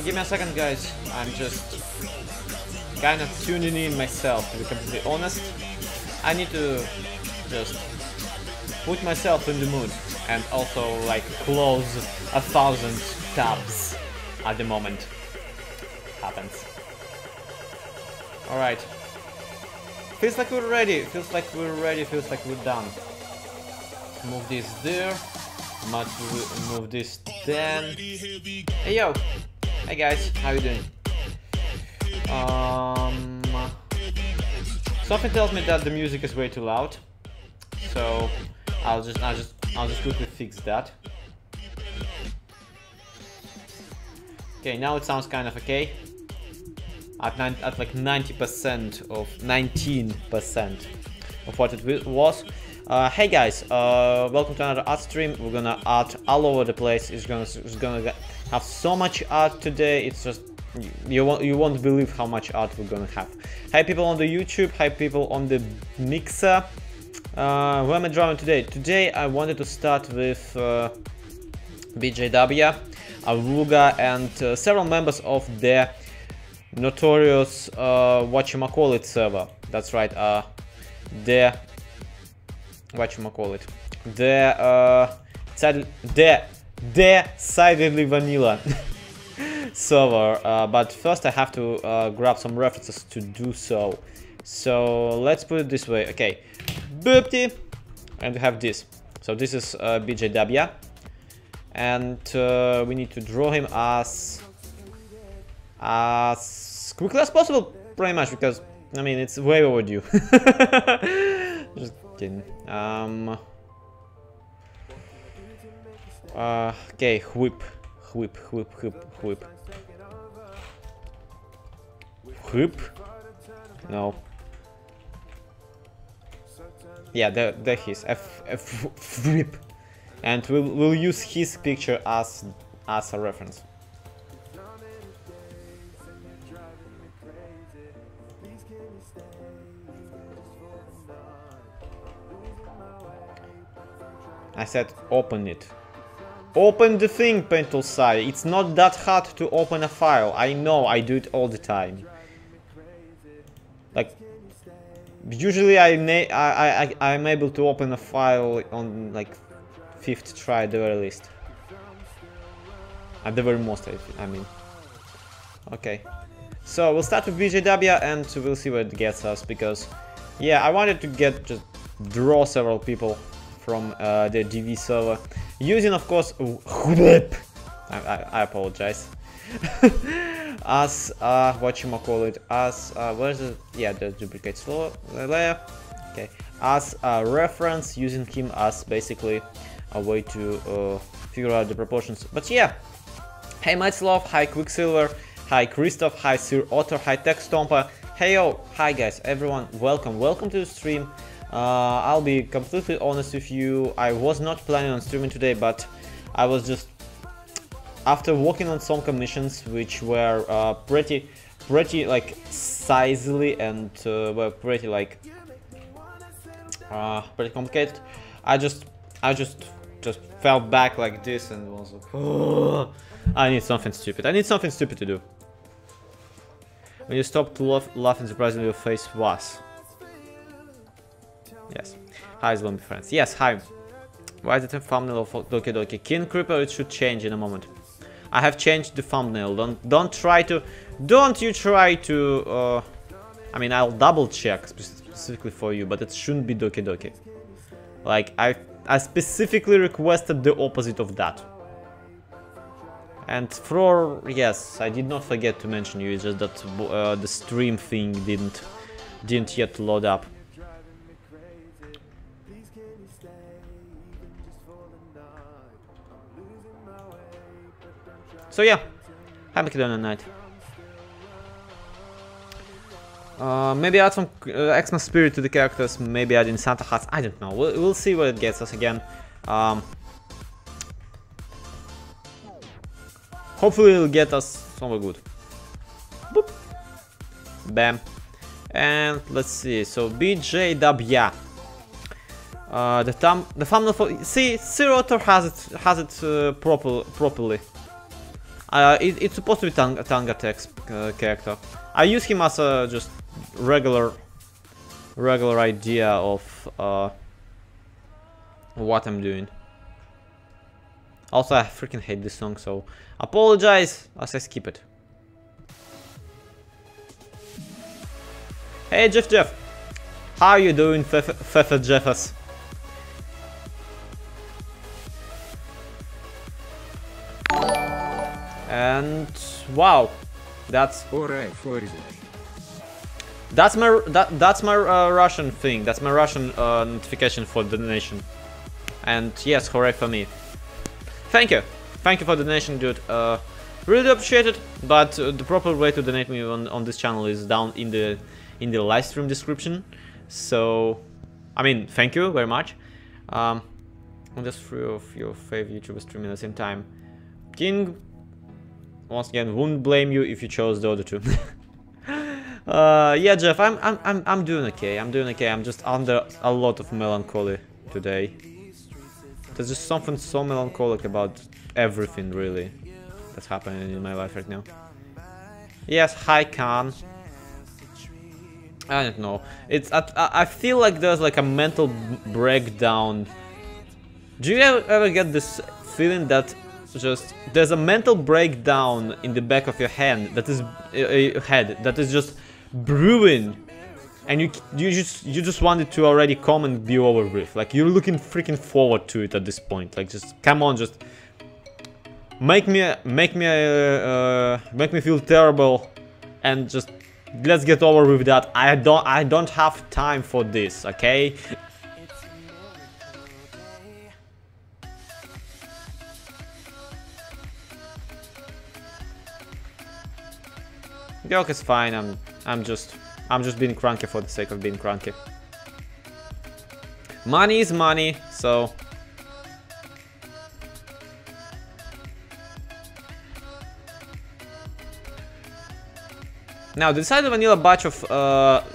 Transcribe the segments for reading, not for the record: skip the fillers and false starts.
Give me a second, guys. I'm just kind of tuning in myself, to be completely honest. I need to just put myself in the mood and also like close 1,000 tabs at the moment. Happens. Alright. Feels like we're ready, feels like we're ready, feels like we're done. Move this there. Move this then. Hey yo! Hey guys, how you doing? Something tells me that the music is way too loud, so I'll just quickly fix that. Okay, now it sounds kind of okay. At like 19% of what it was. Hey guys, welcome to another art stream. We're gonna art all over the place. It's gonna have so much art today. It's just you won't believe how much art we're gonna have. Hi people on the YouTube. Hi people on the mixer. Who am I drawing today? Today I wanted to start with BJW, Avuga, and several members of the notorious whatchamacallit server. That's right. The whatchamacallit, the decidedly vanilla server, but first I have to grab some references to do so. So let's put it this way. Okay, boopty, and we have this. So this is BJW, and we need to draw him as quickly as possible, pretty much, because I mean it's way overdue. Just kidding. Okay, whip. No. Yeah, there he is. Whip. And we'll use his picture as a reference. I said open it. Open the thing, Pen&Touch. It's not that hard to open a file. I know, I do it all the time. Like, usually I'm able to open a file on like 5th try at the very least. At the very most, I mean. Okay. So we'll start with BJW and we'll see where it gets us, because yeah, I wanted to just draw several people from the DV server, using of course I apologize as whatchamacallit, as where's the duplicate layer, okay, as a reference, using him as basically a way to figure out the proportions. But yeah, hey Mitzlov, hi Quicksilver, hi Christoph, hi Sir Otter, hi Tech Stomper, hey yo, hi guys, everyone, welcome to the stream. I'll be completely honest with you, I was not planning on streaming today, but I was just, after working on some commissions which were pretty like sizely and were pretty like pretty complicated, I just fell back like this and was like, oh, I need something stupid. I need something stupid to do. When you stopped laughing, surprisingly your face was. Yes. Hi, zombie friends. Yes, hi. Why is it a thumbnail of Doki Doki? King Creeper, it should change in a moment. I have changed the thumbnail. Don't you try to I mean, I'll double check specifically for you, but it shouldn't be Doki Doki. Like, I specifically requested the opposite of that. And for, yes, I did not forget to mention you, it's just that the stream thing didn't yet load up. So yeah, have a good night. Maybe add some Xmas spirit to the characters, maybe add in Santa hats, I don't know. We'll see where it gets us again. hopefully it'll get us somewhere good. Boop. Bam. And let's see, so BJW. The thumbnail for Zero has it properly. It's supposed to be Tanga text character. I use him as a just regular idea of what I'm doing. Also, I freaking hate this song, so apologize as I skip it. Hey Jeff, how are you doing, Fefe Jeffers? And wow, that's my Russian thing. That's my Russian notification for the donation. And yes, hooray for me. Thank you for the donation, dude. Really appreciate it. But the proper way to donate me on this channel is down in the live stream description. So, I mean, thank you very much. And just 3 of your favorite YouTubers streaming at the same time. King, once again, wouldn't blame you if you chose the other two. Yeah, Jeff, I'm doing okay. I'm just under a lot of melancholy today. There's just something so melancholic about everything, really, that's happening in my life right now. Yes, hi Khan. I don't know. I feel like there's like a mental breakdown. Do you ever get this feeling that just there's a mental breakdown in the back of your head that is just brewing, and you just want it to already come and be over with. Like you're looking freaking forward to it at this point. Like just come on, just make me feel terrible, and just let's get over with that. I don't have time for this, okay? Joke is fine. I'm just being cranky for the sake of being cranky. Money is money, so now the decided vanilla batch of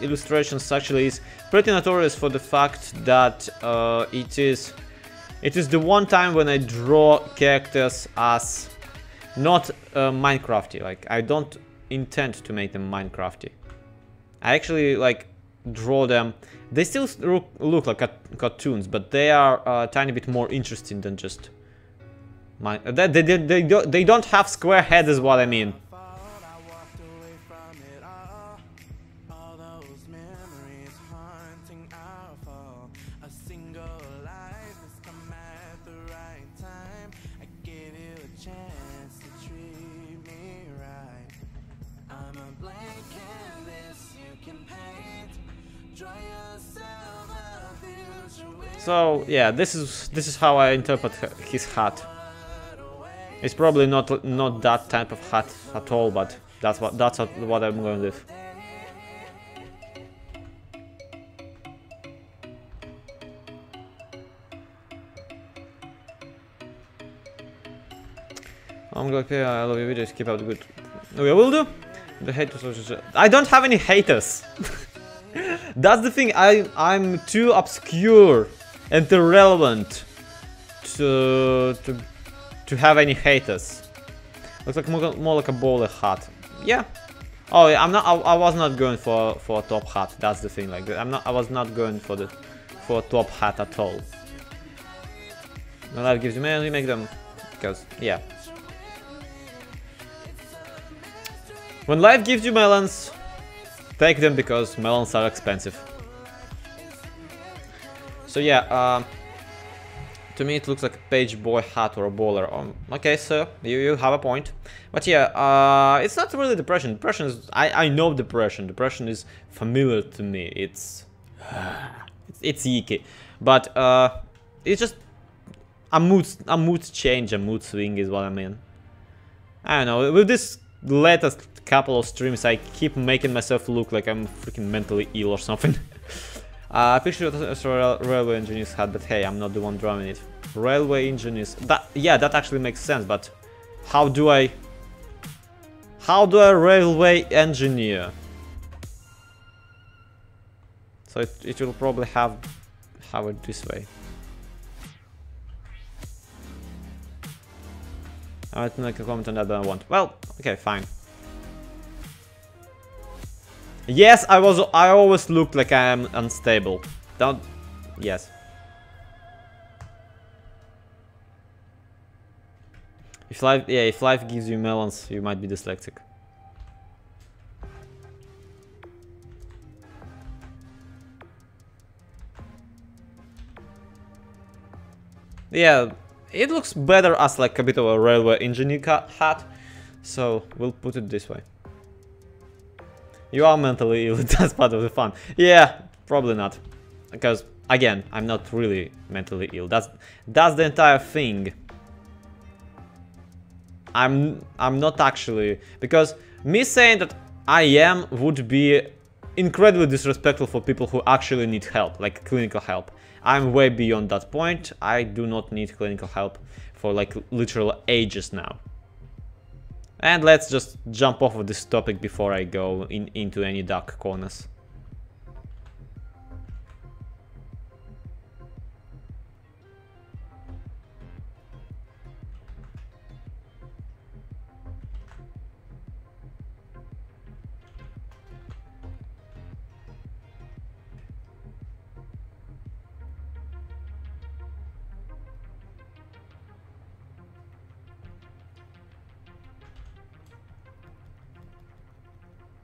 illustrations actually is pretty notorious for the fact that it is the one time when I draw characters as not Minecrafty. Like I don't intend to make them Minecrafty. I actually like draw them. They still look like cartoons, but they are a tiny bit more interesting than just they don't have square heads, is what I mean. So yeah, this is how I interpret his hat. It's probably not that type of hat at all, but that's what I'm going with. I'm going to I love your videos, keep up the good. Okay, I will do. The haters. I don't have any haters. That's the thing. I'm too obscure and irrelevant to have any haters. Looks like more like a bowler hat. Yeah. Oh, yeah, I was not going for a top hat. That's the thing. Like I was not going for a top hat at all. When life gives you melons, you make them because yeah. When life gives you melons, take them because melons are expensive. So yeah, to me it looks like a page boy hat or a bowler. Okay, so you have a point. But yeah, it's not really depression. Depression is I know depression. Depression is familiar to me. It's icky, but it's just a mood change, a mood swing is what I mean. I don't know. With this latest couple of streams, I keep making myself look like I'm freaking mentally ill or something. Picture of railway engineer's hat, but hey, I'm not the one drawing it. Railway engineers. Yeah, that actually makes sense, but how do I How do I railway engineer? So it will probably have it this way. I want to make a comment on that, but I won't. Well, okay, fine. Yes, I always look like I am unstable. Don't. Yes. If life gives you melons, you might be dyslexic. Yeah, it looks better as like a bit of a railway engineer hat, so we'll put it this way. You are mentally ill, that's part of the fun. Yeah, probably not. Because, again, I'm not really mentally ill. That's the entire thing. I'm not actually... Because me saying that I am would be incredibly disrespectful for people who actually need help, like clinical help. I'm way beyond that point. I do not need clinical help for like literal ages now. And let's just jump off of this topic before I go into any dark corners.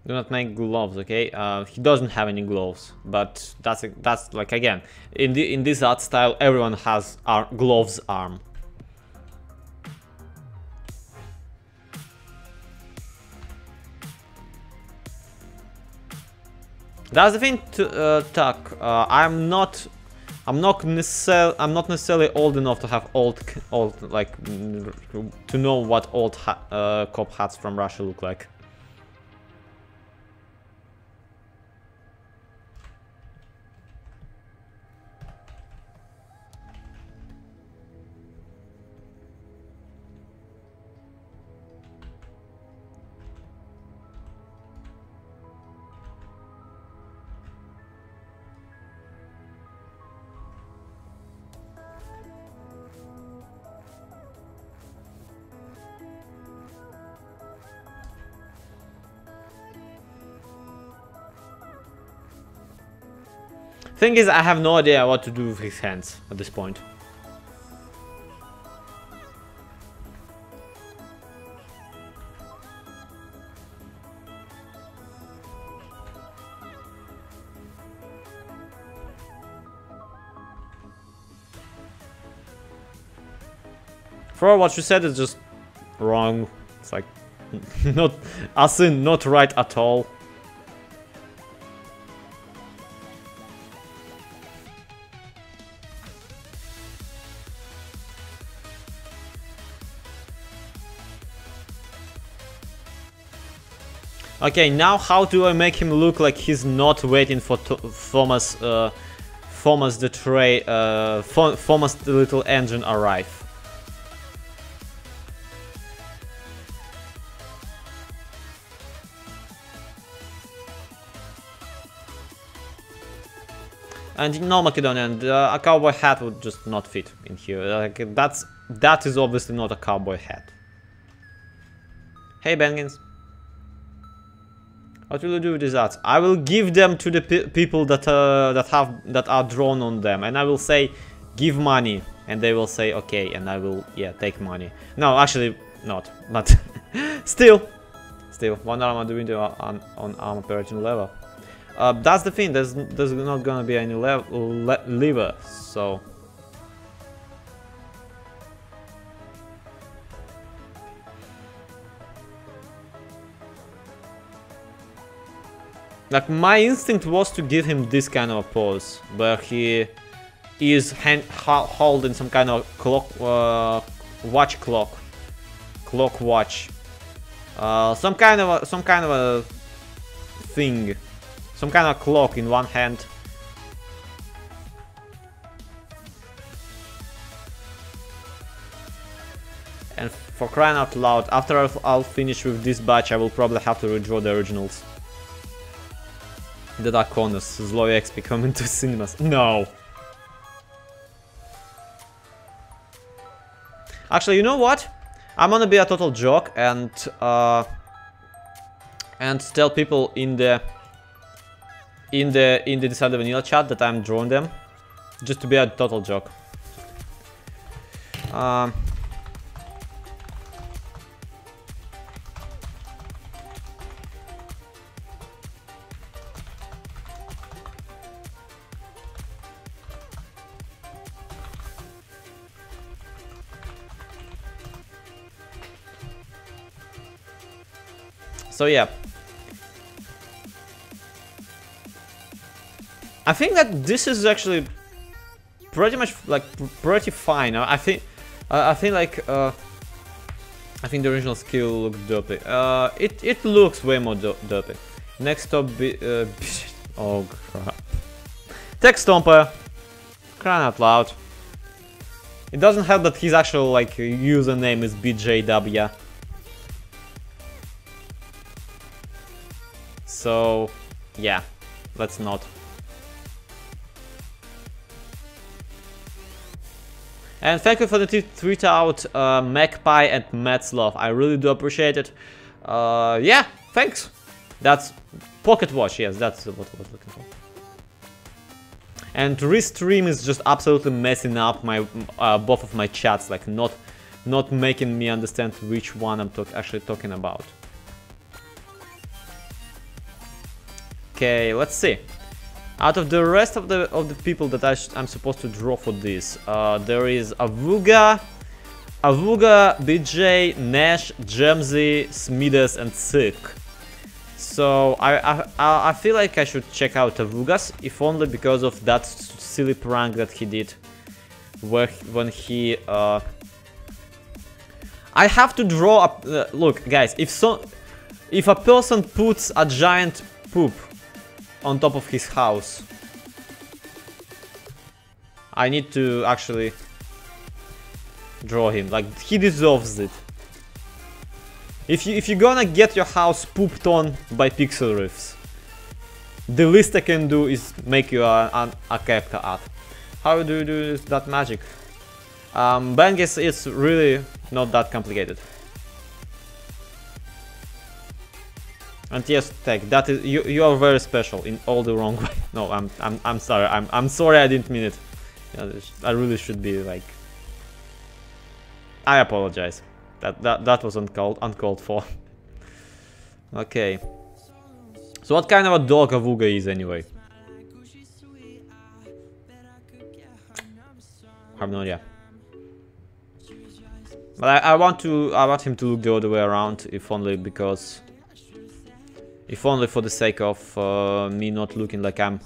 Do not make gloves, okay? He doesn't have any gloves, but that's like, again, in this art style, everyone has gloves arm. That's the thing, Tuck. I'm not necessarily old enough to have old like to know what old cop hats from Russia look like. Thing is, I have no idea what to do with his hands at this point. For what you said is just wrong. It's like not as in not right at all. Okay, now how do I make him look like he's not waiting for Thomas the little engine arrive? And no, Macedonian, a cowboy hat would just not fit in here. Like that is obviously not a cowboy hat. Hey, Bengins. What will you do with these arts? I will give them to the people that are drawn on them, and I will say, give money, and they will say okay, and I will take money. No, actually not, but still, one armor doing on armor operating level. That's the thing. There's not gonna be any lever, so. Like, my instinct was to give him this kind of a pose, where he is holding some kind of clock, watch, some kind of a thing, some kind of clock in one hand. And for crying out loud, after I'll finish with this batch, I will probably have to redraw the originals. The Dark Corners, Slow XP coming to cinemas. No! Actually, you know what? I'm gonna be a total joke and tell people in the Decided Vanilla chat that I'm drawing them, just to be a total joke. So yeah, I think that this is actually pretty much like pretty fine. I think the original skill looks dopey. It looks way more dopey. Next up, oh crap, Text Stomper, crying out loud. It doesn't help that his actual like username is BJW. So, yeah, let's not. And thank you for the tweet out, Magpie and Metzlov. I really do appreciate it. Yeah, thanks. That's Pocket Watch. Yes, that's what I was looking for. And Restream is just absolutely messing up my both of my chats, like not making me understand which one I'm actually talking about. Okay, let's see. Out of the rest of the people that I'm supposed to draw for this, there is Avuga, BJ, Nash, Jamsey, Smides, and Sick. So I feel like I should check out Avuga's, if only because of that silly prank that he did, when he. I have to draw up. Look, guys, if a person puts a giant poop on top of his house, I need to actually draw him. Like, he deserves it. If you're gonna get your house pooped on by pixel riffs, the least I can do is make you a character art. How do you do that magic? Ben guess it's really not that complicated. And yes, Tech, that is you are very special in all the wrong way. No, I'm sorry. I'm sorry, I didn't mean it. I really should be like. I apologize. That was uncalled for. Okay. So what kind of a dog Avuga is anyway? I have no idea. But I want him to look the other way around, if only because. If only for the sake of me not looking like I'm.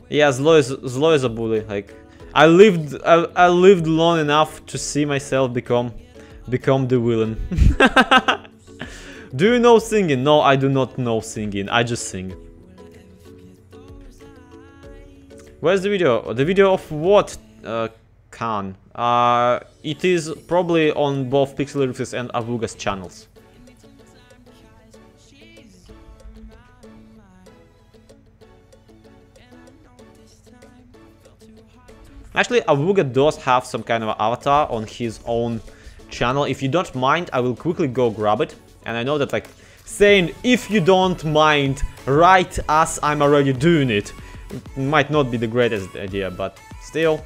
Yeah, Zlo is a bully. Like, I lived long enough to see myself become the villain. Do you know singing? No, I do not know singing. I just sing. Where's the video? The video of what, Khan? It is probably on both Pixel Riffs and Avuga's channels. Actually, Avuga does have some kind of avatar on his own channel. If you don't mind, I will quickly go grab it. And I know that, like, saying if you don't mind right as I'm already doing it might not be the greatest idea, but still.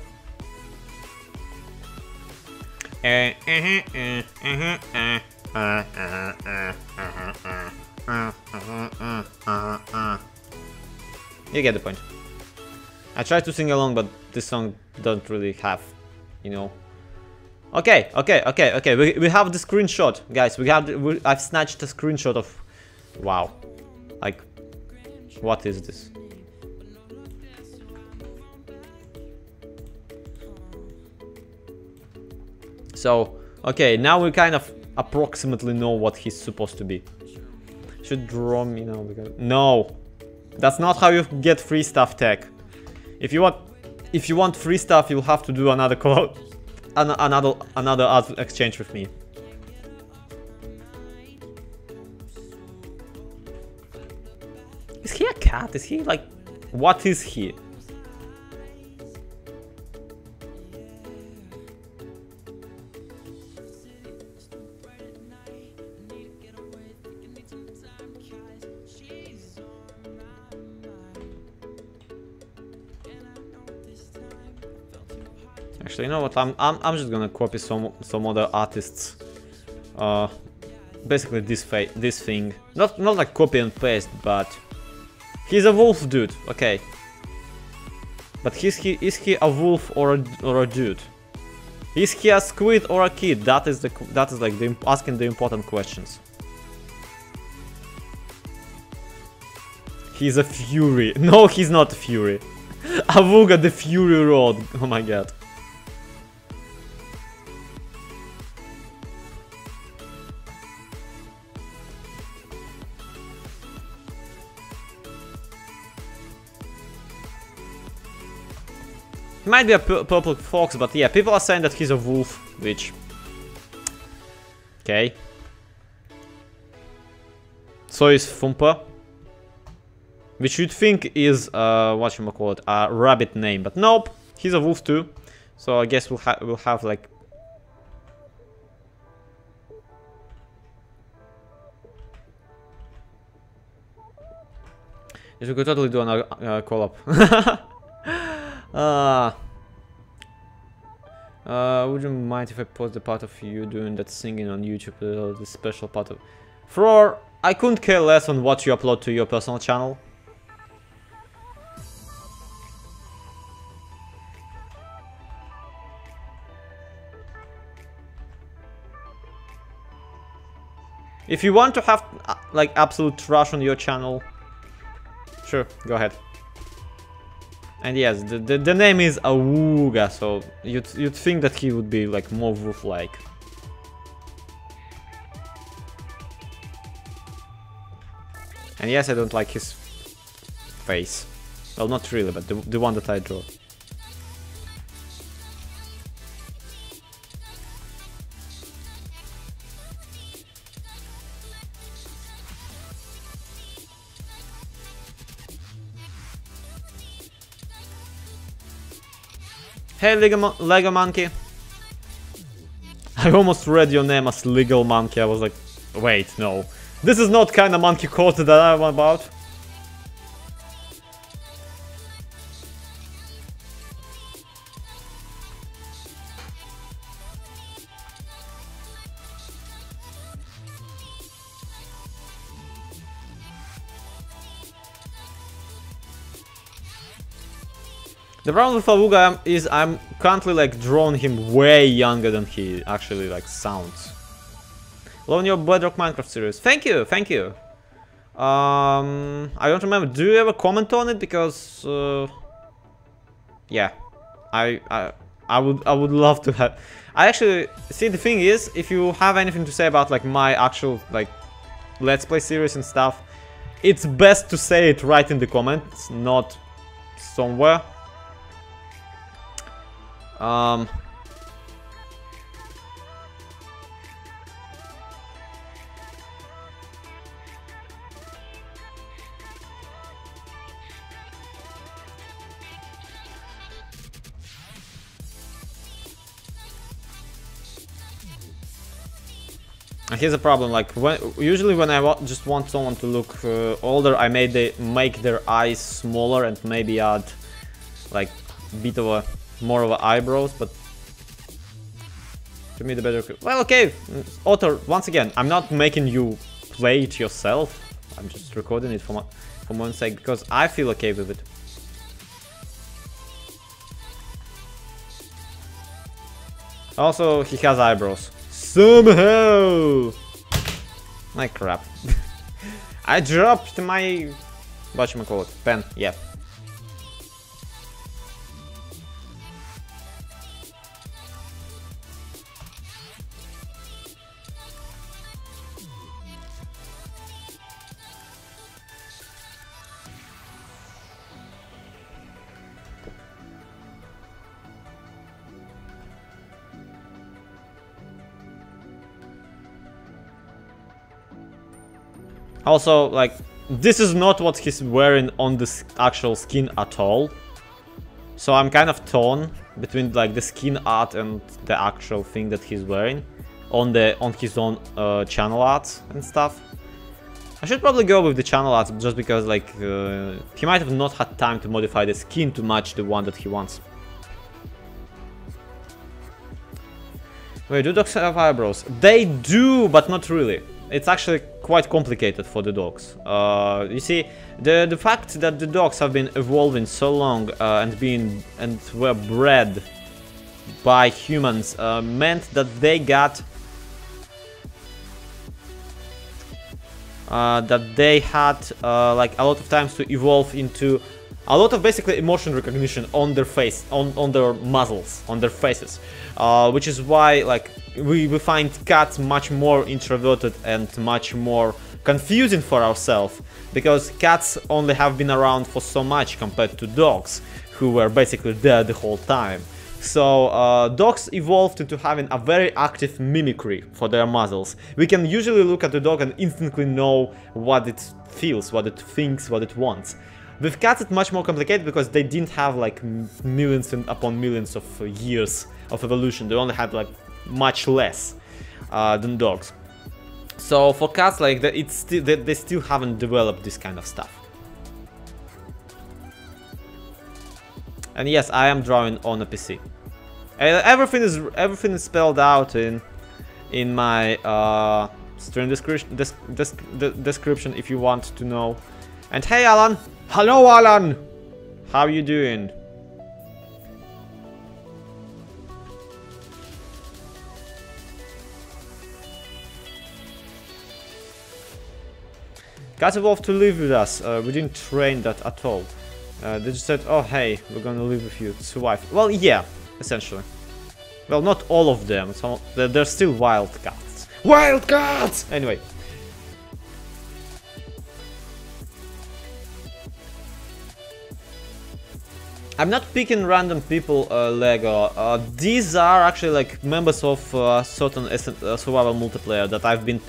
You get the point. I tried to sing along, but this song don't really have, you know. Okay. We have the screenshot, guys. I've snatched a screenshot of. Wow, like, what is this? So, okay, now we kind of approximately know what he's supposed to be. Should draw me now because no, that's not how you get free stuff, Tech. If you want free stuff, you'll have to do another another art exchange with me. Is he a cat? Is he like... What is he? Actually, you know what? I'm just gonna copy some other artists. Basically this thing. Not like copy and paste, but he's a wolf dude. Okay. But is he a wolf or a dude? Is he a squid or a kid? That is like asking the important questions. He's a fury. No, he's not a fury. Avuga the Fury Road. Oh my god. He might be a purple fox, but yeah, people are saying that he's a wolf, which... Okay. So is Fumpa. Which you'd think is, whatchamacallit, a rabbit name, but nope, he's a wolf too. So I guess we'll have like... Yes, we could totally do another collab. Would you mind if I post the part of you doing that singing on YouTube, the special part of... Fror, I couldn't care less on what you upload to your personal channel. If you want to have like absolute trash on your channel, sure, go ahead. And yes, the name is Awuga, so you'd think that he would be like more wolf-like. And yes, I don't like his face. Well, not really, but the one that I draw. Hey, Lego Monkey. I almost read your name as Legal Monkey. I was like, wait, no. This is not kind of monkey code that I'm about. The problem with Awuga is I'm currently like drawing him way younger than he actually like sounds. Love your Bedrock Minecraft series. Thank you, thank you. I don't remember. Do you ever comment on it? Because yeah, I would love to have. I actually see, the thing is, if you have anything to say about like my actual like Let's Play series and stuff, it's best to say it right in the comments, not somewhere. And here's a problem, like usually when I just want someone to look older, I make their eyes smaller and maybe add like a bit of more of eyebrows, but to me the better... Well, okay, author, once again, I'm not making you play it yourself. I'm just recording it for my own sake, because I feel okay with it. Also, he has eyebrows. Somehow! My crap. I dropped my... whatchamacallit? Pen, yeah. Also, like, this is not what he's wearing on this actual skin at all. So I'm kind of torn between like the skin art and the actual thing that he's wearing on his own channel art and stuff. I should probably go with the channel art just because like he might have not had time to modify the skin to match the one that he wants. Wait, do dogs have eyebrows? They do, but not really. It's actually quite complicated for the dogs. You see, the fact that the dogs have been evolving so long and were bred by humans meant that they got like a lot of times to evolve into a lot of basically emotion recognition on their face, on their muzzles, on their faces, which is why like we find cats much more introverted and much more confusing for ourselves, because cats only have been around for so much compared to dogs, who were basically there the whole time. So dogs evolved into having a very active mimicry for their muzzles. We can usually look at the dog and instantly know what it feels, what it thinks, what it wants. With cats it's much more complicated because they didn't have like millions and upon millions of years of evolution. They only had like much less than dogs. So for cats, like they still haven't developed this kind of stuff. And yes, I am drawing on a PC. Everything is spelled out in my stream description if you want to know. And hey, Alan! Hello, Alan! How you doing? Cats evolved to live with us. We didn't train that at all. They just said, oh hey, we're gonna live with you, survive. Well, yeah, essentially. Well, not all of them. They're still wild cats. Wild cats! Anyway. I'm not picking random people, Lego. These are actually like members of certain survival multiplayer that I've been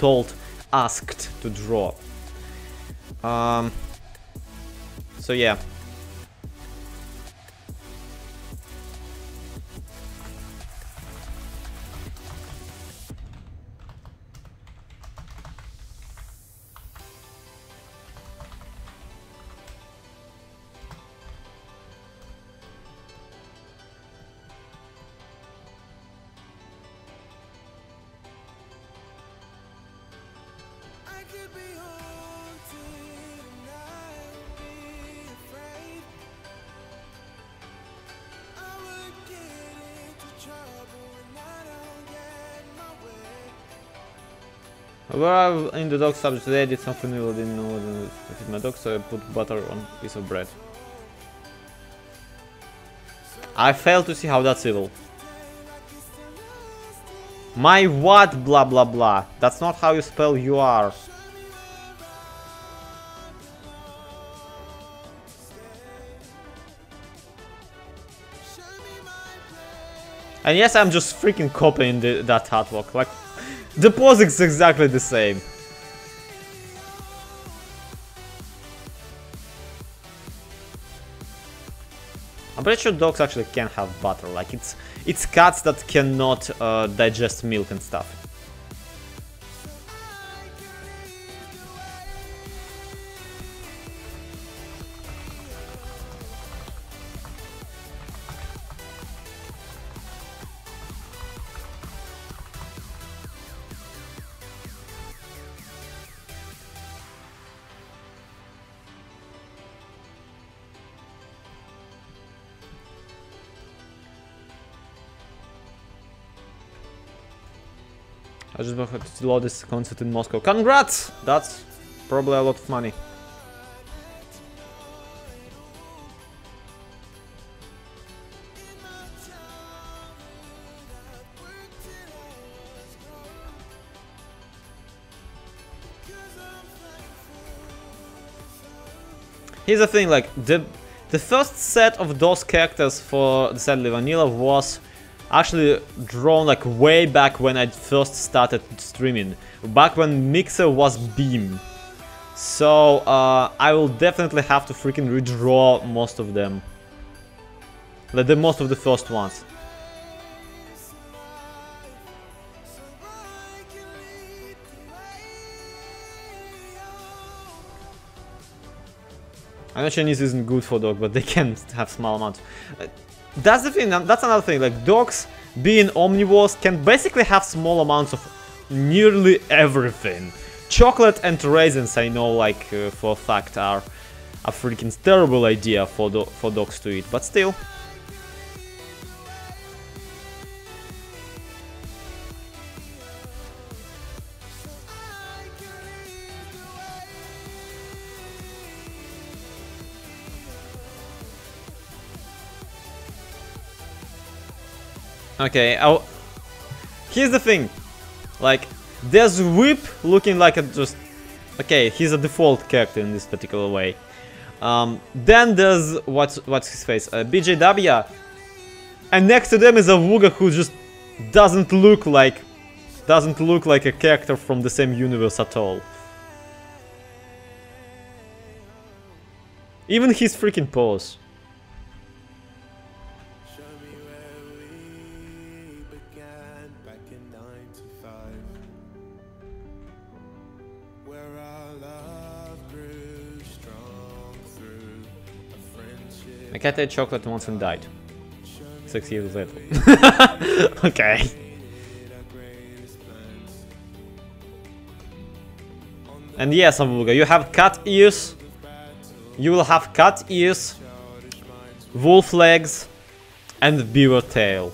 asked to draw. So yeah. Well, in the dog subject today, I did something new, didn't know to feed my dog, so I put butter on a piece of bread. I fail to see how that's evil. My what? Blah blah blah. That's not how you spell you are. And yes, I'm just freaking copying that artwork. Like, the pose is exactly the same. I'm pretty sure dogs actually can have butter. Like, it's cats that cannot digest milk and stuff. I just bought to load this concert in Moscow. Congrats! That's probably a lot of money. Here's the thing, like, the first set of those characters for the Sadly Vanilla was actually drawn like way back when I first started streaming, back when Mixer was Beam. So I will definitely have to freaking redraw most of them. Like the most of the first ones. I know Chinese isn't good for dog, but they can have small amounts. That's the thing, that's another thing, like dogs being omnivores can basically have small amounts of nearly everything. Chocolate and raisins, I know, like for a fact, are a freaking terrible idea for dogs to eat, but still. Okay, here's the thing, like, there's Whip looking like a just... Okay, he's a default character in this particular way. Then there's, what's his face, BJW, and next to them is a Wooga who just doesn't look like a character from the same universe at all. Even his freaking pose. My cat ate chocolate once and died. 6 years later. Okay. And yes, Avuga, you have cat ears. You will have cat ears, wolf legs, and beaver tail.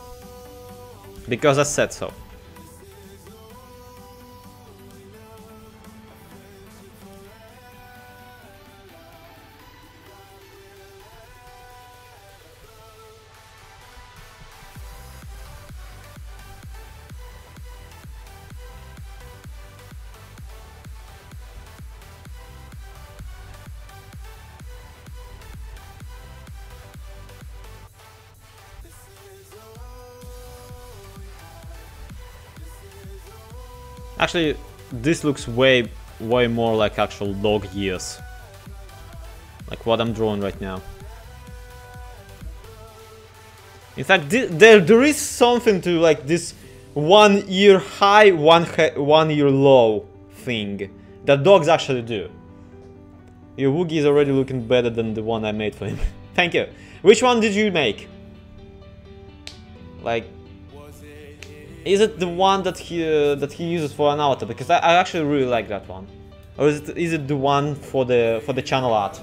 Because I said so. Actually, this looks way more like actual dog ears. Like what I'm drawing right now. In fact, there is something to like this 1 ear high, one ear low thing that dogs actually do. Your Woogie is already looking better than the one I made for him. Thank you. Which one did you make? Like, is it the one that he uses for an avatar? Because I actually really like that one. Or is it the one for the channel art?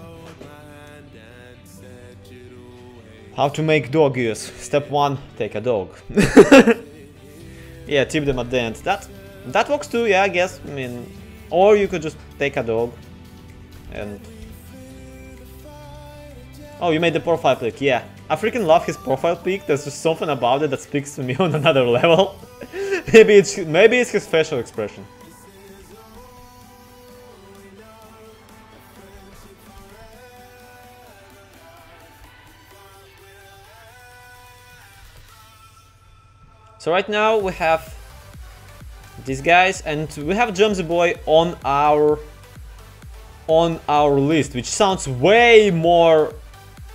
How to make dog ears. Step 1, take a dog. Yeah, tip them at the end. That works too, yeah, I guess. I mean, or you could just take a dog and... Oh, you made the profile pic, yeah. I freaking love his profile pic. There's just something about it that speaks to me on another level. maybe it's his facial expression. So right now we have these guys, and we have Jumsy Boy on our list, which sounds way more,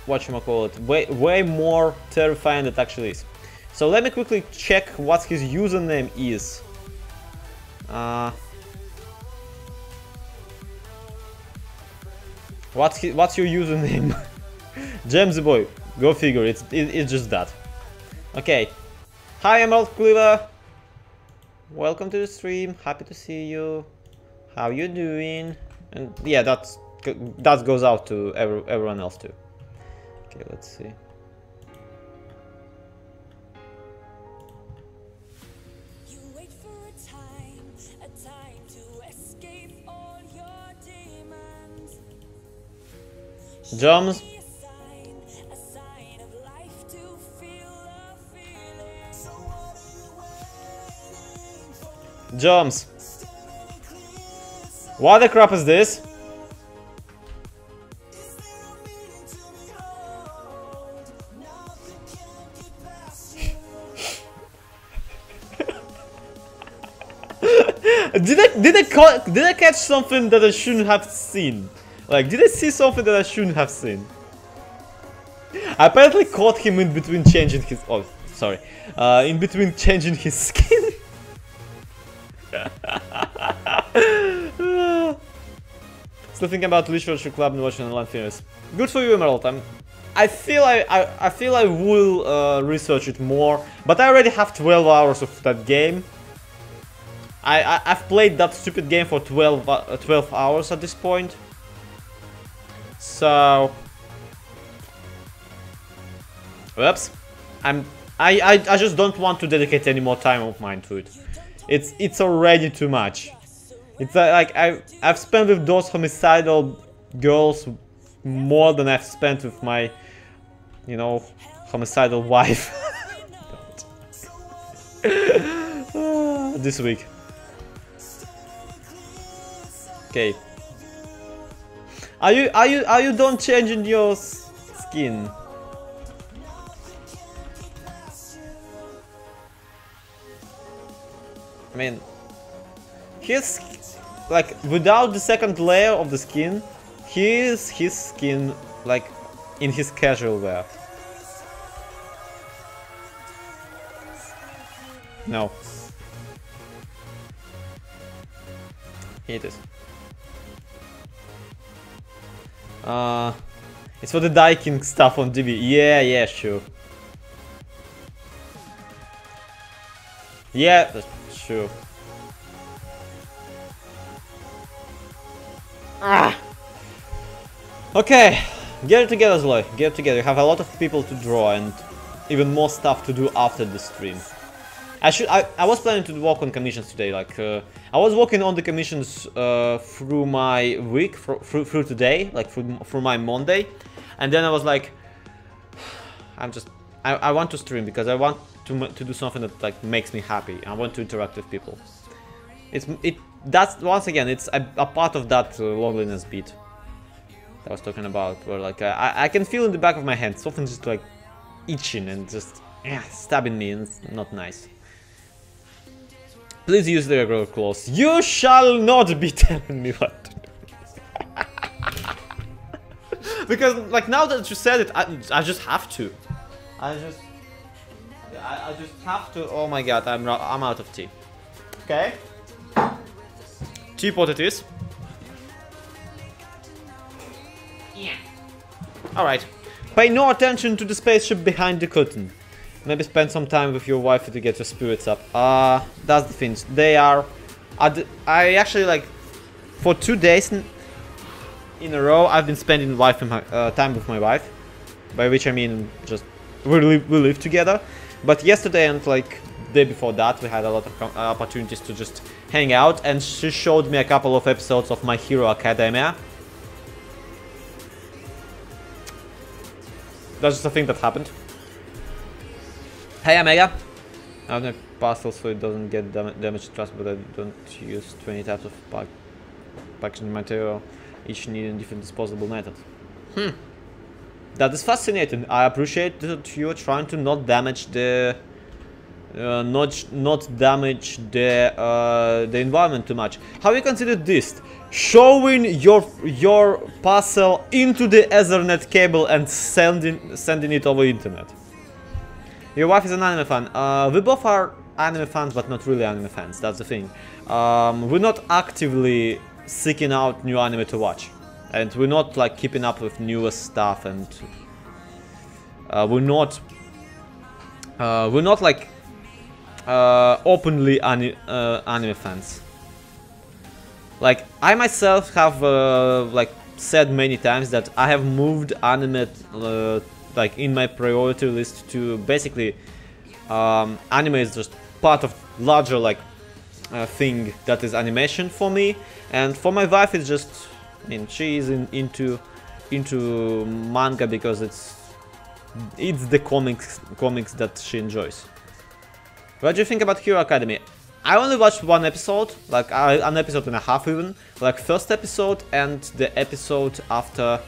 way more terrifying than it actually is. So let me quickly check what his username is. What's your username? Jumsy Boy, go figure. It's just that. Okay. Hi, Emerald Cleaver. Welcome to the stream. Happy to see you. How you doing? And yeah, that goes out to everyone else too. Okay, let's see. You wait for a time to escape all your demons. Joms. A sign of life to feel a feeling. So what are you waiting for? Joms. What the crap is this? Did I catch something that I shouldn't have seen? Like, did I see something that I shouldn't have seen? I apparently caught him in between changing his... Oh, sorry. In between changing his skin. Still thinking about literature club and watching online films. Good for you, Emerald. I feel I will research it more, but I already have 12 hours of that game. I've played that stupid game for 12 hours at this point. So, whoops. I just don't want to dedicate any more time of mine to it. It's already too much. It's like I've spent with those homicidal girls more than I've spent with my, you know, homicidal wife. This week. Okay. Are you done changing your skin? I mean, his, like, without the second layer of the skin, his skin, like, in his casual wear. No. Here it is. It's for the Daikin stuff on DB. Yeah, sure. Yeah, that's true. Okay, get it together, Zloy. Get it together. You have a lot of people to draw and even more stuff to do after the stream. I was planning to work on commissions today. Like I was working on the commissions through my week, through today, like through my Monday, and then I was like, I want to stream because I want to do something that like makes me happy. I want to interact with people. That's once again, it's a part of that loneliness beat that I was talking about, where like I can feel in the back of my hand something just like itching and just stabbing me, and it's not nice. Please use the regular clause. You shall not be telling me what to do. Because like now that you said it, I just have to. I just have to. Oh my god, I'm out of tea. Okay. Teapot it is. Yeah. Alright. Pay no attention to the spaceship behind the curtain. Maybe spend some time with your wife to get your spirits up. That's the thing. They are... I actually like... For 2 days in a row, I've been spending time with my wife. By which I mean just... We live together. But yesterday and like day before that, we had a lot of opportunities to just hang out. And she showed me a couple of episodes of My Hero Academia. That's just a thing that happened. Hey Omega! I have no parcel so it doesn't get damaged trust, but I don't use 20 types of packaging material, each needing different disposable methods. That is fascinating. I appreciate that you're trying to not damage the not damage the environment too much. Have you considered this? Showing your parcel into the Ethernet cable and sending it over internet. Your wife is an anime fan. We both are anime fans, but not really anime fans. That's the thing. We're not actively seeking out new anime to watch, and we're not like keeping up with newest stuff, and we're not like openly anime fans. Like I myself have like said many times that I have moved anime like in my priority list to basically anime is just part of larger like thing that is animation for me, and for my wife it's just, I mean, she is into manga because it's the comics that she enjoys. What do you think about Hero Academy? I only watched one episode, like an episode and a half even, like first episode and the episode after.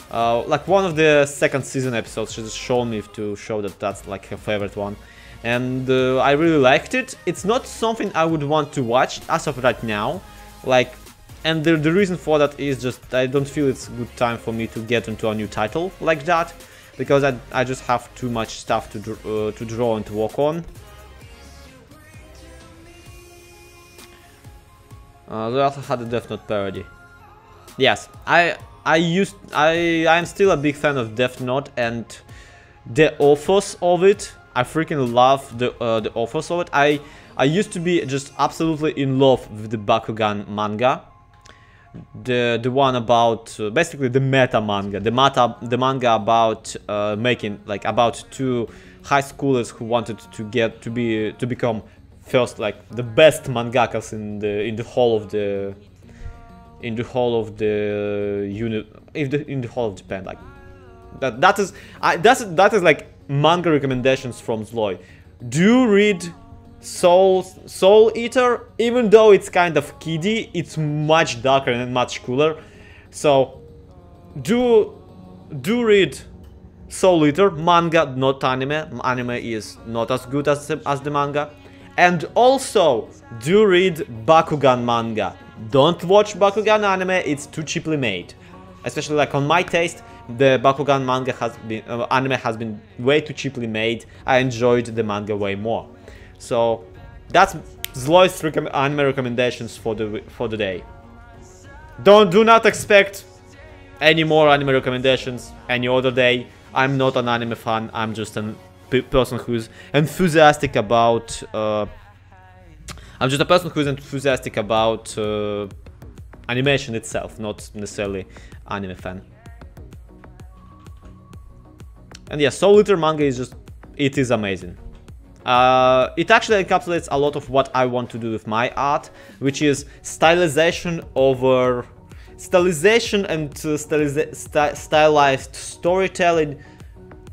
Like one of the second season episodes, she just showed me to show that that's like her favorite one, and I really liked it. It's not something I would want to watch as of right now, like, and the reason for that is just I don't feel it's a good time for me to get into a new title like that, because I just have too much stuff to draw and to work on. They also had a Death Note parody. Yes, I'm still a big fan of Death Note and the authors of it. I freaking love the authors of it. I used to be just absolutely in love with the Bakugan manga, the one about basically the meta manga, the manga about making, like, about two high schoolers who wanted to become first, like, the best mangakas in the whole of Japan. Like, that is like manga recommendations from Zloy. Do read Soul Eater, even though it's kind of kiddie, it's much darker and much cooler. So do read Soul Eater, manga, not anime. Anime is not as good as the manga. And also do read Bakugan manga. Don't watch Bakugan anime, it's too cheaply made. Especially, like, on my taste, the Bakugan manga anime has been way too cheaply made. I enjoyed the manga way more. So that's Zloy's anime recommendations for the day. Do not expect any more anime recommendations any other day. I'm not an anime fan. I'm just a person who's enthusiastic about. I'm just a person who's enthusiastic about animation itself, not necessarily anime fan. And yeah, Soul Eater manga is it is amazing. It actually encapsulates a lot of what I want to do with my art, which is stylization and stylized storytelling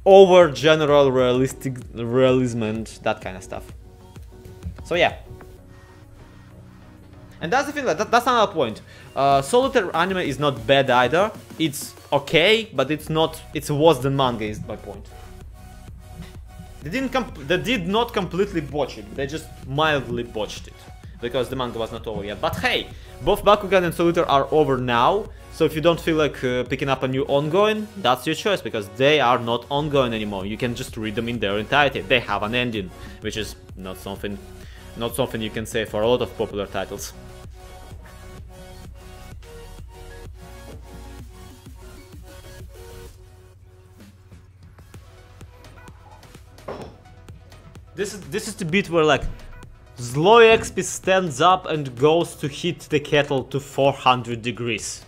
over general realism, that kind of stuff. So yeah. And that's the thing, that's another point. Soul Eater anime is not bad either. It's okay, but it's worse than manga, is my point. They did not completely botch it, they just mildly botched it, because the manga was not over yet. But hey, both Bakugan and Soul Eater are over now, so if you don't feel like picking up a new ongoing, that's your choice, because they are not ongoing anymore. You can just read them in their entirety. They have an ending, which is not something you can say for a lot of popular titles. This is the bit where, like, Zloy XP stands up and goes to hit the kettle to 400 degrees.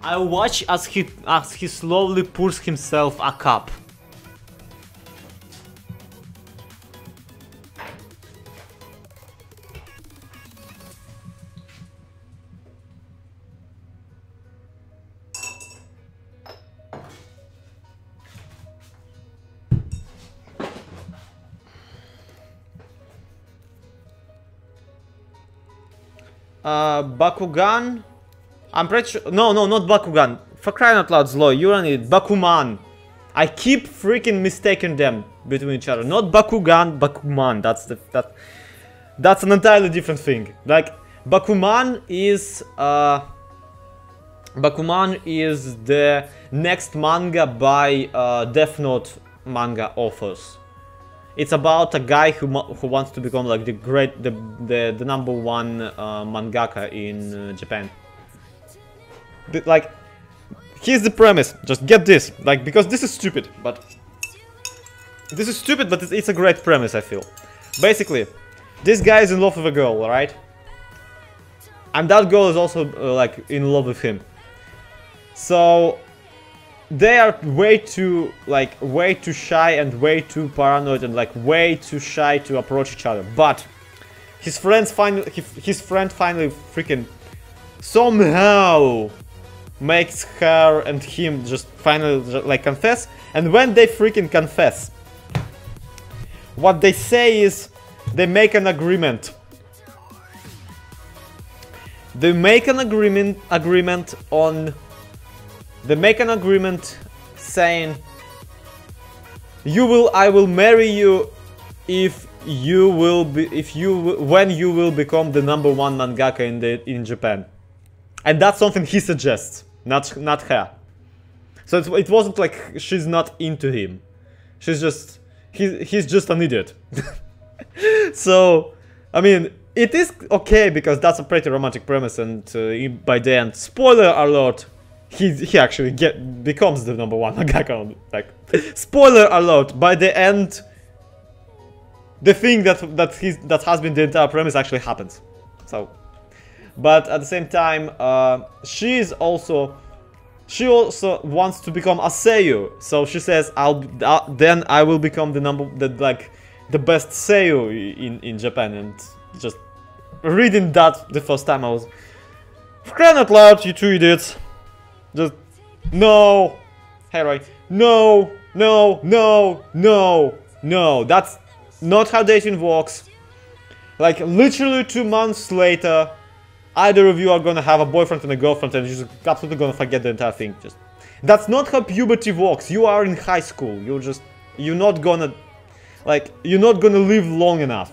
I watch as he slowly pours himself a cup. Bakugan? I'm pretty sure. No, not Bakugan. For crying out loud, Zloy, you're an idiot. Bakuman. I keep freaking mistaking them between each other. Not Bakugan, Bakuman. That's an entirely different thing. Like, Bakuman is the next manga by Death Note manga authors. It's about a guy who wants to become, like, the number one mangaka in Japan. Like, here's the premise. Just get this, like, because this is stupid, but it's a great premise, I feel. Basically, this guy is in love with a girl, right? And that girl is also like in love with him. So they are way too shy and way too paranoid and, like, way too shy to approach each other. But his friend finally freaking somehow makes her and him just finally, like, confess. And when they freaking confess, what they say is they make an agreement. They make an agreement saying I will marry you when you will become the #1 mangaka in Japan. And that's something he suggests, not her. So it wasn't like she's not into him. She's just he's just an idiot. So I mean, it is okay because that's a pretty romantic premise, and by the end, spoiler alert, he actually becomes the #1 mangaka. Like, spoiler alert, by the end, the thing that has been the entire premise actually happens. So, but at the same time, she also wants to become a seiyuu. So she says, then I will become the best seiyuu in Japan. And just reading that the first time, I was crying out loud, you two idiots. Just no, hey Roy, no, that's not how dating works. Like, literally 2 months later, either of you are gonna have a boyfriend and a girlfriend, and you're just absolutely gonna forget the entire thing. Just that's not how puberty works. You are in high school. You're not gonna live long enough.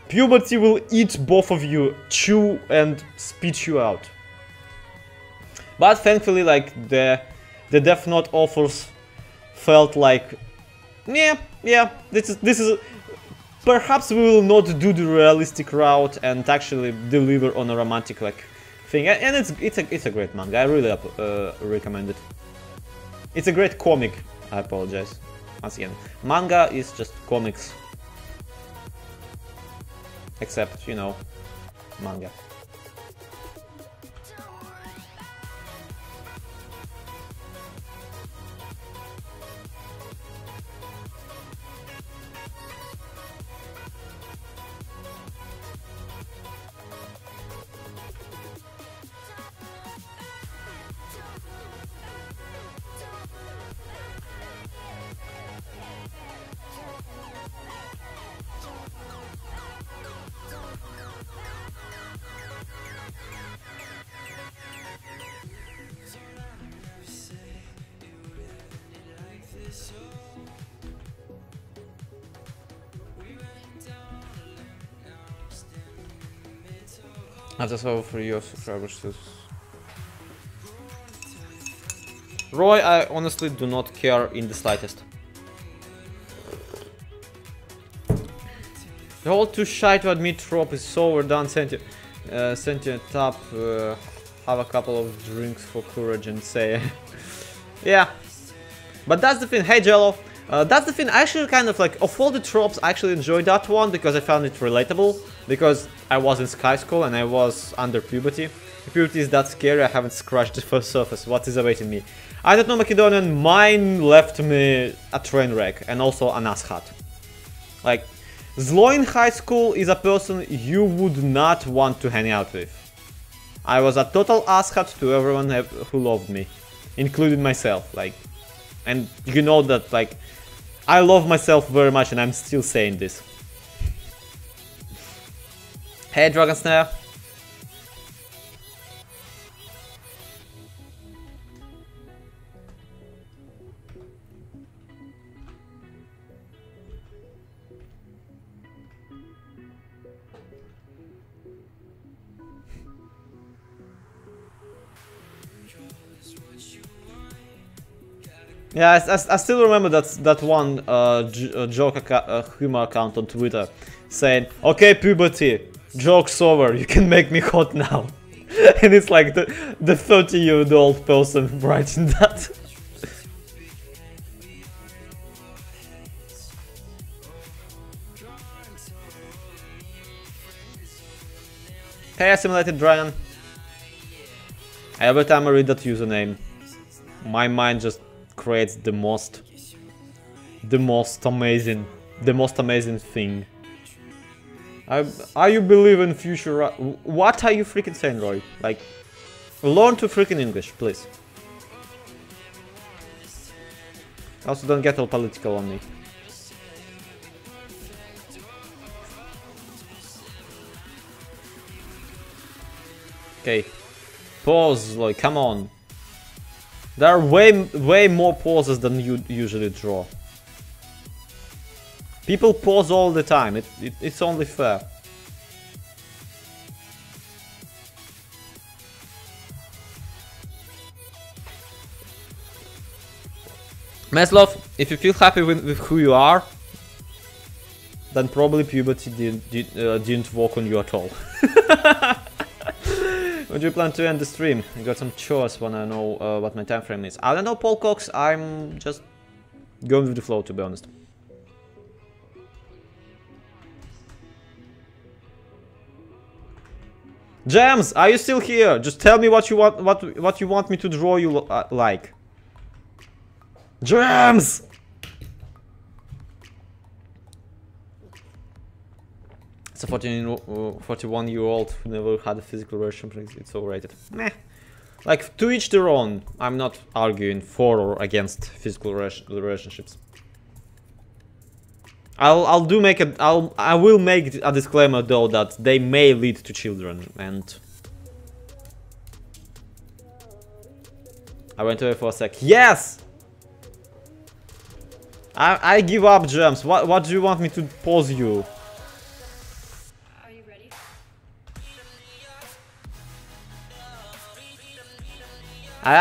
Puberty will eat both of you, chew and spit you out. But thankfully, like, the Death Note authors felt like, yeah, this is perhaps we will not do the realistic route and actually deliver on a romantic thing. And it's a great manga. I really recommend it. It's a great comic. I apologize once again. Manga is just comics, except, you know, manga. That's all for your subscribers too. Roy, I honestly do not care in the slightest. You're all too shy to admit trope is so overdone. Sentient top. Have a couple of drinks for courage and say, yeah. But that's the thing. Hey Jello, that's the thing. I actually kind of like, of all the tropes, I actually enjoyed that one because I found it relatable. Because I was in Sky School and I was under puberty. If puberty is that scary, I haven't scratched the first surface. What is awaiting me? I don't know Macedonian. Mine left me a train wreck and also an asshat. Like, Zlo in high school is a person you would not want to hang out with. I was a total asshat to everyone who loved me, including myself. Like, and you know that, like, I love myself very much, and I'm still saying this. Hey, Dragon Snare. Yeah, I still remember that one joke humor account on Twitter saying, "Okay, puberty. Joke's over, you can make me hot now." And it's like the 30-year-old person writing that. Hey, Assimilated Dragon. Every time I read that username, my mind just creates the most amazing thing. Are you believe in future? What are you freaking saying, Roy? Like, learn to freaking English, please. Also, don't get all political on me. Okay. Pause, like, come on. There are way more pauses than you usually draw. People pause all the time. It's only fair. Maslov, if you feel happy with who you are, then probably puberty didn't work on you at all. When do you plan to end the stream? I got some chores when I know what my time frame is. I don't know, Paul Cox. I'm just going with the flow, to be honest. Jams, are you still here? Just tell me what you want me to draw you like. Jams. It's a 41-year-old who never had a physical relationship. It's overrated. Meh. Like, to each their own. I'm not arguing for or against physical relationships. I will make a disclaimer though that they may lead to children, and I went away for a sec. Yes! I give up, Gems. What do you want me to pause you? Are you ready? I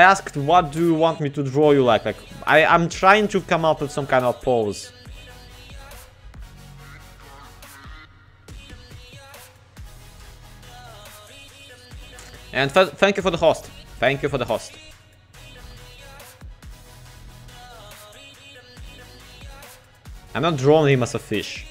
asked what do you want me to draw you like I'm trying to come up with some kind of pose. And thank you for the host. Thank you for the host. I'm not drawing him as a fish.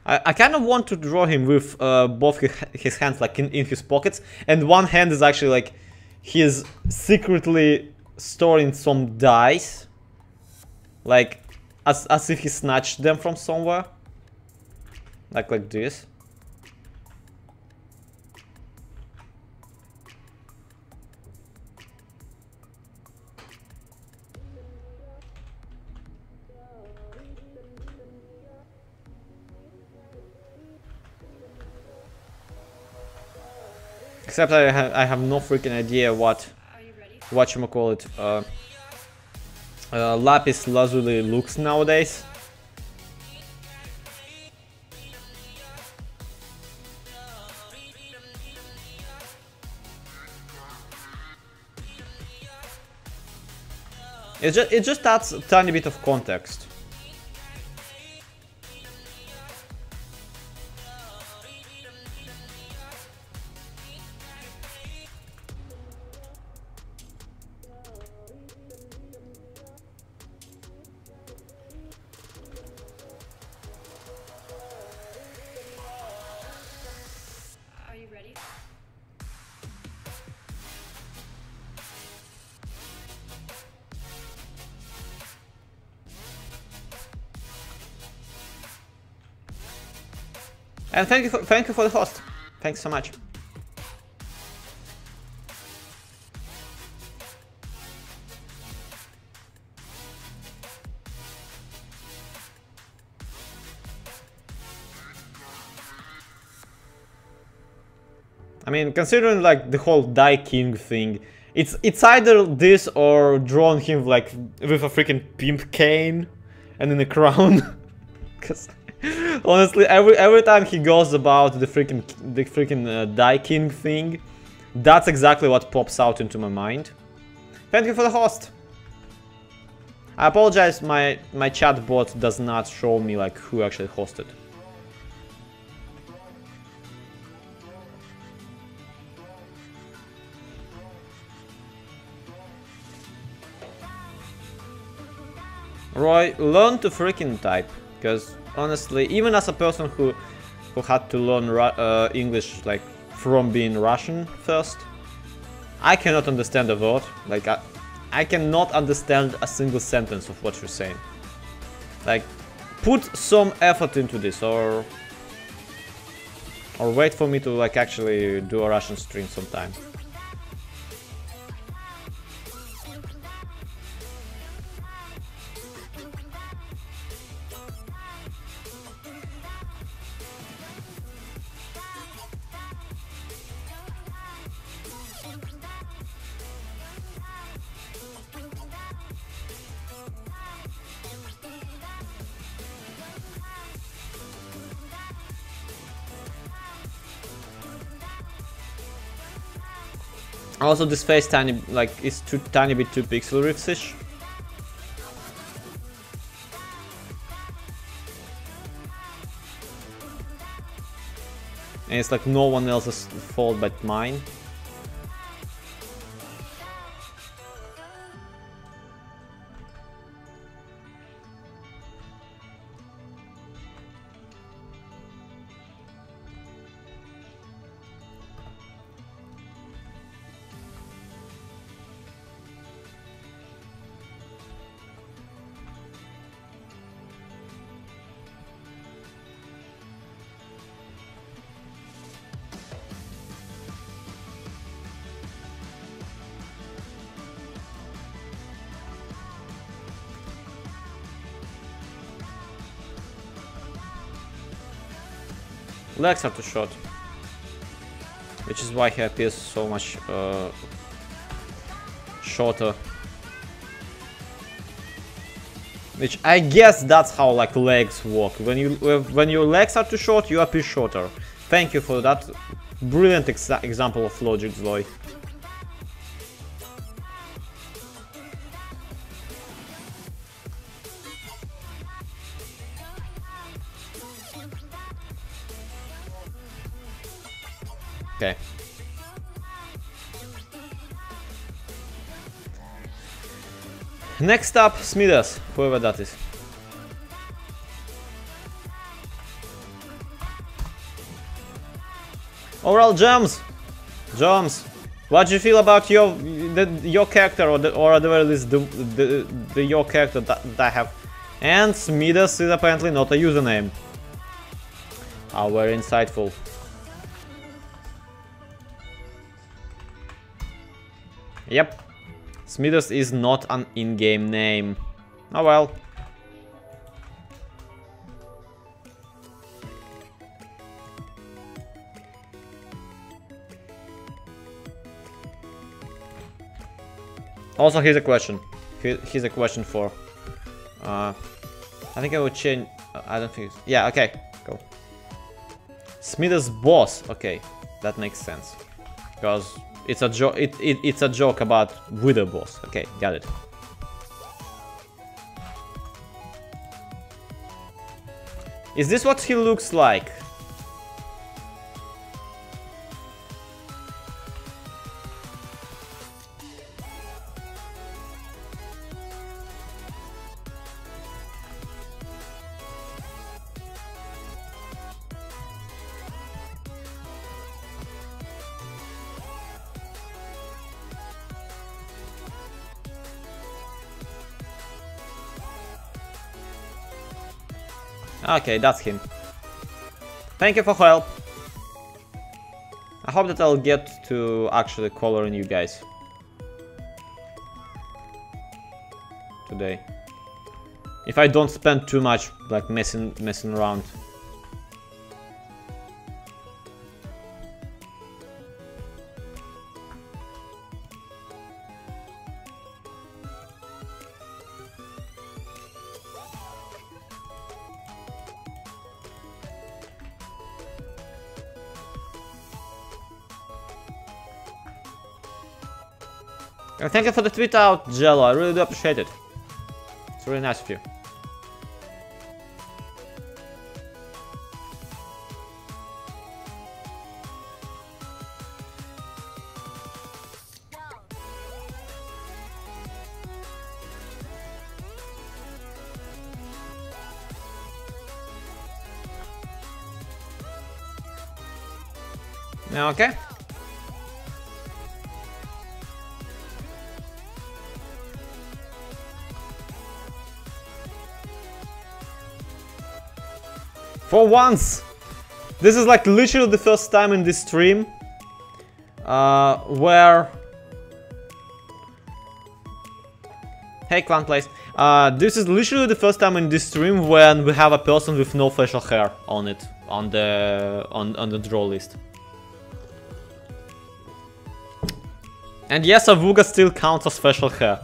I kind of want to draw him with both his hands like in his pockets, and one hand is actually like he's secretly storing some dice, like as if he snatched them from somewhere, like this. Except I have no freaking idea what you call it lapis lazuli looks nowadays. It just adds a tiny bit of context. And thank you for the host. Thanks so much. I mean, considering like the whole Die King thing, it's either this or drawing him like with a freaking pimp cane and in a crown. Because honestly, every time he goes about the freaking Die King thing, that's exactly what pops out into my mind. Thank you for the host. I apologize, my chat bot does not show me like who actually hosted. Roy, learn to freaking type, because honestly, even as a person who had to learn English like from being Russian first, I cannot understand a word. Like I cannot understand a single sentence of what you're saying. Like, put some effort into this, or wait for me to like actually do a Russian stream sometime. Also, this face tiny, like, is too tiny bit too pixel riffs-ish. And it's like no one else's fault but mine. Legs are too short, which is why he appears so much shorter. Which I guess that's how like legs work. When your legs are too short, you appear shorter. Thank you for that brilliant example of logic, Zoe. Okay. Next up, Smithers, whoever that is. Overall, Jams, what do you feel about your character, or at the very least your character that I have? And Smithers is apparently not a username. How very insightful. Yep, Smithers is not an in-game name. Oh well. Also, here's a question. Here's a question for. I think I would change. I don't think. Yeah. Okay. Go. Smithers boss. Okay, that makes sense. Because it's a joke. It's a joke about Wither boss. Okay, got it. Is this what he looks like? Okay, that's him. Thank you for help. I hope that I'll get to actually coloring you guys today. If I don't spend too much like messing around. Thank you for the tweet out, Jello. I really do appreciate it. It's really nice of you. Okay. For once! This is like literally the first time in this stream where... Hey, Clan Place. This is literally the first time in this stream when we have a person with no facial hair on it, on the draw list. And yes, Avuga still counts as facial hair.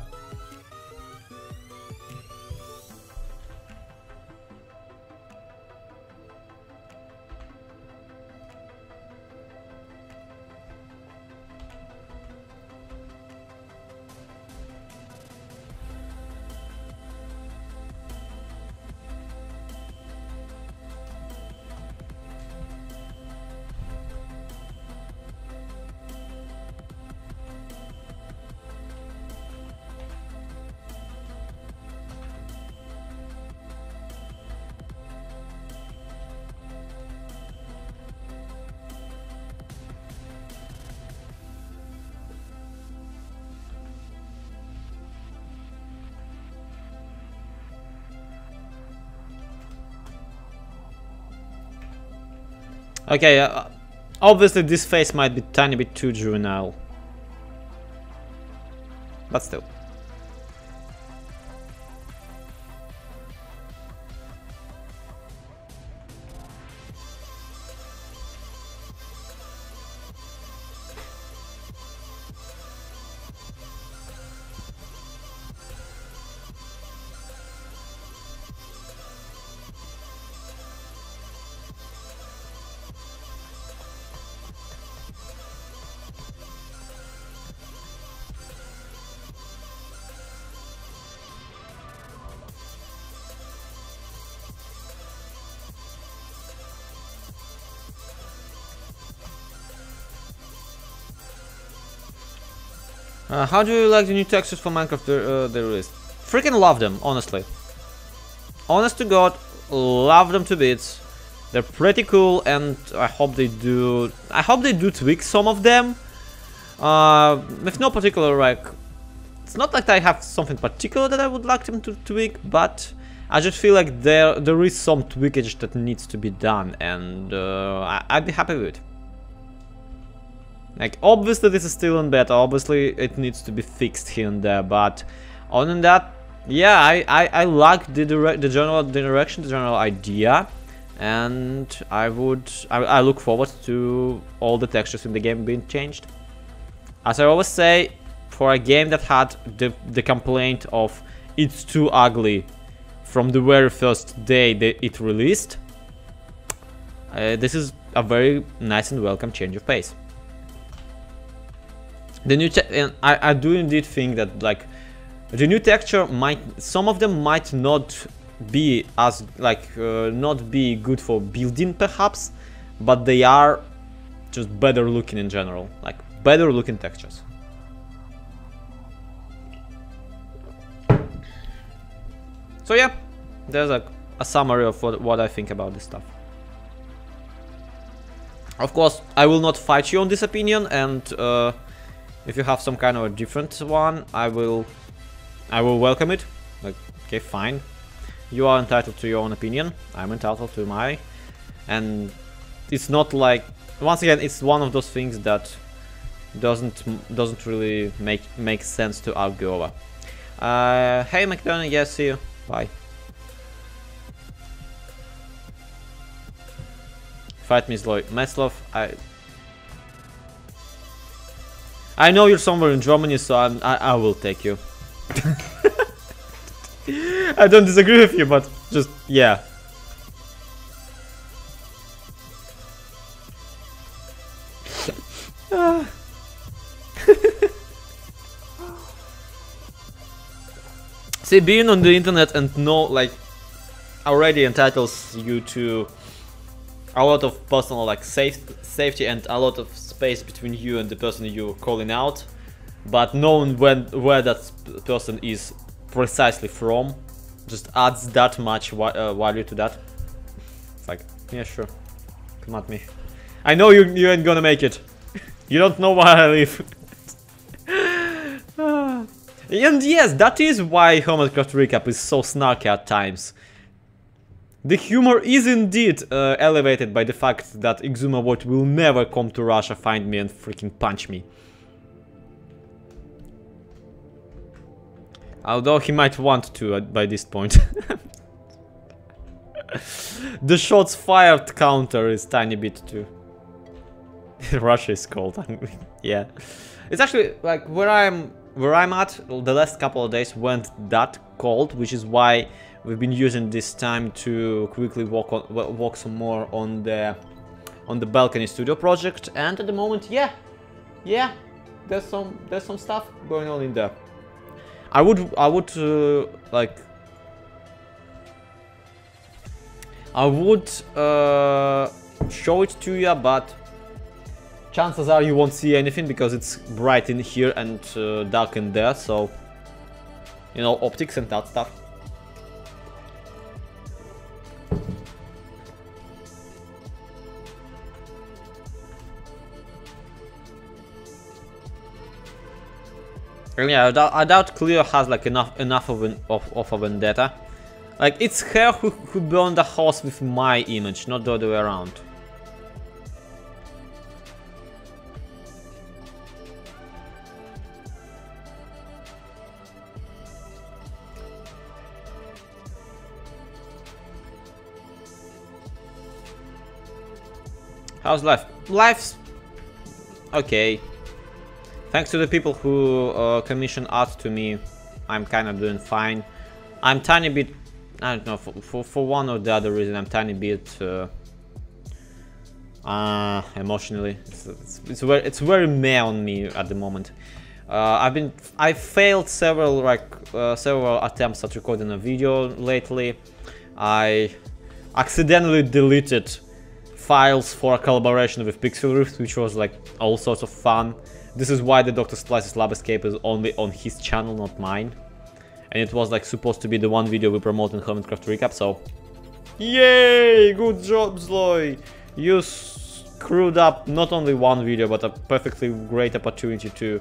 Okay, obviously this face might be a tiny bit too juvenile. But still. How do you like the new textures for Minecraft they released? Freaking love them, honestly. Honest to God, love them to bits. They're pretty cool, and I hope they do. I hope they do tweak some of them. With no particular like, it's not like I have something particular that I would like them to tweak, but I just feel like there is some tweakage that needs to be done, and I'd be happy with it. Like, obviously this is still in beta, obviously it needs to be fixed here and there, but other than that, yeah, I like the general direction, the general idea, and I look forward to all the textures in the game being changed. As I always say, for a game that had the complaint of it's too ugly from the very first day that it released, this is a very nice and welcome change of pace. The new and I do indeed think that like the new texture some of them might not be as like not be good for building perhaps, but they are just better looking in general, like better looking textures. So yeah, there's like a summary of what I think about this stuff. Of course, I will not fight you on this opinion, and if you have some kind of a different one, I will welcome it. Like, okay, fine. You are entitled to your own opinion. I'm entitled to mine. And it's not like, once again, it's one of those things that doesn't really make sense to argue over. Hey McDonald, yes, see you. Bye. Fight me, Metzloff. I know you're somewhere in Germany, so I will take you. I don't disagree with you, but just, yeah. See, being on the internet and like, already entitles you to a lot of personal like safety and a lot of space between you and the person you're calling out, but knowing where that person is precisely from just adds that much value to that. It's like, yeah, sure, come at me. I know you ain't gonna make it. You don't know where I live. And yes, that is why Hermitcraft Recap is so snarky at times. The humor is indeed elevated by the fact that Exumabot will never come to Russia, find me and freaking punch me. Although he might want to by this point. The shots fired counter is tiny bit too. Russia is cold. Yeah. It's actually like where I'm at, the last couple of days went that cold, which is why we've been using this time to quickly walk some more on the balcony studio project, and at the moment, yeah, there's some stuff going on in there. I would like show it to you, but chances are you won't see anything because it's bright in here and dark in there, so you know, optics and that stuff. And yeah, I doubt Cleo has like enough of a vendetta. Like, it's her who burned the house with my image, not the other way around. How's life? Life's okay. Thanks to the people who commission art to me, I'm kind of doing fine. I'm tiny bit, I don't know, for one or the other reason, I'm tiny bit emotionally. It's very meh on me at the moment. I failed several several attempts at recording a video lately. I accidentally deleted files for a collaboration with Pixel Rift, which was like all sorts of fun. This is why the Dr. Splice's Lab Escape is only on his channel, not mine. And it was like supposed to be the one video we promote in Hermitcraft Recap, so... Yay! Good job, Zloy! You screwed up not only one video, but a perfectly great opportunity to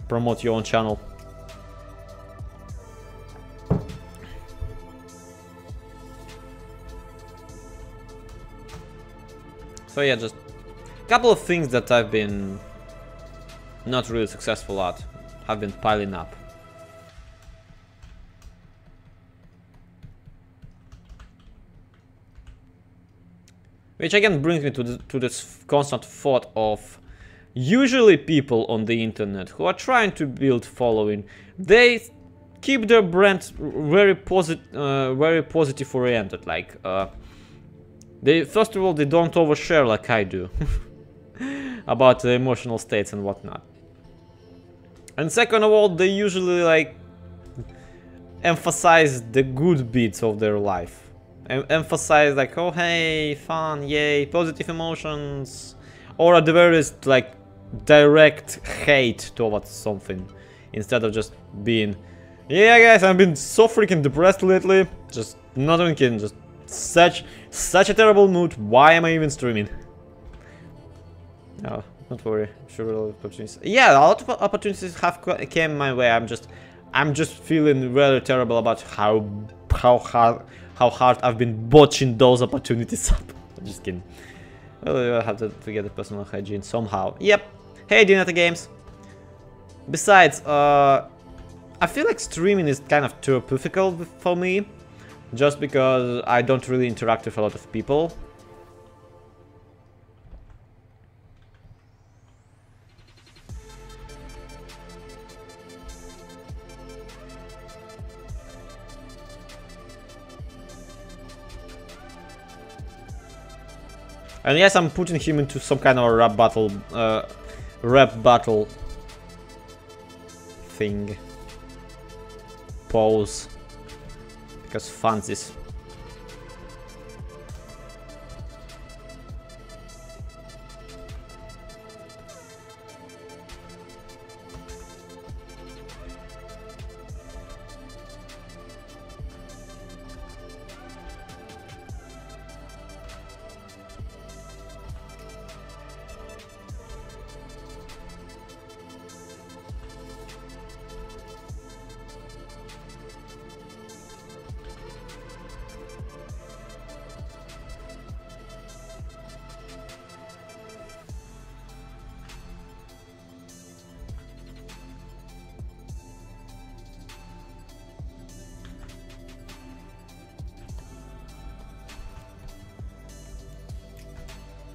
promote your own channel. So yeah, just a couple of things that I've been not really successful at have been piling up. Which again brings me to this constant thought of usually people on the internet who are trying to build following, they keep their brand very positive oriented. Like they first of all, they don't overshare like I do about the emotional states and whatnot. And second of all, they usually like emphasize the good bits of their life. Emphasize like, oh hey, fun, yay, positive emotions. Or at the very least, like, direct hate towards something. Instead of just being, yeah guys, I've been so freaking depressed lately. Just not even kidding, just such a terrible mood. Why am I even streaming? No, don't worry. Sure, a lot of opportunities. Yeah, a lot of opportunities have came my way. I'm just feeling really terrible about how hard I've been botching those opportunities up. I'm just kidding. Well, I have to get the personal hygiene somehow. Yep. Hey, Dinata Games. Besides, I feel like streaming is kind of too difficult for me, just because I don't really interact with a lot of people. And yes, I'm putting him into some kind of a rap battle thing. Pose. Because fancies.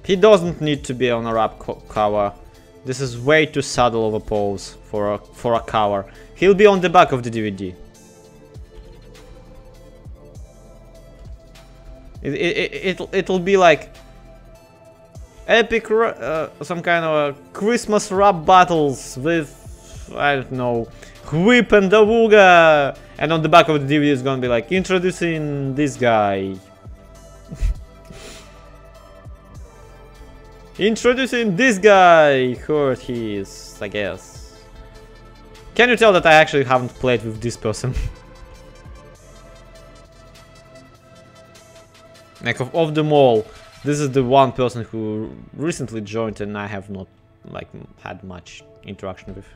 He doesn't need to be on a rap cover. This is way too subtle of a pose for a cover. He'll be on the back of the DVD. It'll be like epic, some kind of Christmas rap battles with, I don't know, Whip and Awooga, and on the back of the DVD is gonna be like introducing this guy. Introducing this guy, who he is, I guess. Can you tell that I actually haven't played with this person? Like, of them all, this is the one person who recently joined and I have not, like, had much interaction with.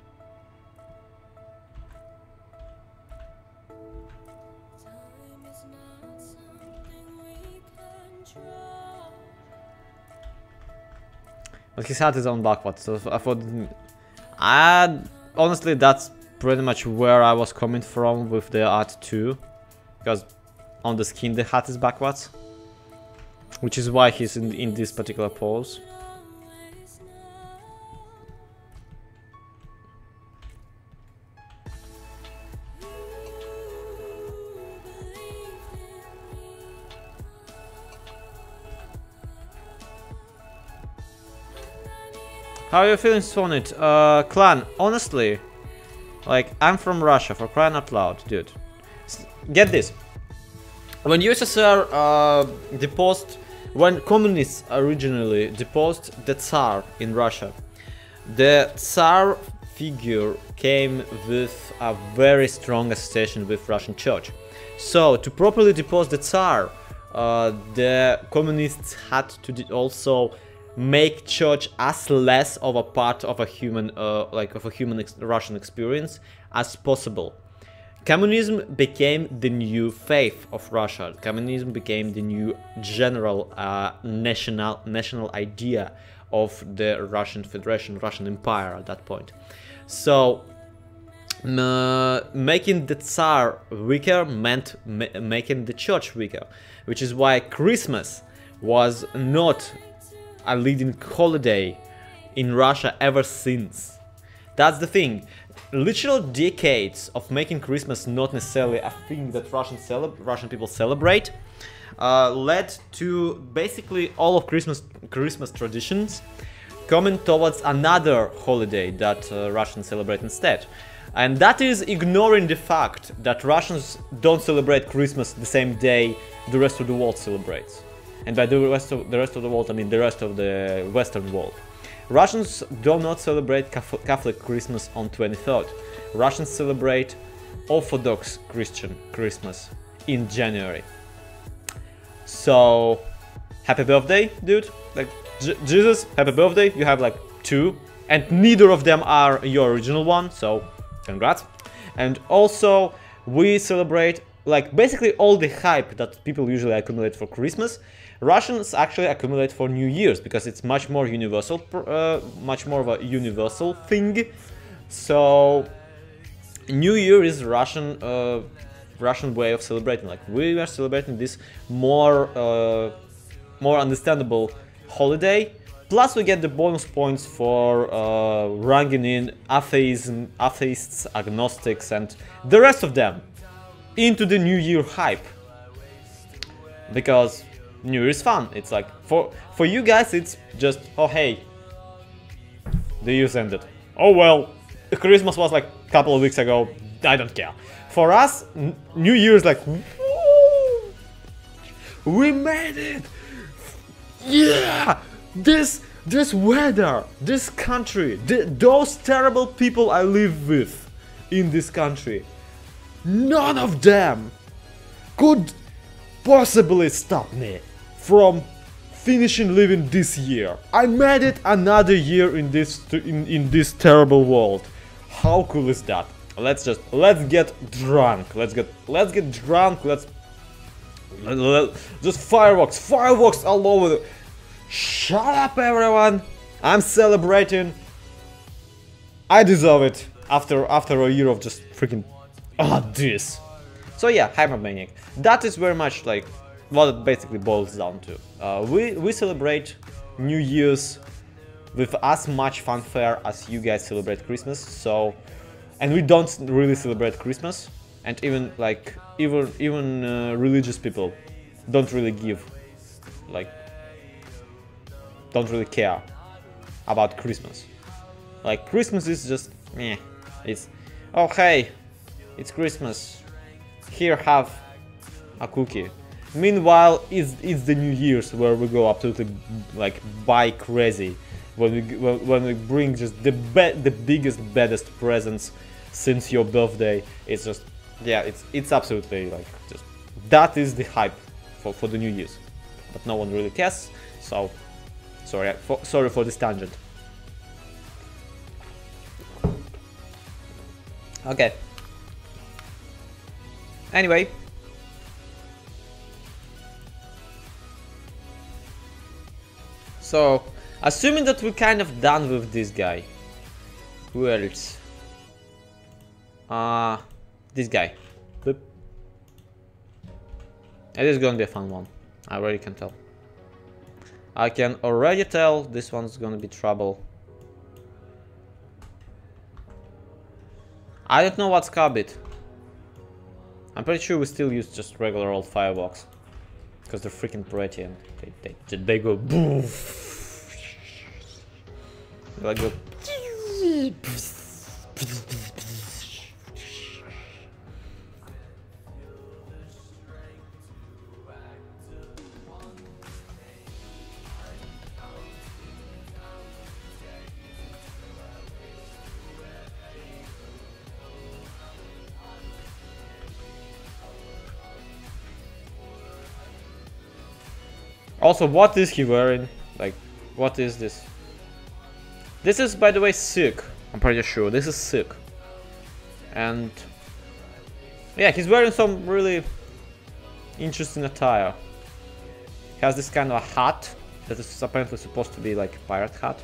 But his hat is on backwards, so I thought... honestly, that's pretty much where I was coming from with the art too. Because on the skin the hat is backwards. Which is why he's in this particular pose. How are you feeling on it? Clan, honestly, like, I'm from Russia, for crying out loud, dude. Get this. When USSR deposed, when communists originally deposed the Tsar in Russia, the Tsar figure came with a very strong association with Russian Church. So, to properly depose the Tsar, the communists had to also make church as less of a part of a human, Russian experience as possible. Communism became the new faith of Russia. Communism became the new general national idea of the Russian Federation, Russian Empire at that point. So, making the Tsar weaker meant making the church weaker, which is why Christmas was not a leading holiday in Russia ever since. That's the thing. Literal decades of making Christmas not necessarily a thing that Russian people celebrate led to basically all of Christmas traditions coming towards another holiday that Russians celebrate instead. And that is ignoring the fact that Russians don't celebrate Christmas the same day the rest of the world celebrates. And by the rest of the world, I mean the rest of the Western world. Russians do not celebrate Catholic Christmas on 23rd. Russians celebrate Orthodox Christian Christmas in January. So, happy birthday, dude. Like, Jesus, happy birthday. You have like 2, and neither of them are your original one, so congrats. And also, we celebrate, like, basically all the hype that people usually accumulate for Christmas. Russians actually accumulate for New Year's because it's much more universal, much more of a universal thing. So, New Year is Russian way of celebrating. Like, we are celebrating this more understandable holiday. Plus, we get the bonus points for ranking in atheists, agnostics, and the rest of them into the New Year hype. Because New Year is fun. It's like, for you guys, it's just, oh hey, the year's ended. Oh well, Christmas was like a couple of weeks ago, I don't care. For us, New Year is like, woo, we made it! Yeah! This weather, this country, those terrible people I live with in this country, none of them could possibly stop me from finishing living this year. I made it another year in this terrible world. How cool is that? Let's get drunk. Let's get drunk. Just fireworks all over. Shut up, everyone! I'm celebrating. I deserve it after a year of just freaking this. So yeah, Hypermaniac. That is very much like what it basically boils down to. We celebrate New Year's with as much fanfare as you guys celebrate Christmas. So, and we don't really celebrate Christmas, and even religious people don't really care about Christmas. Like, Christmas is just meh. It's, oh hey, it's Christmas. Here, have a cookie. Meanwhile, it's the New Year's where we go absolutely like buy crazy when we bring just the biggest, baddest presents since your birthday. It's just, yeah, it's absolutely like, just, that is the hype for the New Year's. But no one really cares. So sorry for this tangent. Okay. Anyway. So, assuming that we're kind of done with this guy. Who else? This guy. Boop. It is going to be a fun one. I already can tell. I can already tell this one's gonna be trouble. I don't know what's Carbit. I'm pretty sure we still use just regular old fireworks. Because they're freaking pretty and they go boof. Like go. Also, what is he wearing? Like, what is this? This is, by the way, sick. I'm pretty sure this is sick. And yeah, he's wearing some really interesting attire. He has this kind of a hat that is apparently supposed to be like a pirate hat.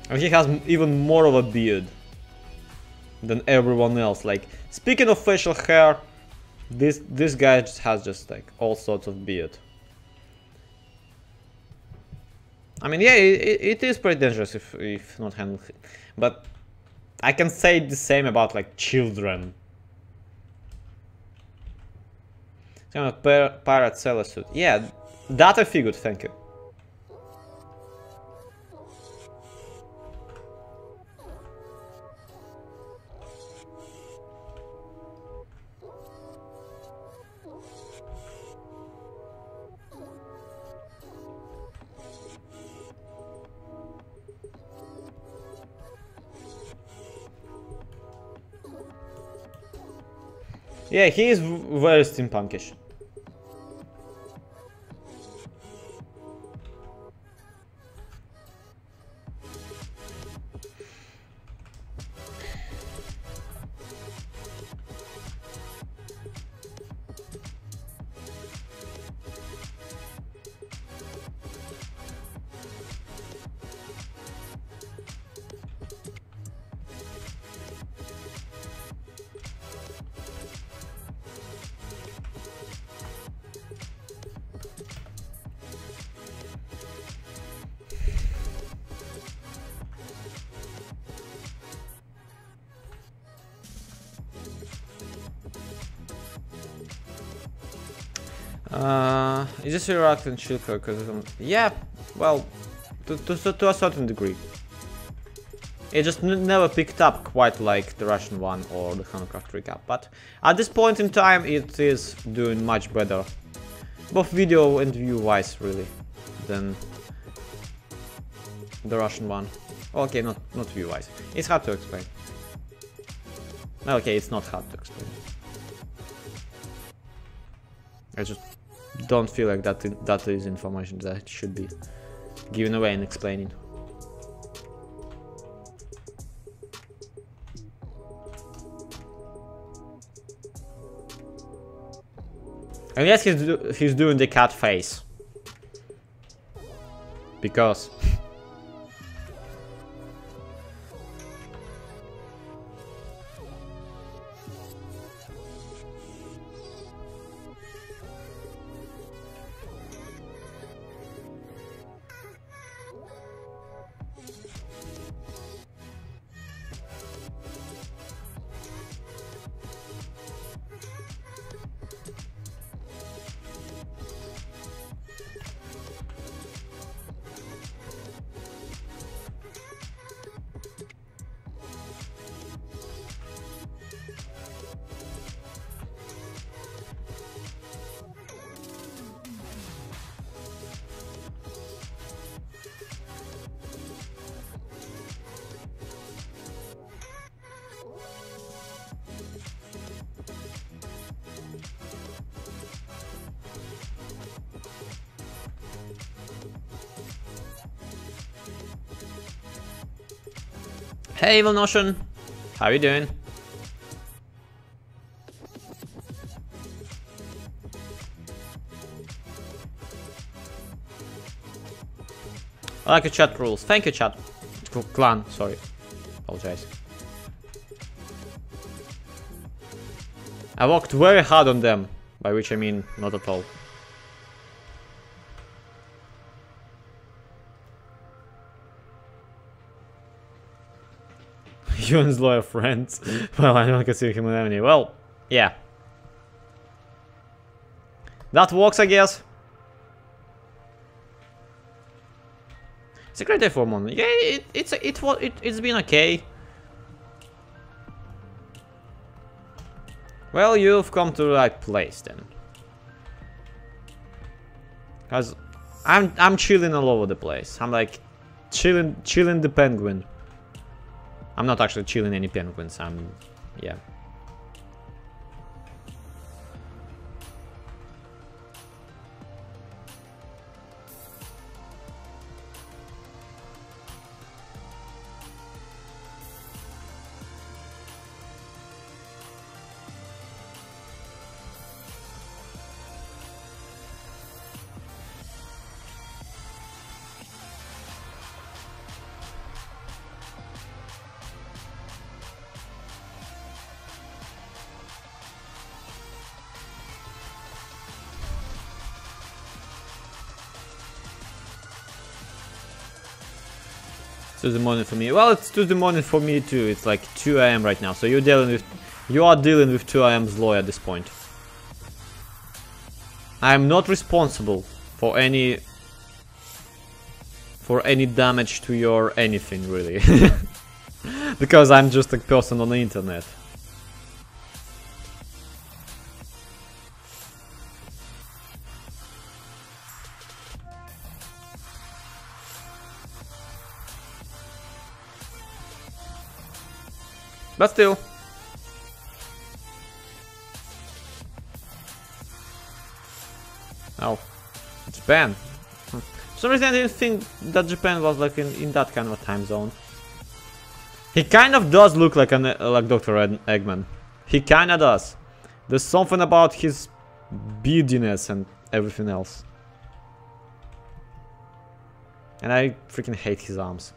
And he has even more of a beard than everyone else. Like, speaking of facial hair, this guy just has like all sorts of beard. I mean, yeah, it is pretty dangerous if not handled. But I can say the same about like children. Kind of pirate sailor suit. Yeah, that I figured. Thank you. Yeah, he is very steampunkish. Is this your reacting Chilko? Yeah, well, to a certain degree. It just never picked up quite like the Russian one or the Handcraft recap, but at this point in time it is doing much better, both video and view wise really, than the Russian one. Okay, not view wise. It's hard to explain. Okay, it's not hard to explain. I just don't feel like that is information that should be given away and explaining. And yes, he's doing the cat face. Because... Hey, Evil Notion, how you doing? I like your chat rules. Thank you, chat. Clan, sorry. Apologize. I worked very hard on them, by which I mean not at all. Ewan's lawyer friends. Well, I don't consider him an enemy. Well, yeah. That works, I guess. It's a great day for a moment. Yeah, it's been okay. Well, you've come to the right place then. Cause I'm chilling all over the place. I'm like chilling the penguin. I'm not actually chilling any penguins. Yeah. It's 2 the morning for me. Well, it's 2 the morning for me too. It's like 2 AM right now. So you are dealing with 2 AM's lawyer at this point. I'm not responsible for any damage to your anything really. Because I'm just a person on the internet. But still. Oh, Japan. For some reason I didn't think that Japan was like in that kind of a time zone. He kind of does look like like Dr. Eggman. He kind of does. There's something about his beardiness and everything else. And I freaking hate his arms.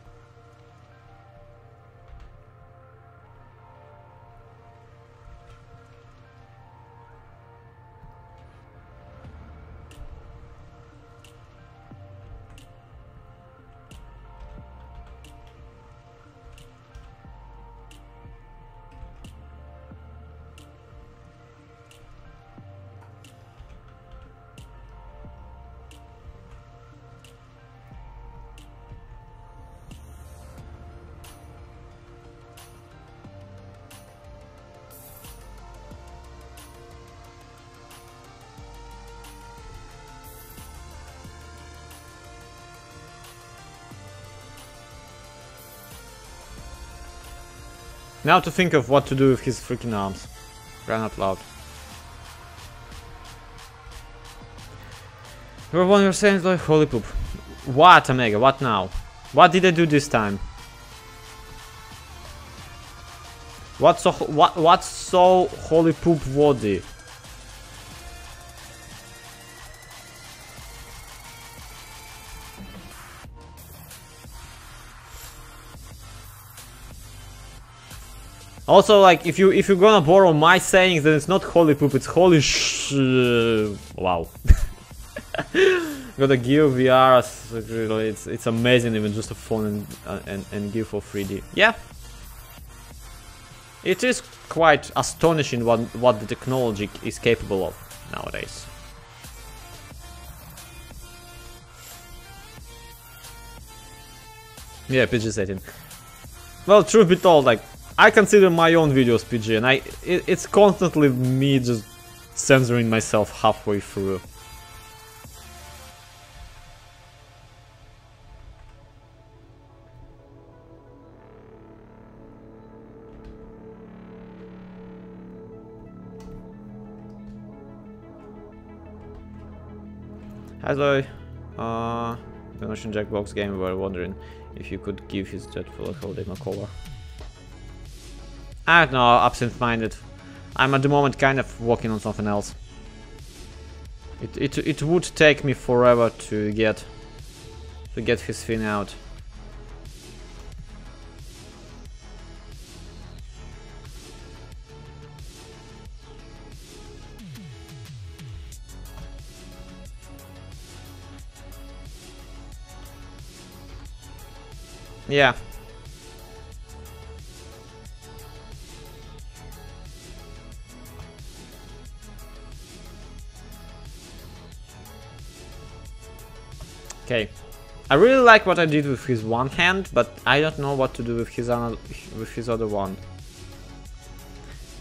Now to think of what to do with his freaking arms. Crying out loud. You're one you're saying like holy poop. What, Omega? What now? What did I do this time? What's so holy poop worthy? Also, like, if you're gonna borrow my sayings, then it's not holy poop, it's holy wow. Got a Gear VR, really, it's amazing, even just a phone and Gear for 3D. Yeah. It is quite astonishing what the technology is capable of nowadays. Yeah, PG setting. Well, truth be told, like, I consider my own videos PG, and it's constantly me just censoring myself halfway through. Hi Zoe, the Notion Jackbox game, we were wondering if you could give his jet full of holiday no color. I don't know, absent-minded. I'm at the moment kind of working on something else. It would take me forever to get his thing out. Yeah. Okay. I really like what I did with his one hand, but I don't know what to do with his other one.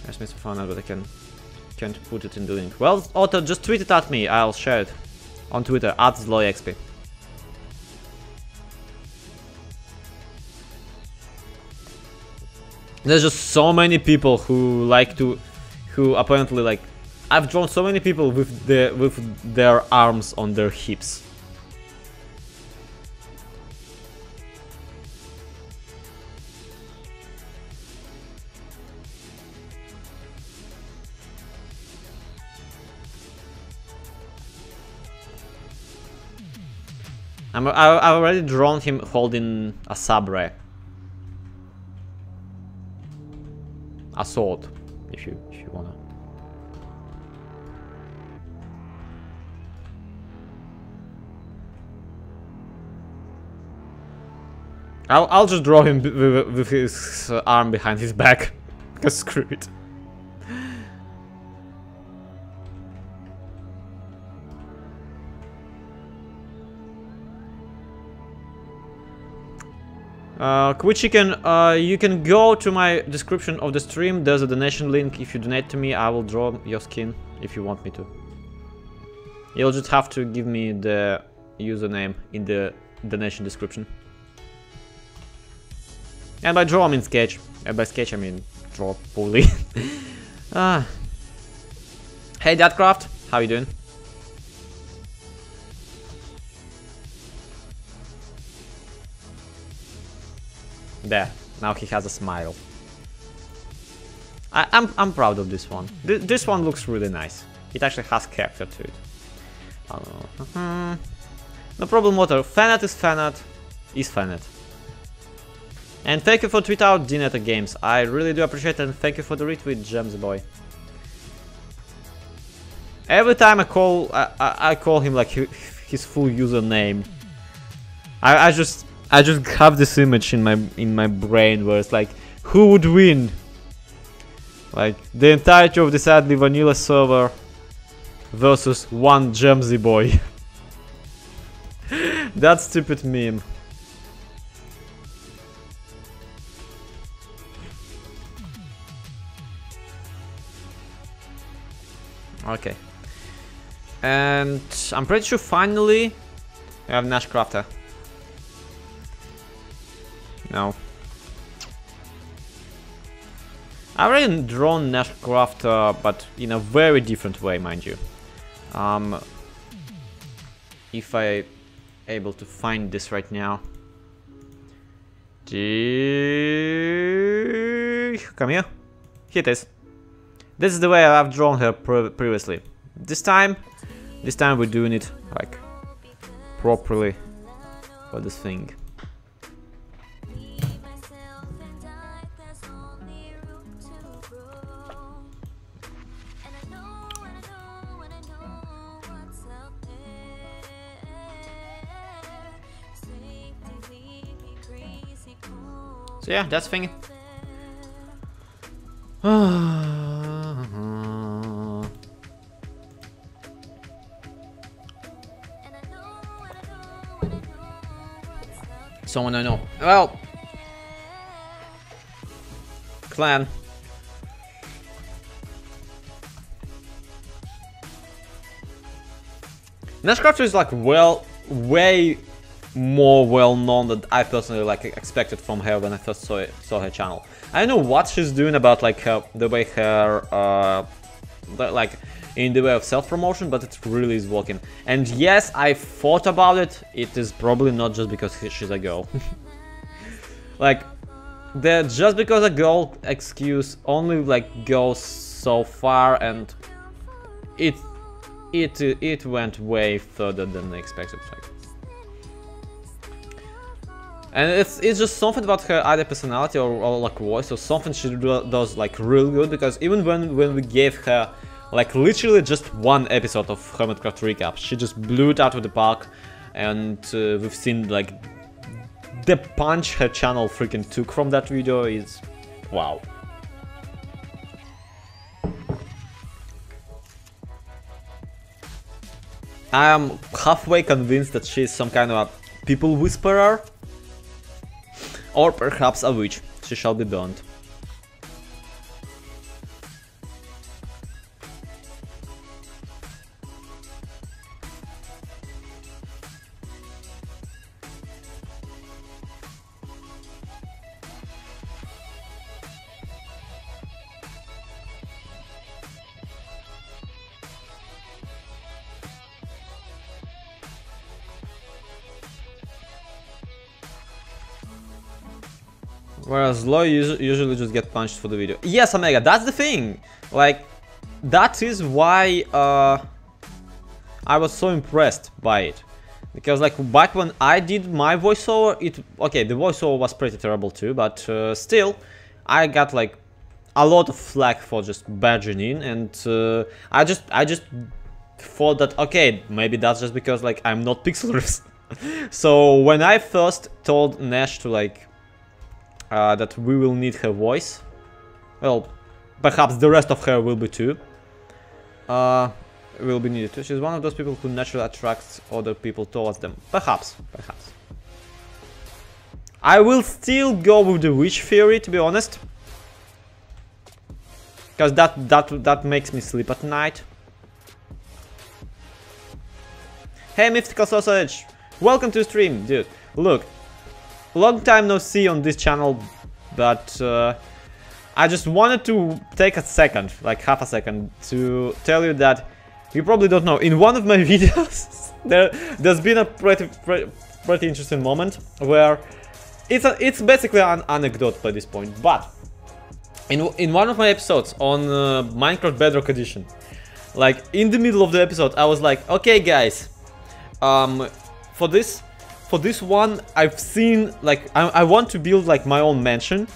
There's Mr. Fauna, but I can't put it in the link. Well, Otto, just tweet it at me. I'll share it on Twitter @ZloyXP. There's just so many people who apparently like. I've drawn so many people with their arms on their hips. I've already drawn him holding a sabre. A sword, if you wanna. I'll just draw him with his arm behind his back. Because screw it. Chicken, you can go to my description of the stream. There's a donation link. If you donate to me, I will draw your skin if you want me to. You'll just have to give me the username in the donation description. And by draw I mean sketch. And by sketch I mean draw poorly. Hey Dadcraft, how you doing? There, now he has a smile. I'm proud of this one. This one looks really nice. It actually has character to it. No problem, Water. Fanat is Fanat. Is Fanat. And thank you for tweet out Dineta Games. I really do appreciate it, and thank you for the retweet, Gems Boy. Every time I call him like his full username. I just have this image in my brain where it's like, who would win? Like the entirety of the sadly vanilla server versus one Gemsy boy. That stupid meme. Okay. And I'm pretty sure finally I have Nash Crafter. No. I've already drawn Nash Crafter, but in a very different way, mind you. If I able to find this right now. Come here. Here it is. This is the way I've drawn her previously. This time we're doing it like properly for this thing. So yeah, that's the thing. Someone I know. Well, clan. Nashcrafter is like way more well known than I personally like expected from her when I first saw her channel. I don't know what she's doing about like the way her like in the way of self-promotion, but it really is working. And yes, I thought about it. It is probably not just because she's a girl. Like, just because a girl excuse only like goes so far, and it went way further than I expected. Like, and it's just something about her either personality or like voice or something she does like real good, because even when we gave her like literally just one episode of Hermitcraft recap, she just blew it out of the park, and we've seen like the punch her channel freaking took from that video is wow. I am halfway convinced that she's some kind of people whisperer, or perhaps a witch. She shall be burned. Whereas Loy usually just get punched for the video. Yes, Omega, that's the thing. Like, that is why I was so impressed by it. Because like back when I did my voiceover, okay, the voiceover was pretty terrible too, but still, I got like a lot of flack for just badging in, and I just thought that okay, maybe that's just because like I'm not Pixelers. So when I first told Nash to like that we will need her voice, well, perhaps the rest of her will be too. Will be needed too. She's one of those people who naturally attracts other people towards them. Perhaps. I will still go with the witch theory, to be honest, because that makes me sleep at night. Hey, Mythical Sausage, welcome to the stream, dude. Look, long time no see on this channel, but I just wanted to take a second, like half a second, to tell you that you probably don't know. In one of my videos, there's been a pretty interesting moment where it's basically an anecdote by this point. But in one of my episodes on Minecraft Bedrock Edition, like in the middle of the episode, I was like, okay, guys, for this one, I've seen like I want to build like my own mansion.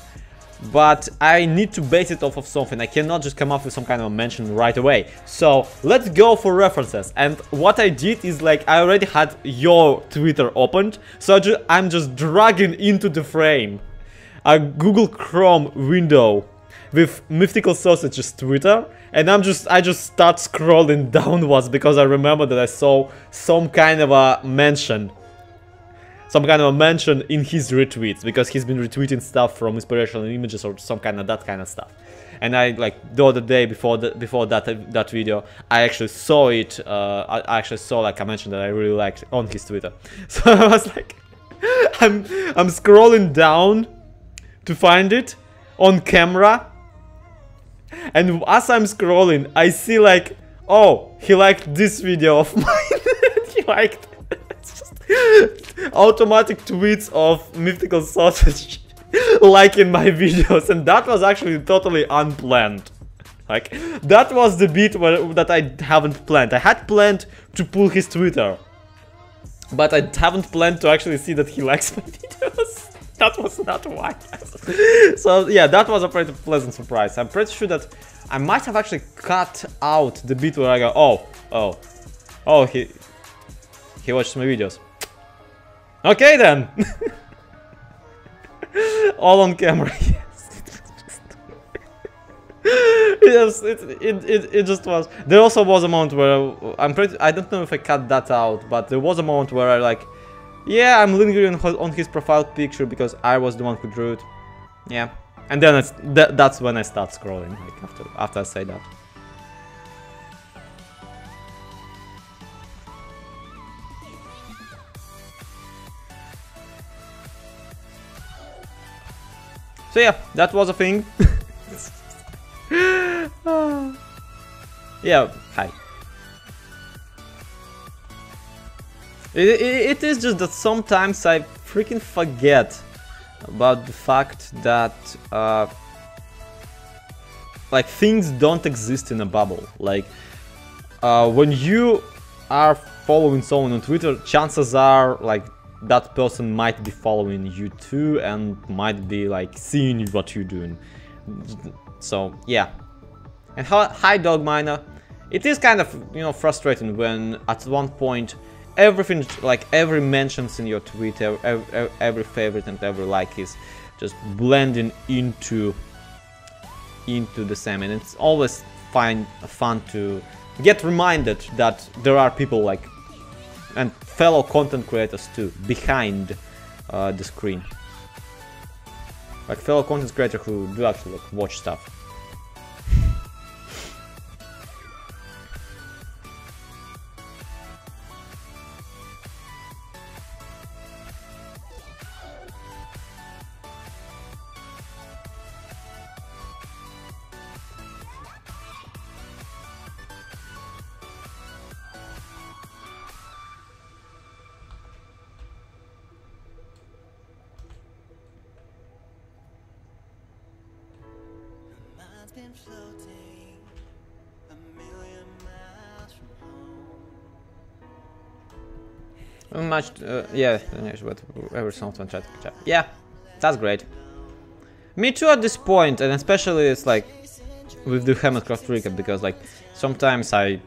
But I need to base it off of something. I cannot just come up with some kind of a mansion right away. So let's go for references. And what I did is like I already had your Twitter opened, so I'm just dragging into the frame a Google Chrome window with Mythical Sausage's Twitter, and I just start scrolling downwards because I remember that I saw some kind of a mention. Some kind of a mention in his retweets, because he's been retweeting stuff from inspirational images or some kind of that kind of stuff. And I like the other day before that video, I actually saw it. I actually saw like a mention that I really liked on his Twitter. So I was like, I'm scrolling down to find it on camera, and as I'm scrolling, I see like, oh, he liked this video of mine. He liked. Automatic tweets of Mythical Sausage liking my videos, and that was actually totally unplanned. Like, that was the bit that I haven't planned. I had planned to pull his Twitter, but I haven't planned to actually see that he likes my videos. That was not why. So yeah, that was a pretty pleasant surprise. I'm pretty sure that I might have actually cut out the bit where I go, oh, he watched my videos. Okay then! All on camera, yes. It just was. There also was a moment where I don't know if I cut that out, but there was a moment where I like, yeah, I'm lingering on his profile picture because I was the one who drew it. Yeah. And then that's when I start scrolling, like after I say that. So yeah, that was a thing. Yeah, hi. It is just that sometimes I freaking forget about the fact that like things don't exist in a bubble. Like when you are following someone on Twitter, chances are like that person might be following you too and might be like seeing what you're doing. So yeah. And hi Dog Miner. It is kind of, you know, frustrating when at one point everything, like every mentions in your tweet, every favorite and every like is just blending into the same, and it's always fun to get reminded that there are people like and fellow content creators too, behind the screen. Like fellow content creators who do actually like watch stuff. Mind's been floating a million miles from home. Much, yeah, but every song on chat. Yeah, that's great. Me too at this point, and especially it's like with the Hermitcraft recap, because like sometimes I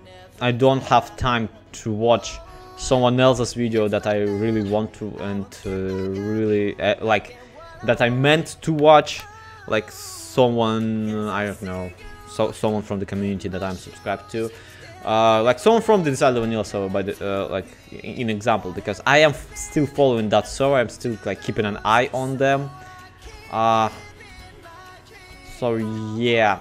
don't have time to watch someone else's video that I really want to and really like that I meant to watch, like someone, I don't know, someone from the community that I'm subscribed to, like someone from the Decided Vanilla server, by the like in example, because I am still following that server, I'm still like keeping an eye on them. So yeah,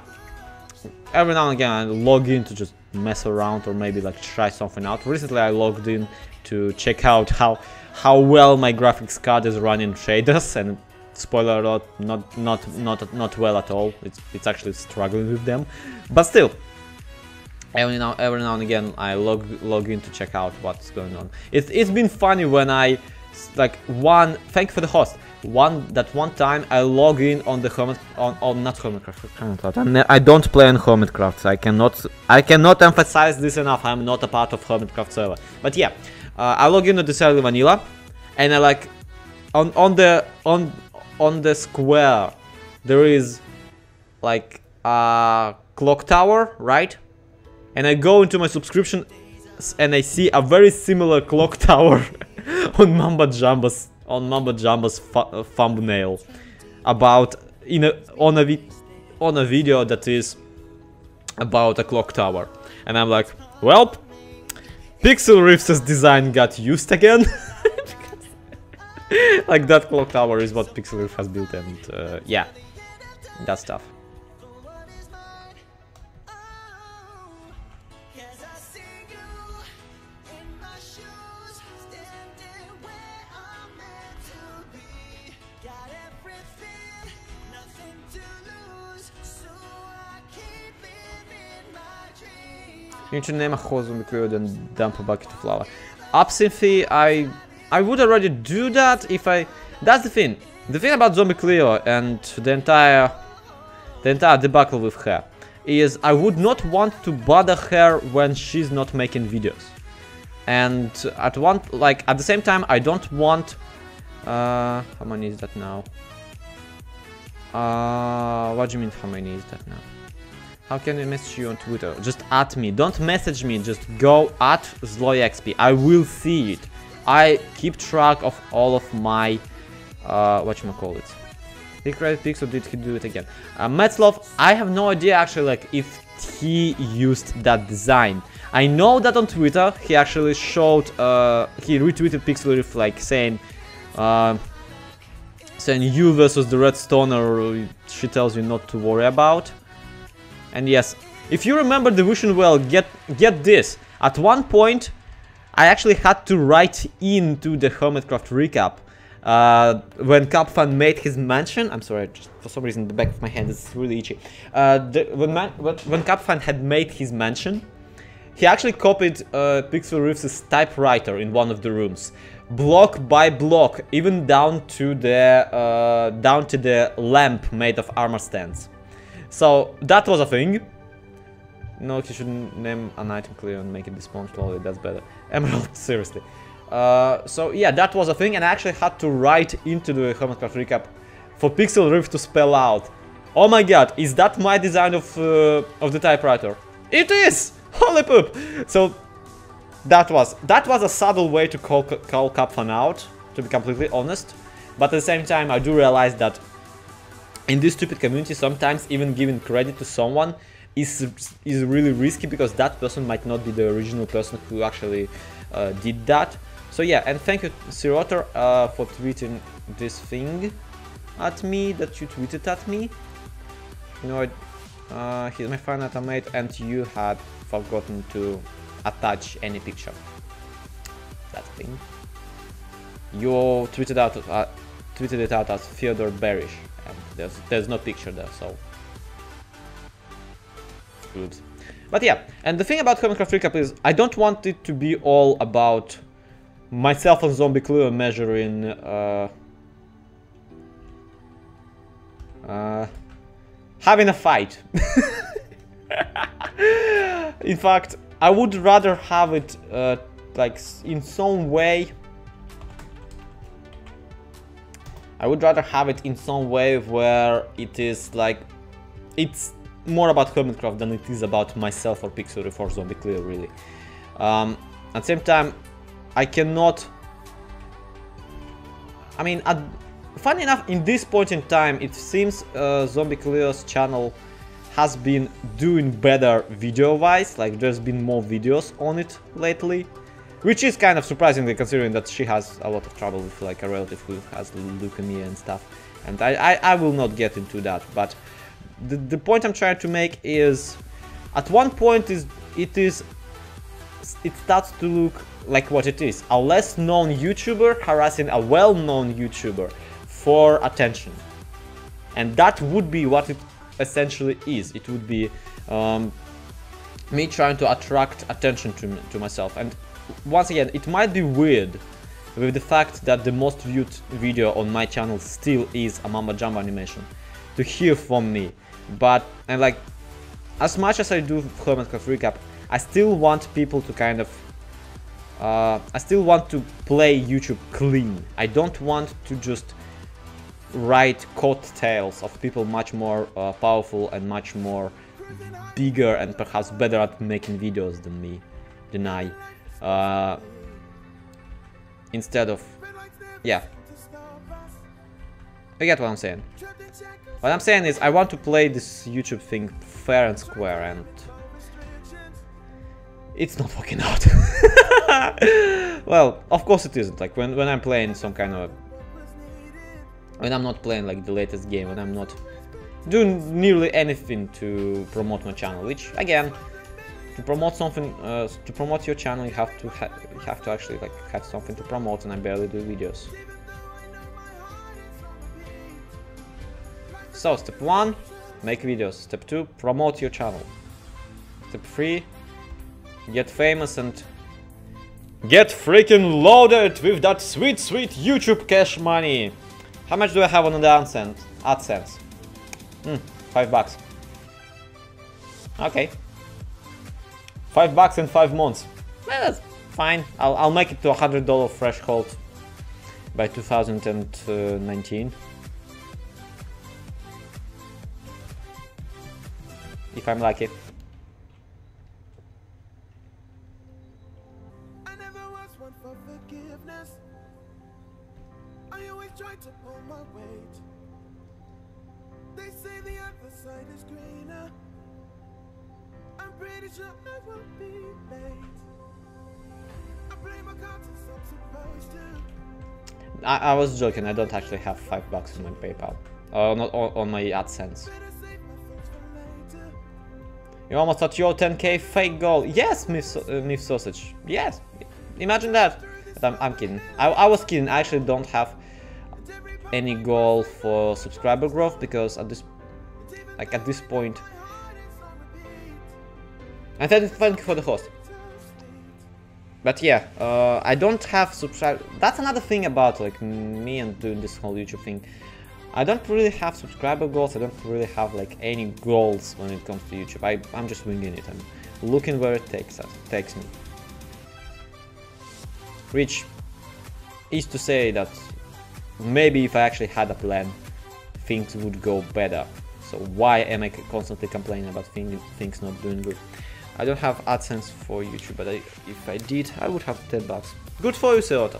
every now and again I log in to just mess around or maybe like try something out. Recently I logged in to check out how well my graphics card is running shaders, and spoiler alert, not well at all. It's actually struggling with them, but still, every now and again I log in to check out what's going on. It's been funny when I like thank you for the host. One time I log in on the not Hermitcraft. I don't play on Hermitcraft. I cannot emphasize this enough. I'm not a part of Hermitcraft server. But yeah, I log in to Decidedly Vanilla, and I like on the square there is like a clock tower, right? And I go into my subscription and I see a very similar clock tower on Mamba Jumbo's thumbnail about on a video that is about a clock tower, and I'm like, well, Pixel Riff's design got used again. Like that clock tower is what Pixel Riff has built, and yeah, that stuff. You need to name a whole zombie crew and dump a bucket of lava. Absinthe, I would already do that if I... That's the thing. The thing about Zombie Cleo and the entire debacle with her is I would not want to bother her when she's not making videos. And at the same time I don't want... how many is that now? What do you mean how many is that now? How can I message you on Twitter? Just at me. Don't message me. Just go at ZloyXP. I will see it. I keep track of all of my whatchamacallit. Big Red Pixel, did he do it again? Metzlov, I have no idea actually like if he used that design. I know that on Twitter he actually showed he retweeted Pixel Riff like saying you versus the Red Stoner, she tells you not to worry about. And yes, if you remember the vision well, get this. At one point, I actually had to write into the Hermitcraft recap when Capfan made his mention. I'm sorry, just for some reason the back of my hand is really itchy. When Capfan had made his mention, he actually copied Pixel Riff's typewriter in one of the rooms, block by block, even down to the lamp made of armor stands. So that was a thing. No, you shouldn't name an item clear and make it despawn slowly, that's better. Emerald, seriously. So yeah, that was a thing, and I actually had to write into the Hermitcraft recap for Pixel Riff to spell out, oh my god, is that my design of the typewriter? It is! Holy poop! So that was a subtle way to call Capfan out, to be completely honest. But at the same time, I do realize that in this stupid community, sometimes even giving credit to someone is really risky, because that person might not be the original person who actually did that. So yeah, and thank you Sirotor for tweeting this thing at me that you tweeted at me. You know, he's my fan automate, and you had forgotten to attach any picture. That thing. You tweeted it out as Fyodor Berish, and there's no picture there, so oops. But yeah, and the thing about Hermitcraft Recap is I don't want it to be all about myself and Zombie Cleo measuring having a fight. In fact, I would rather have it like in some way. I would rather have it in some way where it is like it's more about Hermitcraft than it is about myself or Pixel or Zombie Cleo, really. At the same time, I cannot. I mean, funny enough, in this point in time, it seems Zombie Cleo's channel has been doing better video-wise. Like, there's been more videos on it lately, which is kind of surprisingly considering that she has a lot of trouble with like a relative who has leukemia and stuff. And I will not get into that, but the point I'm trying to make is, at one point it starts to look like what it is: a less known YouTuber harassing a well-known YouTuber for attention. And that would be what it essentially is. It would be me trying to attract attention to myself. And once again, it might be weird with the fact that the most viewed video on my channel still is a Mamba Jumbo animation to hear from me. But, and like, as much as I do Hermitcraft Recap, I still want people to kind of I still want to play YouTube clean. I don't want to just write coattails of people much more powerful and much more bigger and perhaps better at making videos than me, than I. Instead of, yeah. You get what I'm saying. What I'm saying is I want to play this YouTube thing fair and square, and it's not working out. Well, of course it isn't. Like when I'm playing some kind of, when I'm not playing like the latest game, when I'm not doing nearly anything to promote my channel, which again, to promote something, to promote your channel, you have to actually like have something to promote, and I barely do videos. So step 1, make videos. Step 2, promote your channel. Step 3, get famous and get freaking loaded with that sweet YouTube cash money. How much do I have on the AdSense? $5. Okay. $5 in 5 months. Well, that's fine. I'll make it to $100 threshold by 2019. If I'm lucky. I never was one for forgiveness. I always try to pull my weight. They say the other side is greener. I'm pretty sure I will be late. I play my cards as I'm supposed to. I was joking. I don't actually have $5 in my PayPal. Not on my AdSense. You almost at your 10k fake goal. Yes, Myth Sausage. Yes, imagine that. But I'm kidding. I was kidding. I actually don't have any goal for subscriber growth because at this point. And thank you for the host. But yeah, I don't have subscribe. That's another thing about like me and doing this whole YouTube thing. I don't really have subscriber goals. I don't really have like any goals when it comes to YouTube. I'm just winging it and looking where it takes me. Which is to say that maybe if I actually had a plan, things would go better. So why am I constantly complaining about things not doing good? I don't have AdSense for YouTube, but if I did, I would have $10. Good for you, Seota.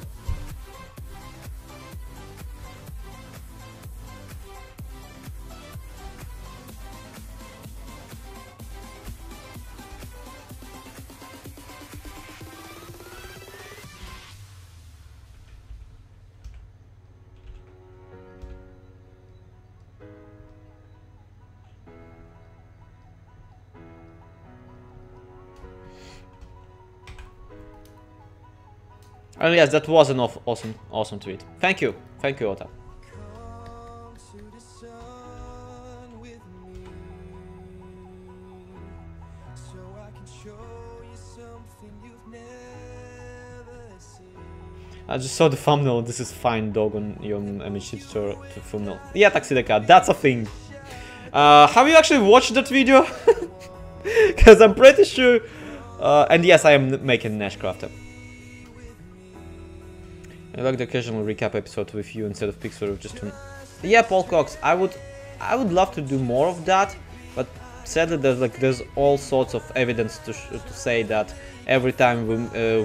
And yes, that was an awesome tweet. Thank you, Ota. I just saw the thumbnail. This is fine dog on your image to thumbnail. Yeah, Taxi the Cat, that's a thing. Have you actually watched that video? Because I'm pretty sure. And yes, I am making Nash Crafter. I like the occasional recap episode with you instead of Pixel just to... Yeah, Paul Cox, I would love to do more of that, but sadly there's all sorts of evidence to say that every time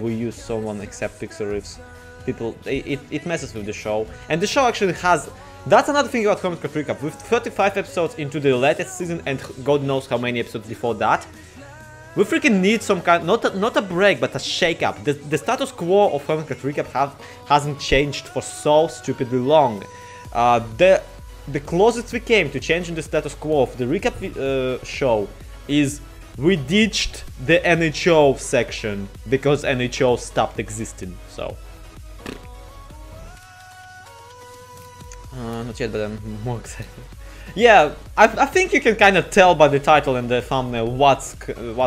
we use someone except Pixel Riffs, people it messes with the show. And the show actually has... That's another thing about Comic Card Recap. With 35 episodes into the latest season and God knows how many episodes before that, we freaking need some kind, not a break, but a shake-up. The status quo of Comic Card Recap hasn't changed for so stupidly long. The closest we came to changing the status quo of the recap show is we ditched the NHO section because NHO stopped existing. So. Not yet, but I'm more excited. Yeah, I think you can kind of tell by the title and the thumbnail what's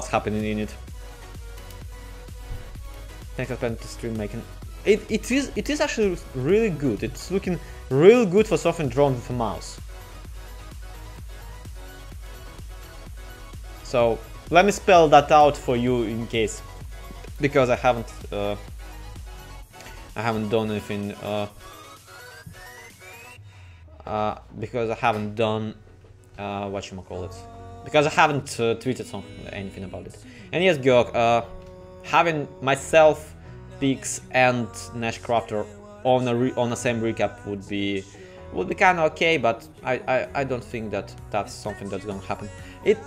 happening in it. Thanks for to stream making. It is actually really good. It's looking real good for something drawn with a mouse. So let me spell that out for you in case, because I haven't done anything. Because I haven't done whatchamacallit, because I haven't tweeted anything about it. And yes, Georg, having myself, Pix, and Nash Crafter on the same recap would be kind of okay, but I don't think that's something that's gonna happen. It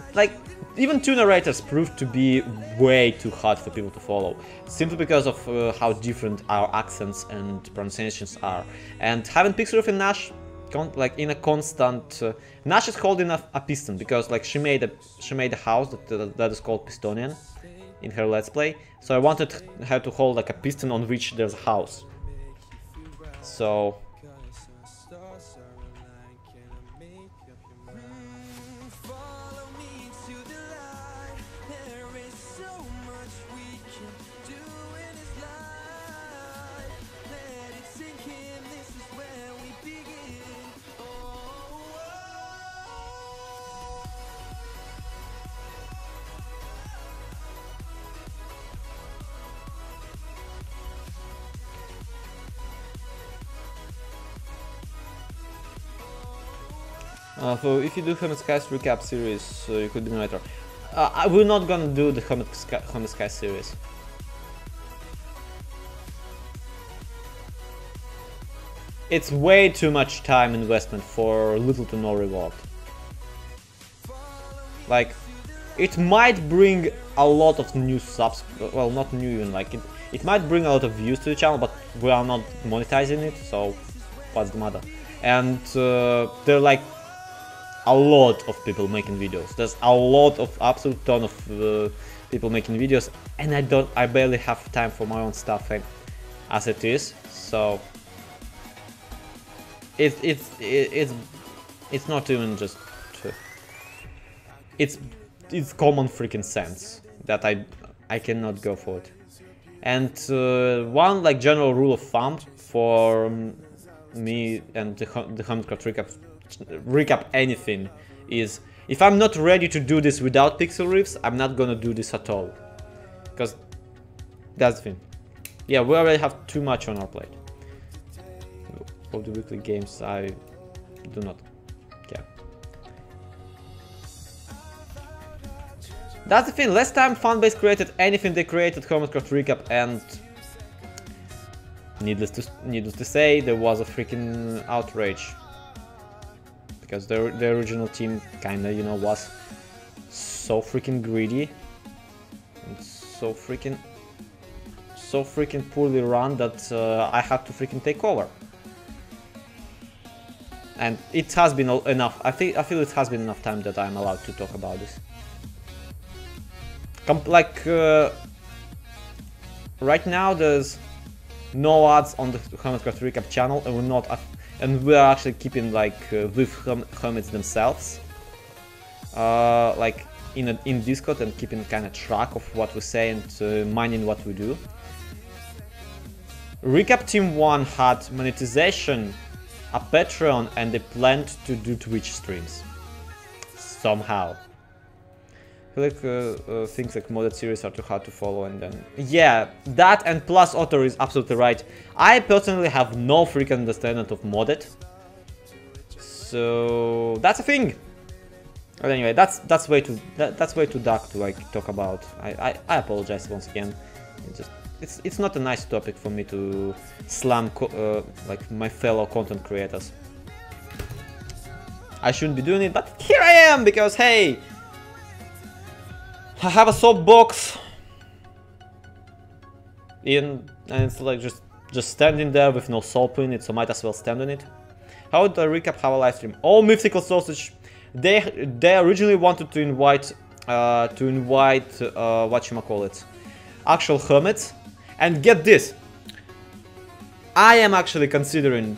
even two narrators proved to be way too hard for people to follow, simply because of how different our accents and pronunciations are. And having Pixel and Nash in a constant Nash is holding a piston because she made a house that is called Pistonian in her let's play, so I wanted her to hold a piston on which there's a house. So so if you do Hermit Skies recap series, you could be narrator. We're not gonna do the Hermit Skies series. It's way too much time investment for little to no reward. It might bring a lot of new subs, well, not new even, it might bring a lot of views to the channel, but we are not monetizing it, so what's the matter? And there are a lot of people making videos. There's a lot of absolute ton of people making videos, and I barely have time for my own stuff as it is. So it's not even just it's common freaking sense that I cannot go for it. And one general rule of thumb for me and the Handcraft recap anything is, if I'm not ready to do this without Pixel Riffs, I'm not gonna do this at all, because that's the thing. Yeah, we already have too much on our plate. For the weekly games, I do not care. That's the thing. Last time Fanbase created anything, they created Hermitcraft recap, and needless to say, there was a freaking outrage. Because the original team kinda, was so freaking greedy and so freaking poorly run that I had to freaking take over. And it has been enough. I feel it has been enough time that I'm allowed to talk about this. Right now, there's no ads on the Hermitcraft Recap channel, and we're actually keeping like with hermits themselves, like in Discord, and keeping kind of track of what we say and minding what we do. Recap Team 1 had monetization, a Patreon, and they planned to do Twitch streams. Somehow. I feel like things like modded series are too hard to follow, and then... Yeah, that and plus Otter is absolutely right. I personally have no freaking understanding of modded. So... that's a thing! But anyway, that's way too dark to like talk about. I apologize once again. It's not a nice topic for me to slam like my fellow content creators. I shouldn't be doing it, but here I am because hey, I have a soapbox, and it's like just standing there with no soap in it, so might as well stand on it. How would I recap have a live stream? Oh, Mythical Sausage. They originally wanted to invite whatchamacallit, actual hermits, and get this, I am actually considering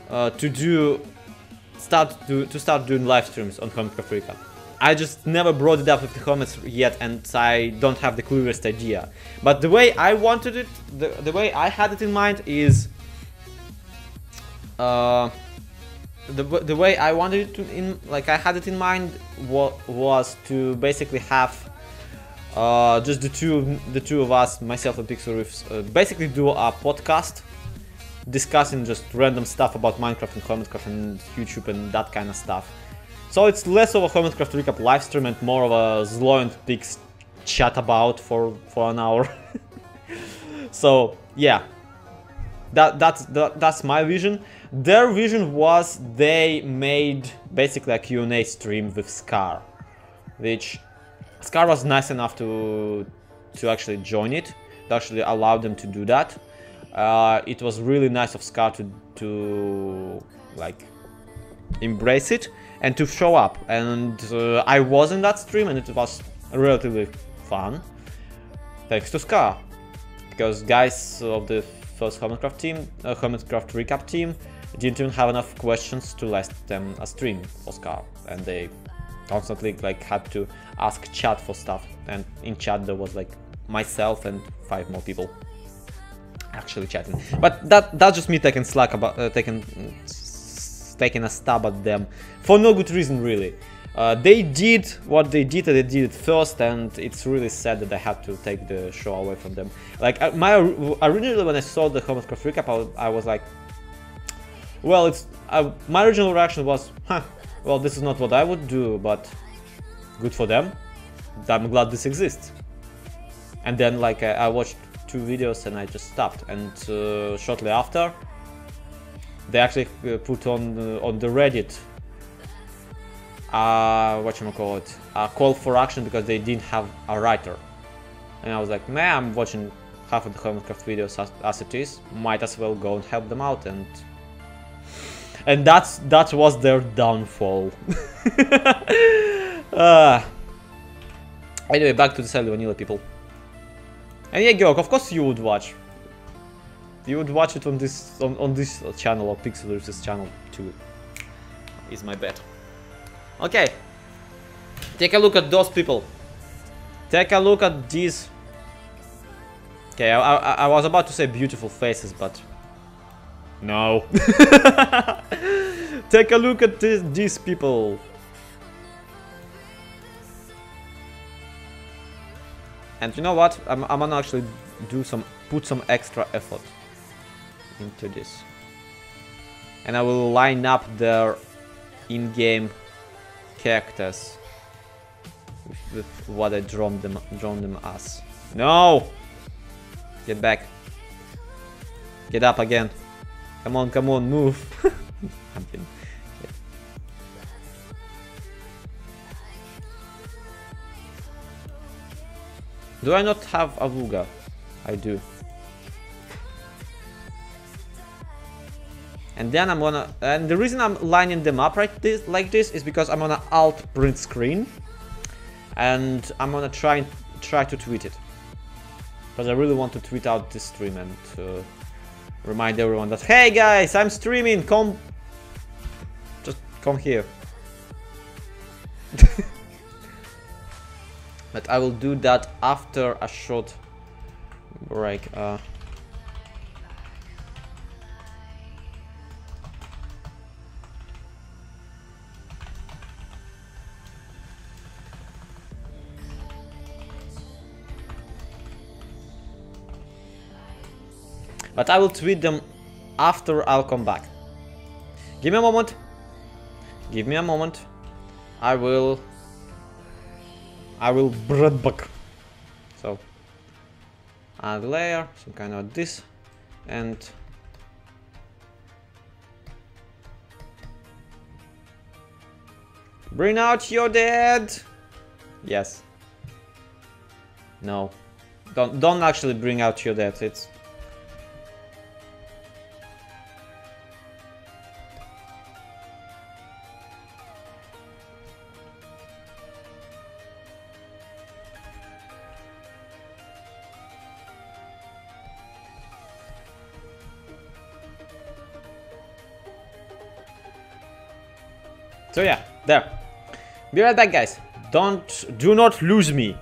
to start doing live streams on Hermitcraft Recap. I just never brought it up with the hermits yet, and I don't have the clearest idea. But the way I wanted it, the way I had it in mind is the way I wanted it to I had it in mind was to basically have just the two of us, myself and Pixel Riffs, basically do a podcast discussing just random stuff about Minecraft and Hermitcraft and YouTube and that kind of stuff. So it's less of a Hermitcraft Recap livestream and more of a Zlo and Pix chat about for an hour. So yeah, that's my vision. Their vision was they made basically a Q&A stream with Scar, which Scar was nice enough to actually join it, to actually allow them to do that. It was really nice of Scar to like embrace it and to show up, and I was in that stream and it was relatively fun, thanks to Scar, because guys of the first Hermitcraft team, Hermitcraft Recap team, didn't even have enough questions to last them a stream for Scar, and they constantly like had to ask chat for stuff, and in chat there was like myself and 5 more people actually chatting. But that's just me taking slack about taking a stab at them for no good reason really. They did what they did, and they did it first, and it's really sad that I had to take the show away from them. Like originally when I saw the Hermitcraft Recap, I was like, well, my original reaction was, huh, well, this is not what I would do, but good for them. I'm glad this exists. And then like I watched 2 videos and I just stopped, and shortly after they actually put on the Reddit whatchamacallit, a call for action because they didn't have a writer. And I was like, man, I'm watching half of the Hermitcraft videos as it is, might as well go and help them out, and that was their downfall. Anyway, back to the Sally Vanilla people. And yeah, Georg, of course you would watch. You would watch it on this channel, or Pixel channel too, is my bet. Okay, take a look at those people. Take a look at these. Okay, I was about to say beautiful faces, but no. Take a look at these people. And you know what? I'm gonna actually put some extra effort into this, and I will line up their in-game characters with what I drawn them as. No! Get back. Get up again. Come on, move. Do I not have Avuga? I do. And then I'm gonna, and the reason I'm lining them up like this is because I'm gonna alt print screen, and I'm gonna try to tweet it. because I really want to tweet out this stream and remind everyone that, hey guys, I'm streaming, just come here. But I will do that after a short break. But I will tweet them after I'll come back. Give me a moment. Give me a moment. I will bring back. So add layer, some kind of this, and bring out your dead. Yes. No. Don't actually bring out your dead. It's so yeah, there. Be right back, guys. Do not lose me.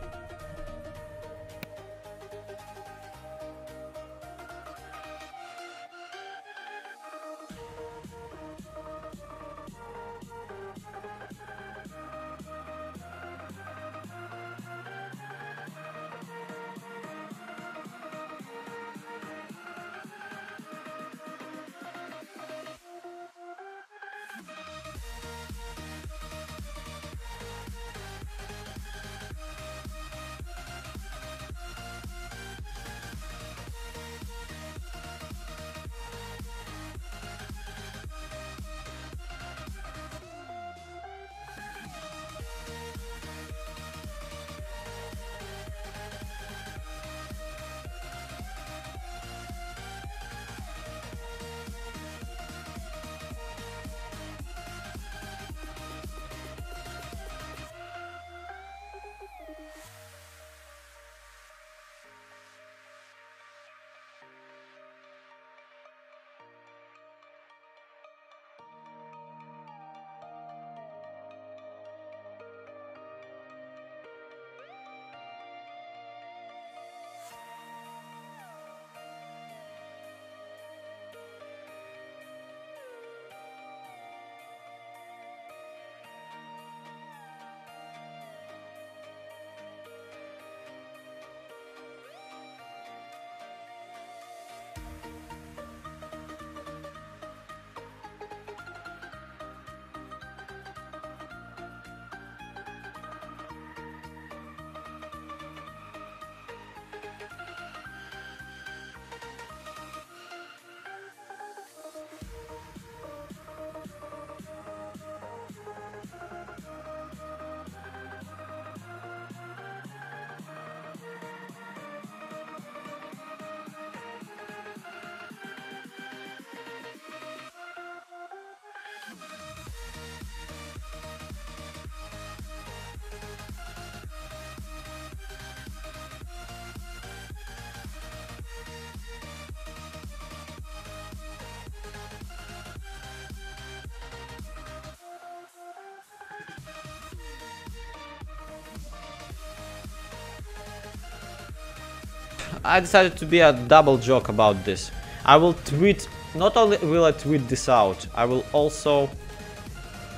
I decided to be a double joke about this. I will tweet, not only will I tweet this out, I will also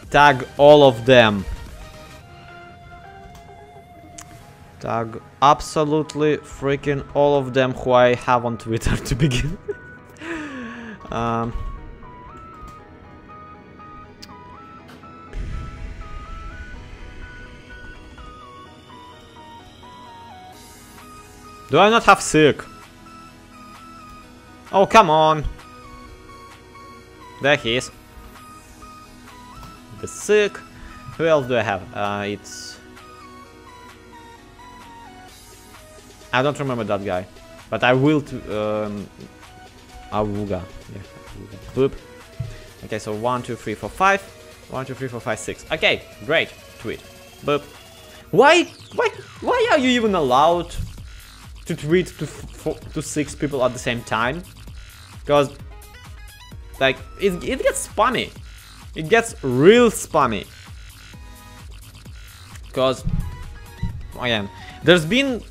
tag all of them. Tag absolutely freaking all of them who I have on Twitter to begin. Do I not have sick? Oh, come on. There he is. The sick. Who else do I have? It's... I don't remember that guy. But I will... Awuga. Yeah, boop. Okay, so 1, 2, 3, 4, 5. 1, 2, 3, 4, 5, 6. Okay, great. Tweet. Boop. Why are you even allowed to tweet to 6 people at the same time, because like it gets spammy. It gets real spammy. Because again, there's been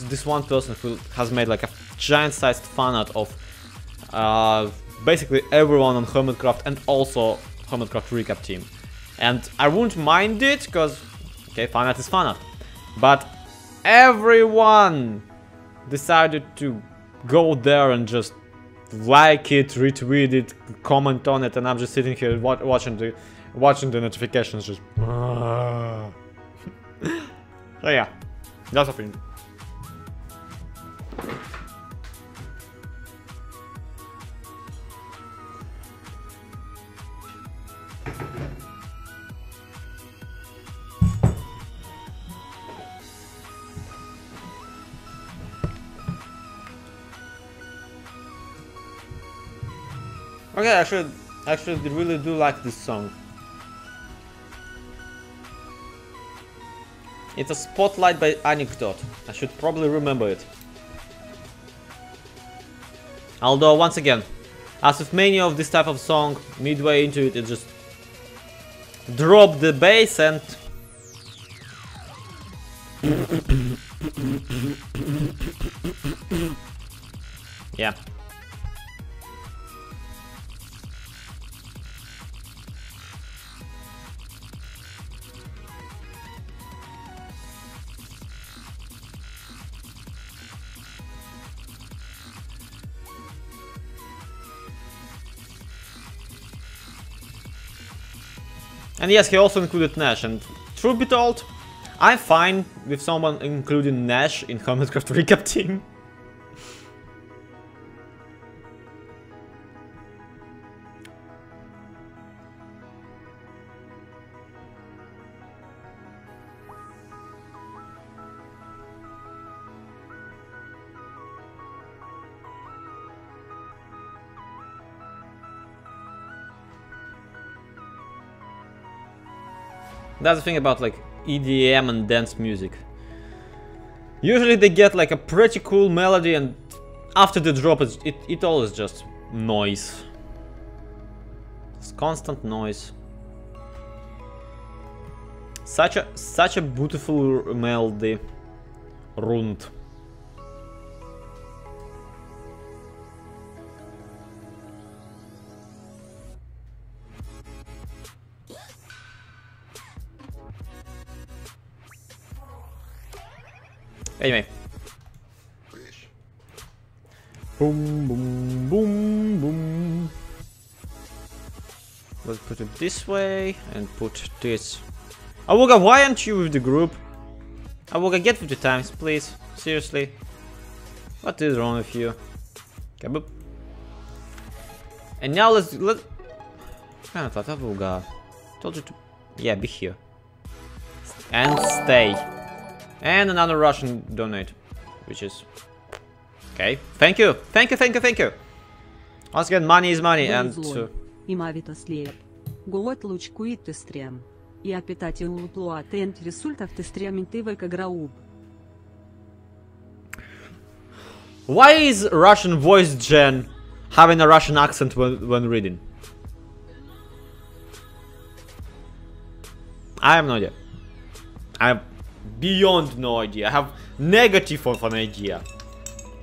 this one person who has made like a giant-sized fan art of basically everyone on Hermitcraft and also Hermitcraft recap team, and I wouldn't mind it because okay, fan art is fan art, but everyone decided to go there and just like it, retweet it, comment on it, and I'm just sitting here watching the notifications just. So yeah, that's a thing. Okay, actually, I really do like this song. It's a Spotlight by Anecdote. I should probably remember it. Although, once again, as with many of this type of song, midway into it, it just drop the bass and yeah. And yes, he also included Nash, and truth be told, I'm fine with someone including Nash in Hermitcraft recap team. That's the thing about like EDM and dance music. Usually they get like a pretty cool melody, and after the drop it all is just noise. It's constant noise. Such a beautiful melody. Rund. Anyway. Boom, boom, boom, boom. Let's put it this way and put this. Awuga, why aren't you with the group? Awuga, get with the times, please. Seriously. What is wrong with you? Kaboop. And now let. Kind of thought Awuga. Told you to. Yeah, be here. And stay. And another Russian donate, which is okay. Thank you, thank you, thank you, thank you. Once again, money is money, and why is Russian voice gen having a Russian accent when reading? I have no idea. I have beyond no idea. I have negative of an idea.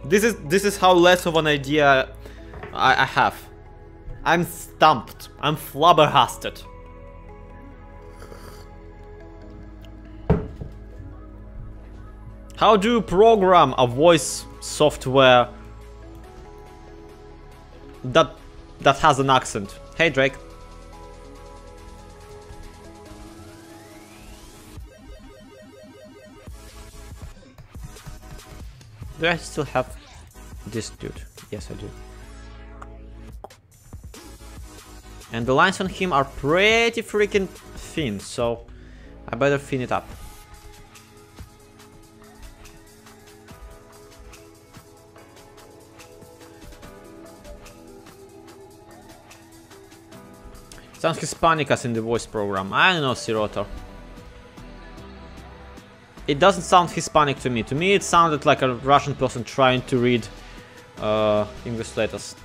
This is how less of an idea I have. I'm stumped. I'm flabbergasted. How do you program a voice software that has an accent? Hey Drake. Do I still have this dude? Yes, I do. And the lines on him are pretty freaking thin, so I better thin it up. Sounds Hispanic as in the voice program. I don't know, Siroto. it doesn't sound Hispanic to me. To me, it sounded like a Russian person trying to read English letters.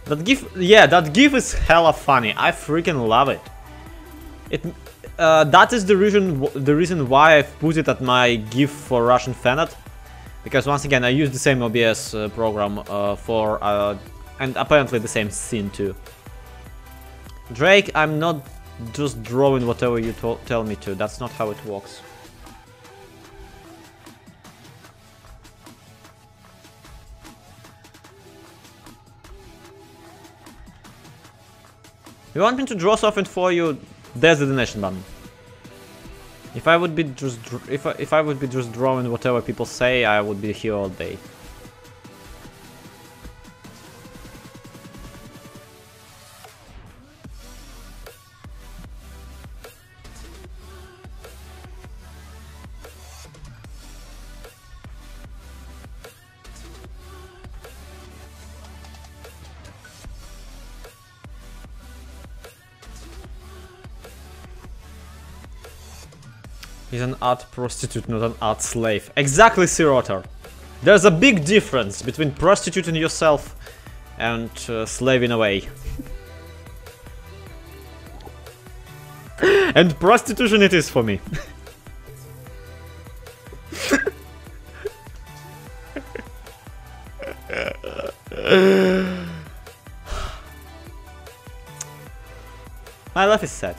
That GIF, yeah, that GIF is hella funny. I freaking love it. That is the reason why I've put it at my GIF for Russian fanart, because once again I use the same OBS program for and apparently the same scene too. Drake, I'm not just drawing whatever you tell me to. That's not how it works. You want me to draw something for you? There's the donation button. If I would be just if I would be just drawing whatever people say, I would be here all day. He's an art prostitute, not an art slave. Exactly, Sirotar. There's a big difference between prostituting yourself and slaving away. And prostitution it is for me. My life is sad.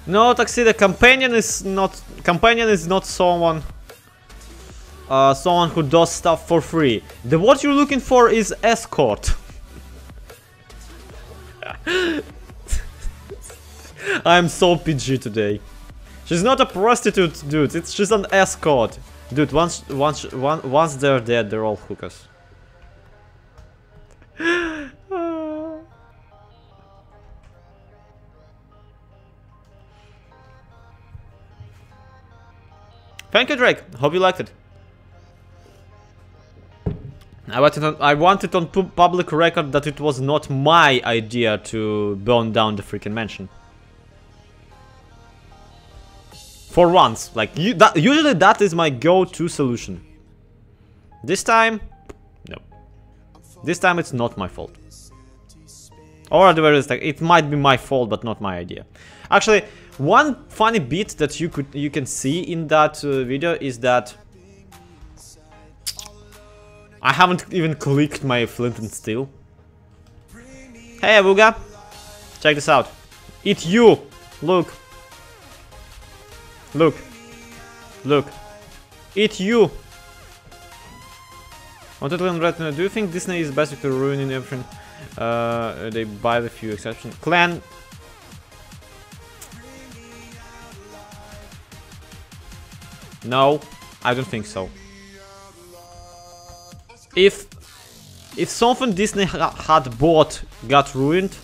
No, Taxi, the companion is not someone someone who does stuff for free. The what you're looking for is escort. I'm so PG today. She's not a prostitute, dude. It's just an escort. Dude, once they're dead, they're all hookers. Thank you, Drake. Hope you liked it. I wanted on public record that it was not my idea to burn down the freaking mansion. For once, like usually that is my go-to solution. This time, no. This time it's not my fault. Or at the very least, like, it might be my fault, but not my idea. Actually, one funny bit that you can see in that video is that I haven't even clicked my flint and steel. Hey, Avuga, check this out. It's you. Look. Look. Look. It's you. Do you think Disney is basically ruining everything? They buy the few exceptions. Clan. No, I don't think so. If something Disney had bought got ruined,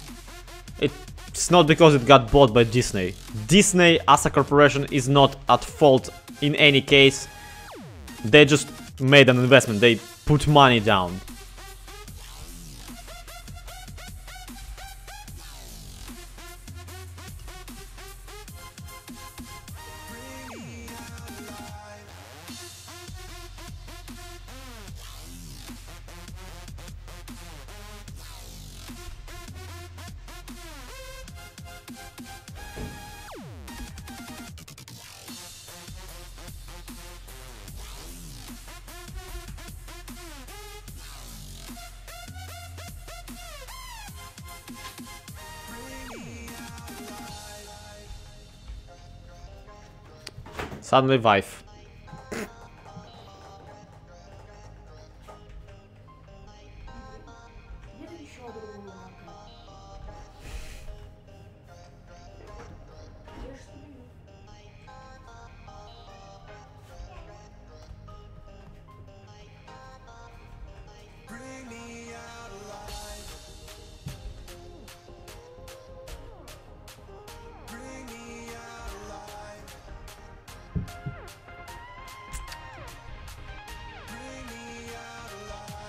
it's not because it got bought by Disney. Disney as a corporation is not at fault in any case. They just made an investment. They put money down. Suddenly wife.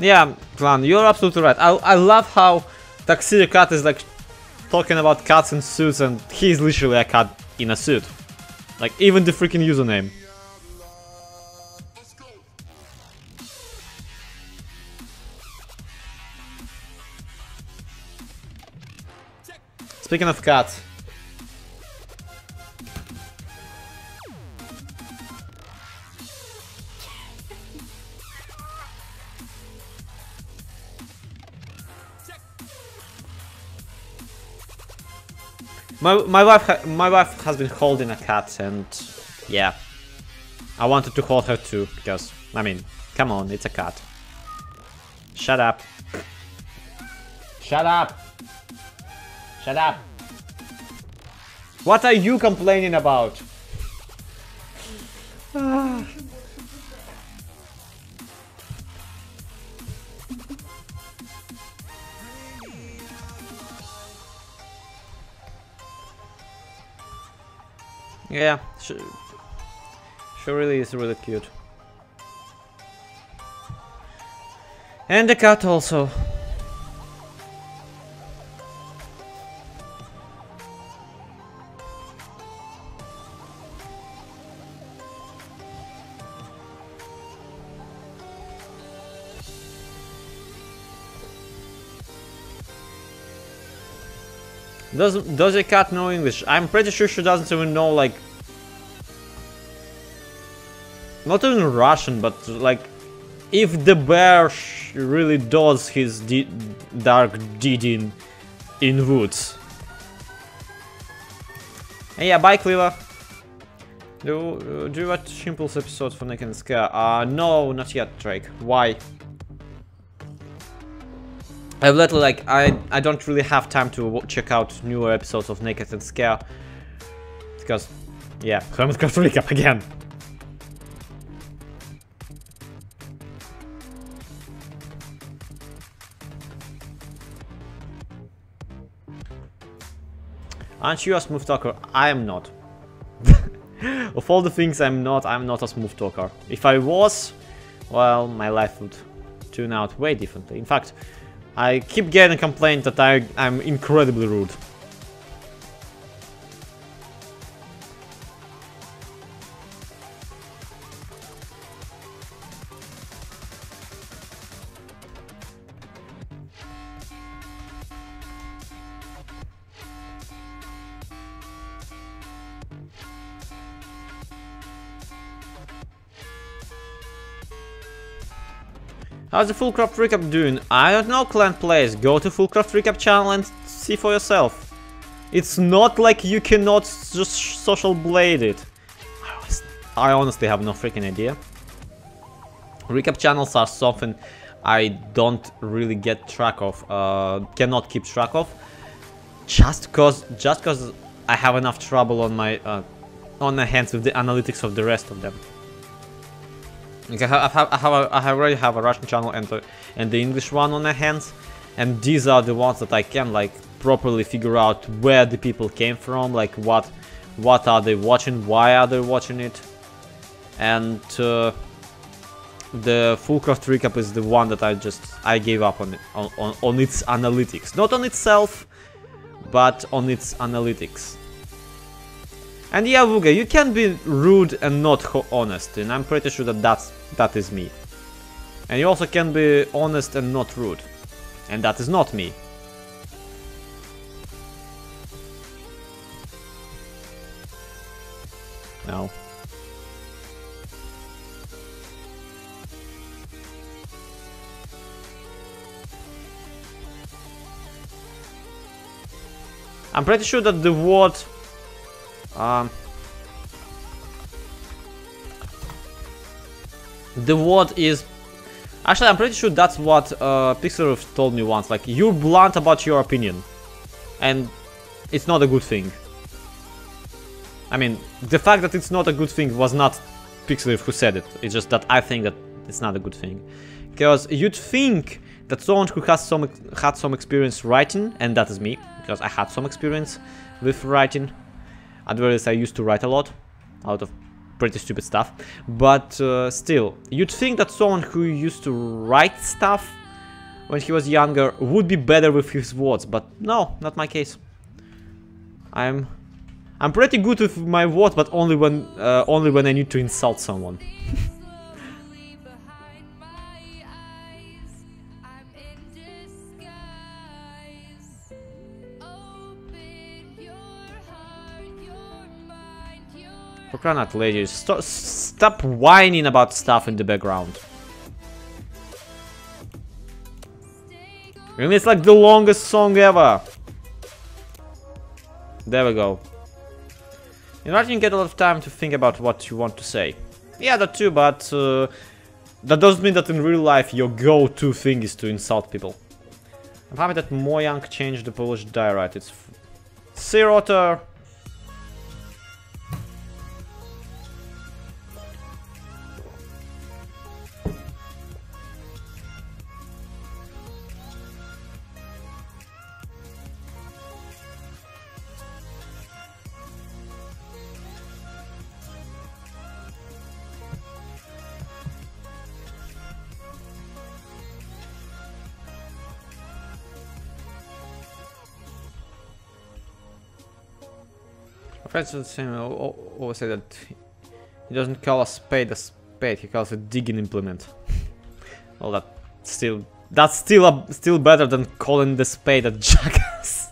Yeah, Clan, you're absolutely right. I love how Tuxedo Cat is like talking about cats in suits and he's literally a cat in a suit. Like even the freaking username. Speaking of cats. My wife has been holding a cat and yeah, I wanted to hold her too because I mean, come on, it's a cat. Shut up. Shut up. Shut up. What are you complaining about? Yeah, she really is really cute. And the cat also. Does a cat know English? I'm pretty sure she doesn't even know, like, not even Russian, but like, if the bear really does his dark deed in woods. And yeah, bye Cleaver. Do you watch Shimple's episode for Naked and Scare? No, not yet, Drake. Why? I've literally, like, I don't really have time to check out newer episodes of Naked and Scare. Because, yeah, Hermitcraft recap again. Aren't you a smooth talker? I am not. Of all the things I'm not a smooth talker. If I was, well, my life would tune out way differently. In fact, I keep getting complaints that I'm incredibly rude. How's the Full Craft Recap doing? I don't know, Clan Plays. Go to Full Craft Recap channel and see for yourself. It's not like you cannot just social blade it. I honestly have no freaking idea. Recap channels are something I don't really get track of, cannot keep track of. Just cause I have enough trouble on my hands with the analytics of the rest of them. Like I already have a Russian channel and the English one on my hands, and these are the ones that I can like properly figure out where the people came from, like what are they watching, why are they watching it, and the Full Craft Recap is the one that I gave up on its analytics, not on itself, but on its analytics. And yeah, Vuga, you can be rude and not honest, and I'm pretty sure that is me. And you also can be honest and not rude, and that is not me. No. I'm pretty sure that the word The word is... Actually, I'm pretty sure that's what Pixel told me once. Like, you're blunt about your opinion. And it's not a good thing. I mean, the fact that it's not a good thing was not Pixel who said it. It's just that I think that it's not a good thing. Because you'd think that someone who has had some experience writing, and that is me, because I had some experience with writing. At the very least, I used to write a lot, out of pretty stupid stuff. But still, you'd think that someone who used to write stuff when he was younger would be better with his words, but no, not my case. I'm pretty good with my words, but only when I need to insult someone. For crying out loud, stop whining about stuff in the background. And it's like the longest song ever. There we go. In writing, you get a lot of time to think about what you want to say. Yeah, that too, but that doesn't mean that in real life your go-to thing is to insult people. I'm happy that Mojang changed the Polish dialect. It's Sirota. Friends always say that he doesn't call a spade, he calls a digging implement. Well, that's still better than calling the spade a jackass.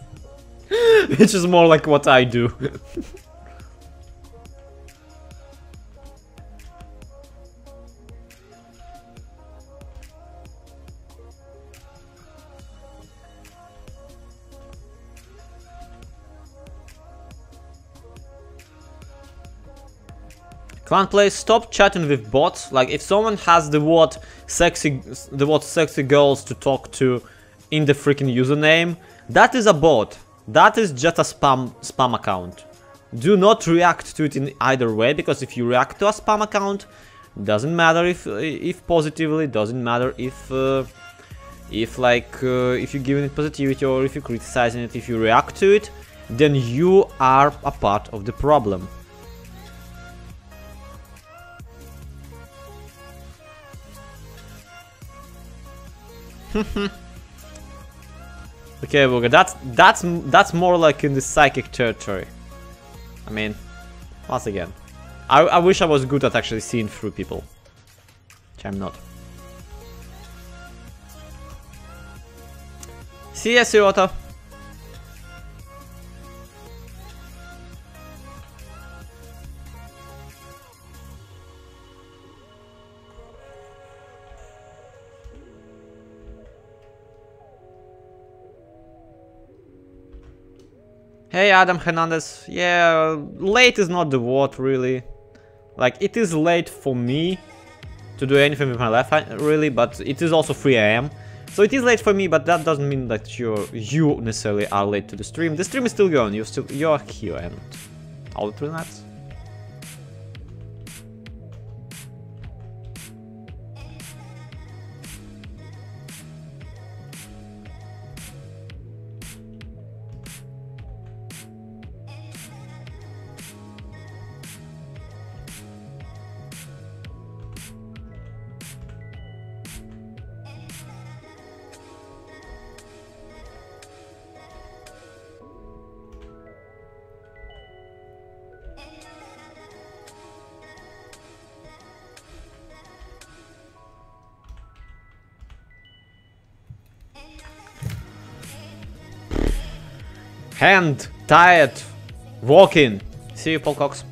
Which is more like what I do. Clan play, stop chatting with bots. Like, if someone has the word sexy girls to talk to in the freaking username, that is a bot. That is just a spam account. Do not react to it in either way, because if you react to a spam account, doesn't matter if positively, doesn't matter if you're giving it positivity or if you're criticizing it. If you react to it, then you are a part of the problem. Okay, Booger, that's more like in the psychic territory. I mean, once again, I wish I was good at actually seeing through people, which I'm not. See ya, Sirota. Hey Adam Hernandez, yeah, late is not the word really. Like, it is late for me to do anything with my life really, but it is also 3 AM. So it is late for me, but that doesn't mean that you necessarily are late to the stream. The stream is still going, you're here and all the 3 nights. Hand, tired, walking. See you, Paul Cox.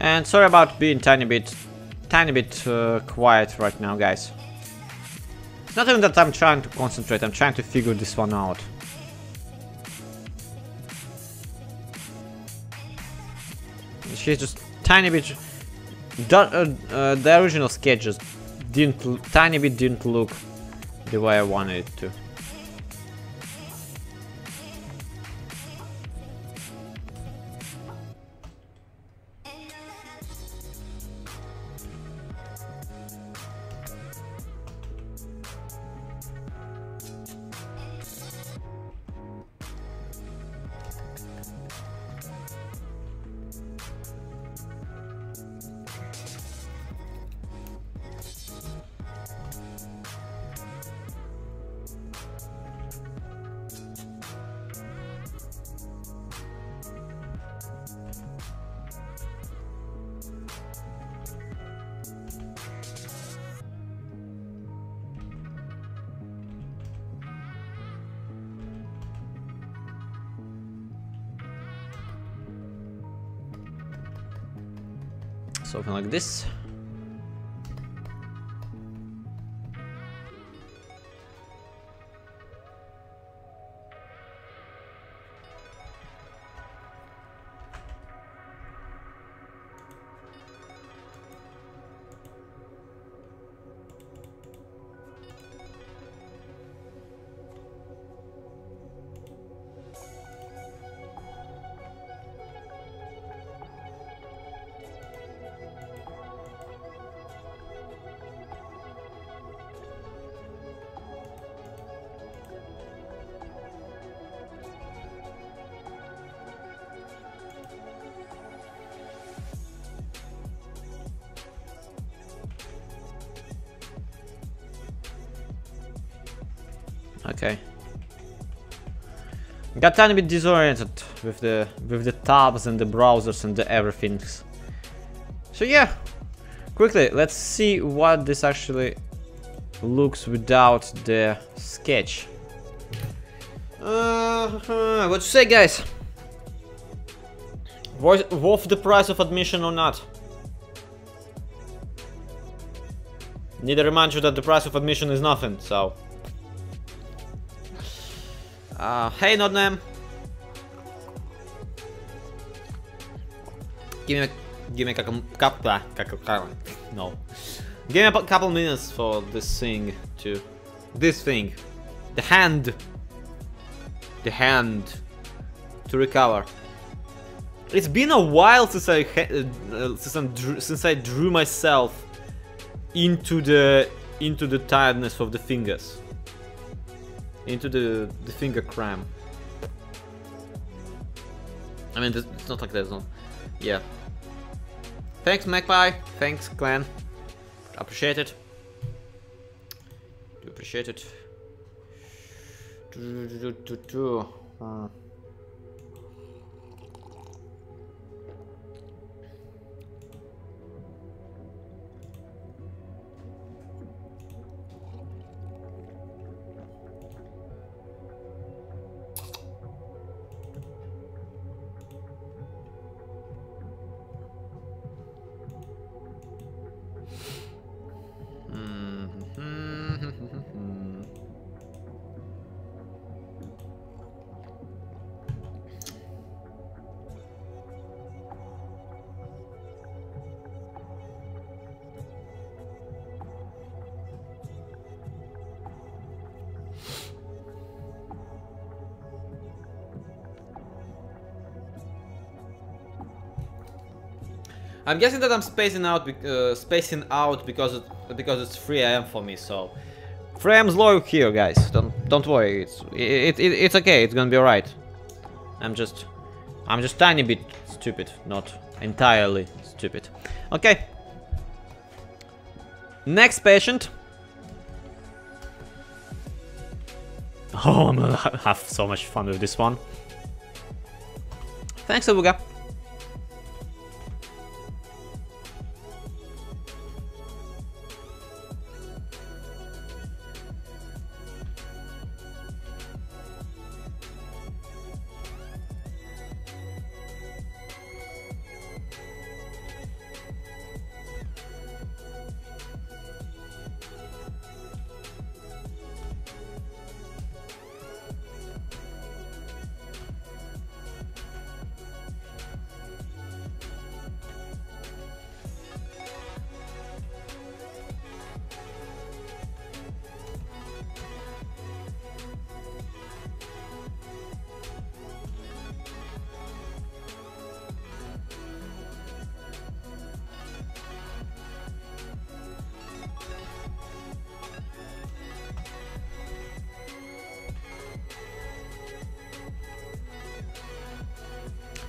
And sorry about being tiny bit quiet right now, guys. It's not even that I'm trying to concentrate, I'm trying to figure this one out. She's just tiny bit... the original sketch just tiny bit didn't look the way I wanted it to. Something like this. Okay. Got tiny bit disoriented with the tabs and the browsers and the everything. So yeah, quickly let's see what this actually looks without the sketch. What to say, guys? Worth the price of admission or not? Need to remind you that the price of admission is nothing, so... hey, Nodnam. Give me a no. Give me a couple minutes for this thing to... The hand to recover. It's been a while since I drew myself into the tiredness of the fingers. Into the finger cramp. I mean, it's not like there's no... Yeah. Thanks, Magpie. Thanks, Clan. Appreciate it. Do appreciate it. I'm guessing that I'm spacing out because it's 3 AM for me. So 3 AM is low here, guys. Don't worry. It's okay. It's gonna be alright. I'm just tiny bit stupid, not entirely stupid. Okay. Next patient. Oh, I'm gonna have so much fun with this one. Thanks, Abuga.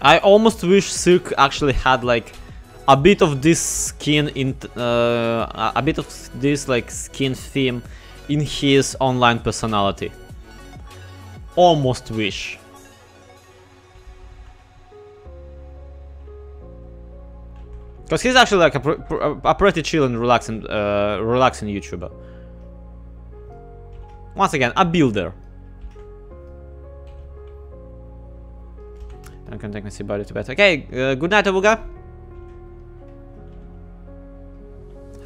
I almost wish Silk actually had like a bit of this skin in a bit of this like skin theme in his online personality. Almost wish. Because he's actually like a pretty chill and relaxing YouTuber. Once again, a builder. I can take my sea body to bed. Okay, good night, Avuga.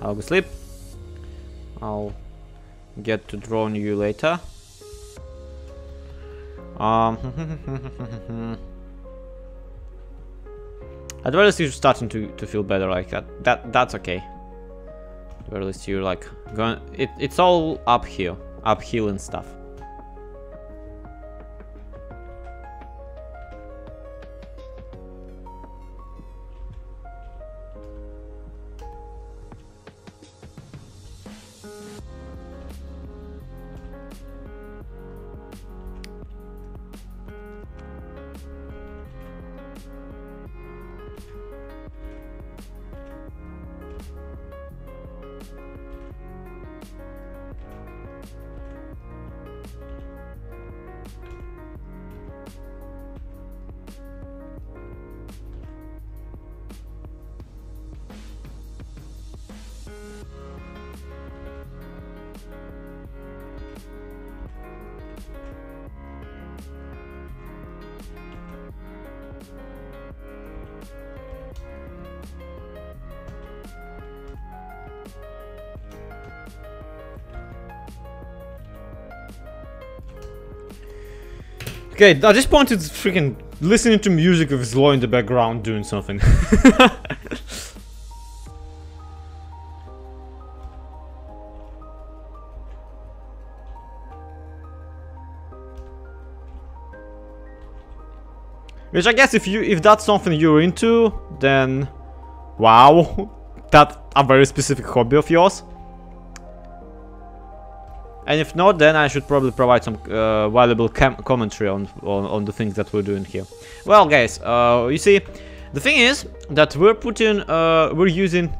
Have a good sleep. I'll get to drone you later. At the very least, you're starting to feel better like that. That's okay. At the very least, you're like going. It's all uphill and stuff. Okay, at this point it's freaking listening to music with his law in the background doing something. Which I guess if that's something you're into, then wow, that's a very specific hobby of yours. And if not, then I should probably provide some valuable commentary on the things that we're doing here. Well, guys, you see, the thing is that we're using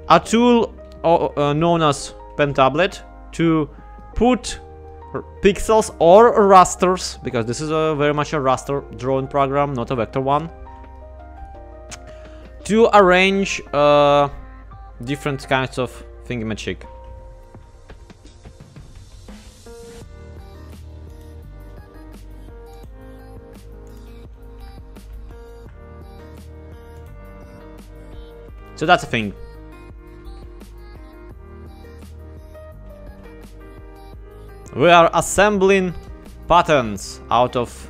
a tool known as Pen&Tablet to put pixels or rasters, because this is very much a raster drawing program, not a vector one, to arrange different kinds of thingamajig. So that's a thing. We are assembling patterns out of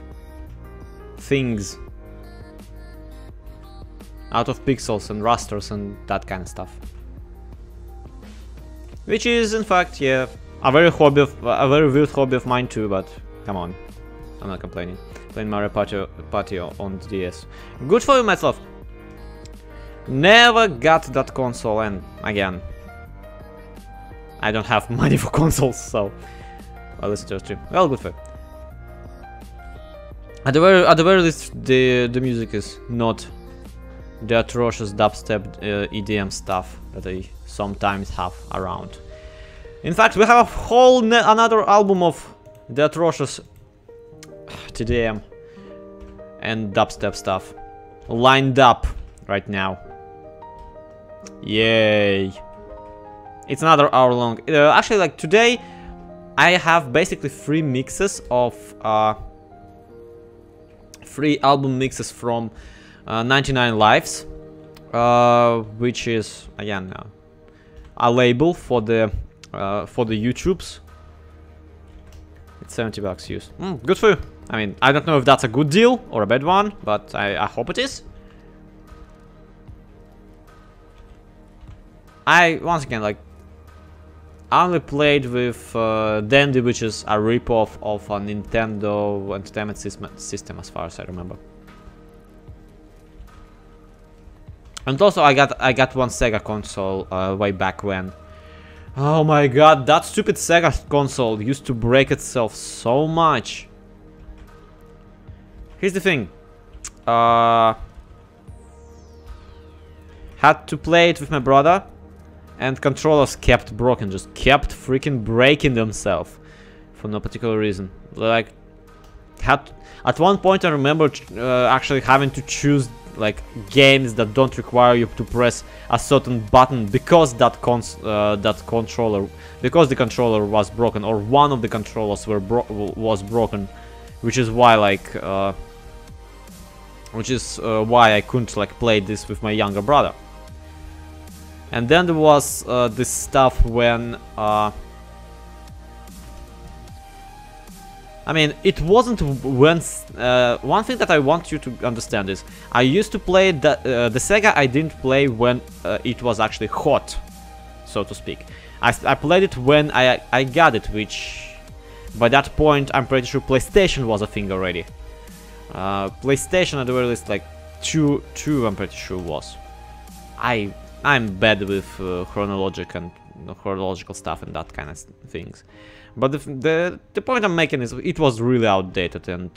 things. Out of pixels and rasters and that kind of stuff. Which is, in fact, yeah, a very weird hobby of mine too, but come on. I'm not complaining. Playing Mario Party on the DS. Good for you, Metzlov. Never got that console, and again, I don't have money for consoles, so well, it's just true. Well, good for you. At the very least, the music is not the atrocious dubstep EDM stuff that I sometimes have around. In fact, we have a whole another album of the atrocious TDM and dubstep stuff lined up right now. Yay! It's another hour long. Actually, like today, I have basically 3 mixes of 3 album mixes from 99 Lives, which is again a label for the YouTubes. It's $70 used. Good for you. I mean, I don't know if that's a good deal or a bad one, but I hope it is. Once again, like, I only played with Dandy, which is a ripoff of a Nintendo Entertainment System, as far as I remember. And also, I got one Sega console way back when. Oh my god, that stupid Sega console used to break itself so much. Here's the thing. Had to play it with my brother, and controllers kept broken, just kept freaking breaking themselves for no particular reason. Like, at one point I remember actually having to choose like games that don't require you to press a certain button because the controller was broken, or one of the controllers was broken, which is why like why I couldn't like play this with my younger brother. And then there was this stuff when I mean, it wasn't when... one thing that I want you to understand is, I used to play the Sega I didn't play when it was actually hot, so to speak. I played it when I got it, which... by that point, I'm pretty sure PlayStation was a thing already. PlayStation at the very least, like, 2 I'm pretty sure was. I'm bad with chronological stuff and that kind of things. But the point I'm making is it was really outdated, and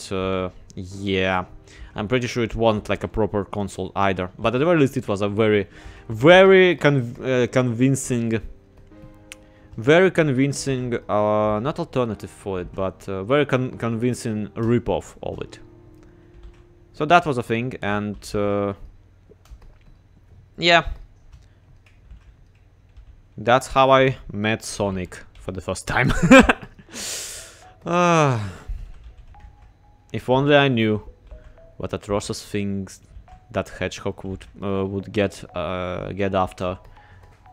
yeah, I'm pretty sure it wasn't like a proper console either. But at the very least, it was a very convincing, not alternative for it, but very convincing ripoff of it. So that was a thing, and yeah, that's how I met Sonic for the first time. If only I knew what atrocious things that Hedgehog would get after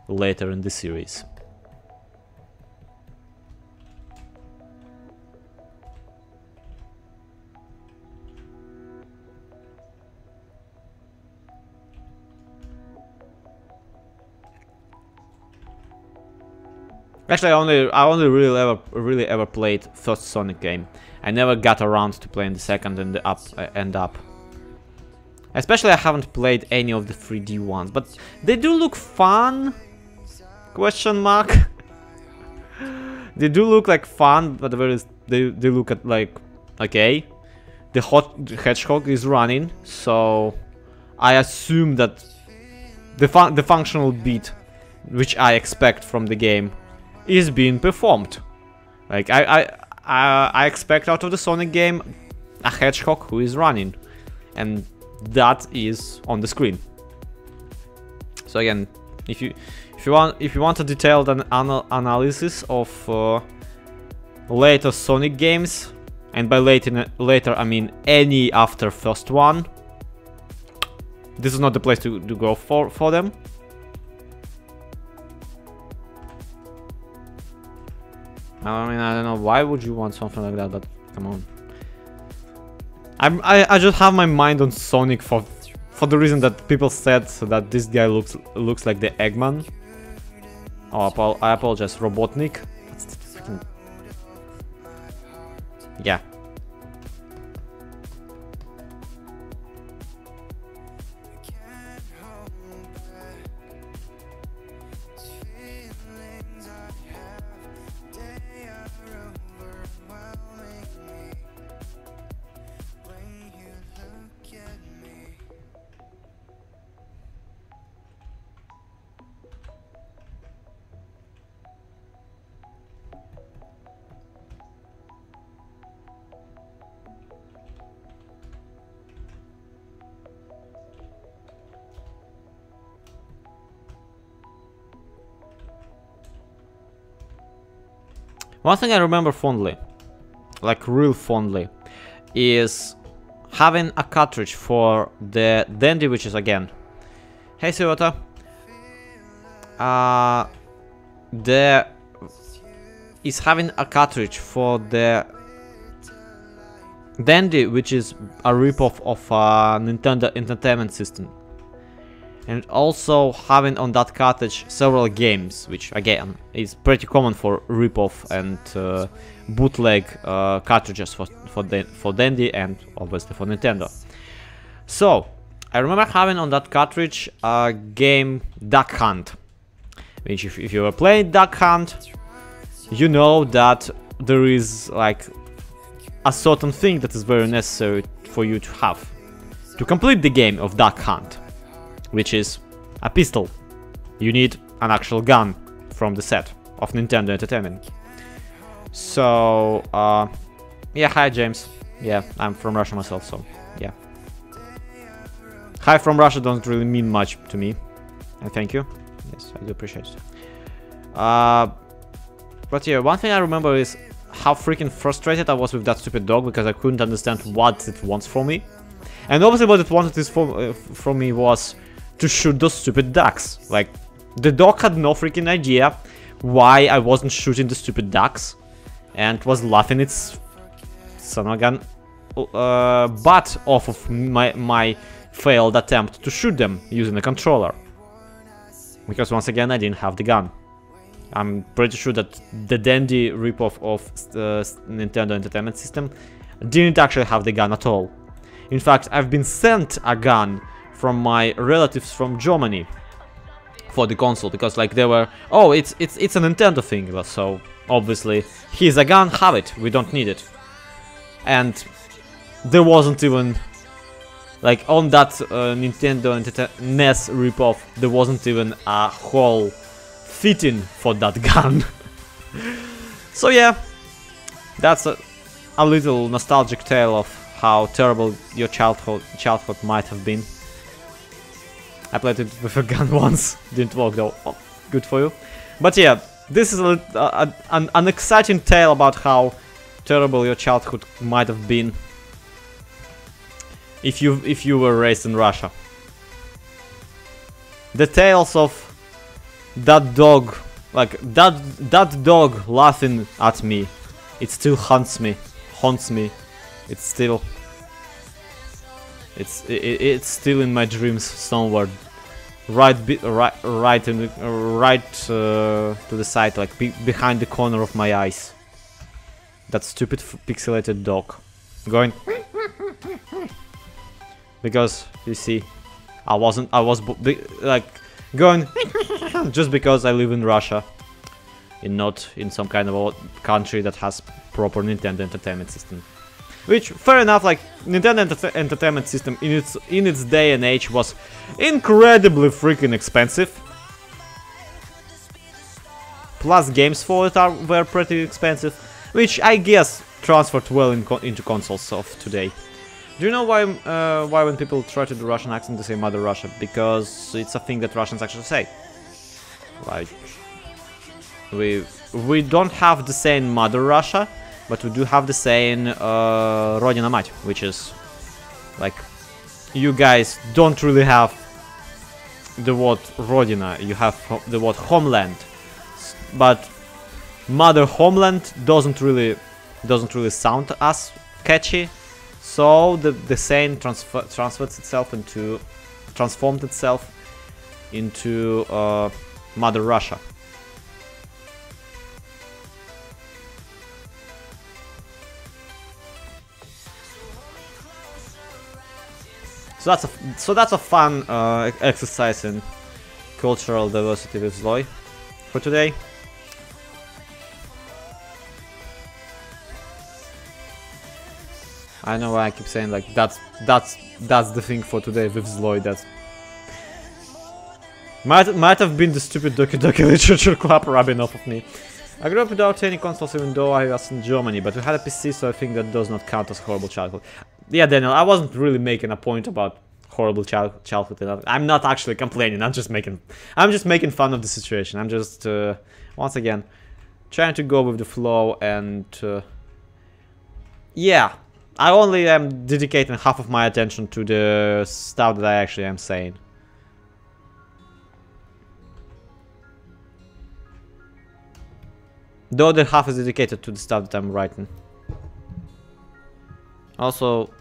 later in the series. Actually, I only really ever played first Sonic game. I never got around to playing the second and the up. Especially, I haven't played any of the 3D ones, but they do look fun. Question mark. They do look like fun, but they look at like okay. The Hedgehog is running, so I assume that the functional beat, which I expect from the game, is being performed. Like I expect out of the Sonic game a hedgehog who is running, and that is on the screen. So again, if you want a detailed analysis of later Sonic games, and by later I mean any after first one, this is not the place to go for them. I mean, I don't know why would you want something like that, but come on. I just have my mind on Sonic for the reason that people said that this guy looks like the Eggman. Oh, I apologize, Robotnik. Yeah. One thing I remember fondly, like real fondly, is having a cartridge for the Dandy, which is again, hey Silvata, there is having a cartridge for the Dandy, which is a ripoff of a Nintendo Entertainment System. And also having on that cartridge several games, which again is pretty common for ripoff and bootleg cartridges for Dandy and obviously for Nintendo. So I remember having on that cartridge a game Duck Hunt, which if you were playing Duck Hunt, you know that there is like a certain thing that is very necessary for you to have to complete the game of Duck Hunt, which is a pistol. You need an actual gun from the set of Nintendo Entertainment. So, yeah, hi James. Yeah, I'm from Russia myself, so yeah. Hi from Russia don't really mean much to me. And thank you. Yes, I do appreciate it. But yeah, one thing I remember is how freaking frustrated I was with that stupid dog because I couldn't understand what it wants from me. And obviously what it wanted is from me was to shoot those stupid ducks. Like, the dog had no freaking idea why I wasn't shooting the stupid ducks and was laughing its son of a gun butt off of my failed attempt to shoot them using the controller. Because once again I didn't have the gun. I'm pretty sure that the dandy ripoff of Nintendo Entertainment System didn't actually have the gun at all. In fact, I've been sent a gun from my relatives from Germany for the console because, like, they were, oh, it's a Nintendo thing, so obviously here's a gun, have it, we don't need it. And there wasn't even, like, on that Nintendo NES ripoff, there wasn't even a hole fitting for that gun. So yeah, that's a little nostalgic tale of how terrible your childhood might have been. I played it with a gun once, didn't work though. Oh, good for you. But yeah, this is an exciting tale about how terrible your childhood might have been if you were raised in Russia. The tales of that dog, like that dog laughing at me, it still haunts me. It's still in my dreams somewhere, right to the side, like behind the corner of my eyes. That stupid pixelated dog going because you see, I was like going just because I live in Russia, not in some kind of a country that has proper Nintendo Entertainment System. Which, fair enough, like, Nintendo Entertainment System in its day and age was incredibly freaking expensive. Plus games for it were pretty expensive, which I guess transferred well into consoles of today. Do you know why when people try to do Russian accent they say Mother Russia? Because it's a thing that Russians actually say. Like, we don't have the saying Mother Russia, but we do have the saying Rodina Mать, which is like, you guys don't really have the word Rodina, you have the word homeland, but Mother Homeland doesn't really sound as catchy, so the saying transformed itself into Mother Russia. So that's a fun exercise in cultural diversity with Zloy for today. I know why I keep saying, like, that's the thing for today with Zloy. That might have been the stupid Doki Doki Literature Club rubbing off of me. I grew up without any consoles, even though I was in Germany, but we had a PC, so I think that does not count as horrible childhood. Yeah, Daniel, I wasn't really making a point about horrible childhood. I'm not actually complaining. I'm just making fun of the situation. I'm just once again trying to go with the flow, and yeah, I only am dedicating half of my attention to the stuff that I actually am saying. The other half is dedicated to the stuff that I'm writing. Also,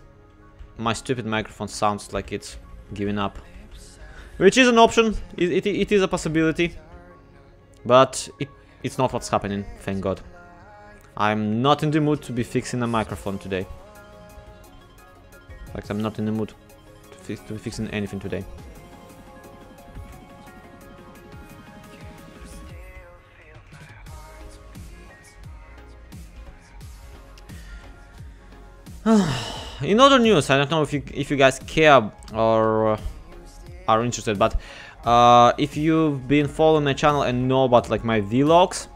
my stupid microphone sounds like it's giving up, which is an option. It is a possibility, but it's not what's happening, thank God. I'm not in the mood to be fixing a microphone today. In fact, I'm not in the mood to be fixing anything today. In other news, I don't know if you guys care or are interested, but if you've been following my channel and know about like my vlogs,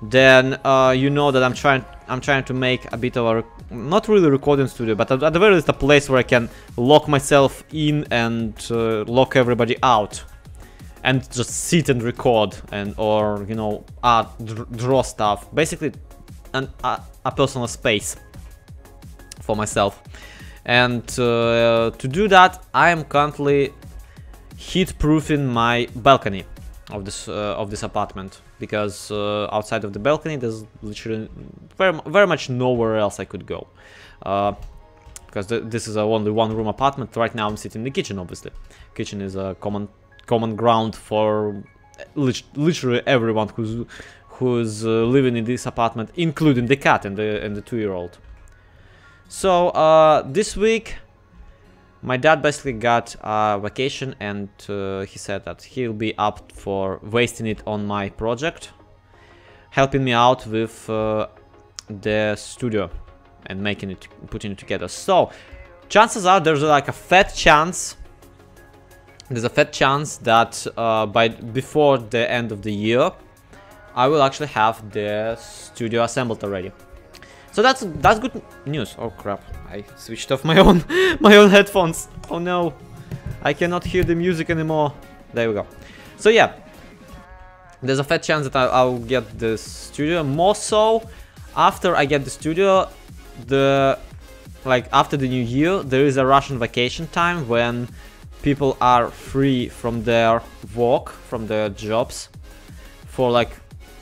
then you know that I'm trying to make a bit of a not really recording studio, but at the very least a place where I can lock myself in and lock everybody out, and just sit and record and or you know draw stuff. Basically, a personal space for myself. And to do that, I am currently heat-proofing my balcony of this apartment, because outside of the balcony there's literally very much nowhere else I could go, because this is a only one-room apartment. Right now I'm sitting in the kitchen. Obviously, kitchen is a common ground for literally everyone who's living in this apartment, including the cat and the 2-year-old. So this week my dad basically got a vacation, and he said that he'll be up for wasting it on my project, helping me out with the studio and putting it together. So chances are there's like a fat chance that before the end of the year I will actually have the studio assembled already. So that's good news. Oh crap, I switched off my own headphones. Oh no, I cannot hear the music anymore. There we go. So yeah, there's a fat chance that I'll get the studio. More so after I get the studio, after the new year, there is a Russian vacation time when people are free from their work, from their jobs, for like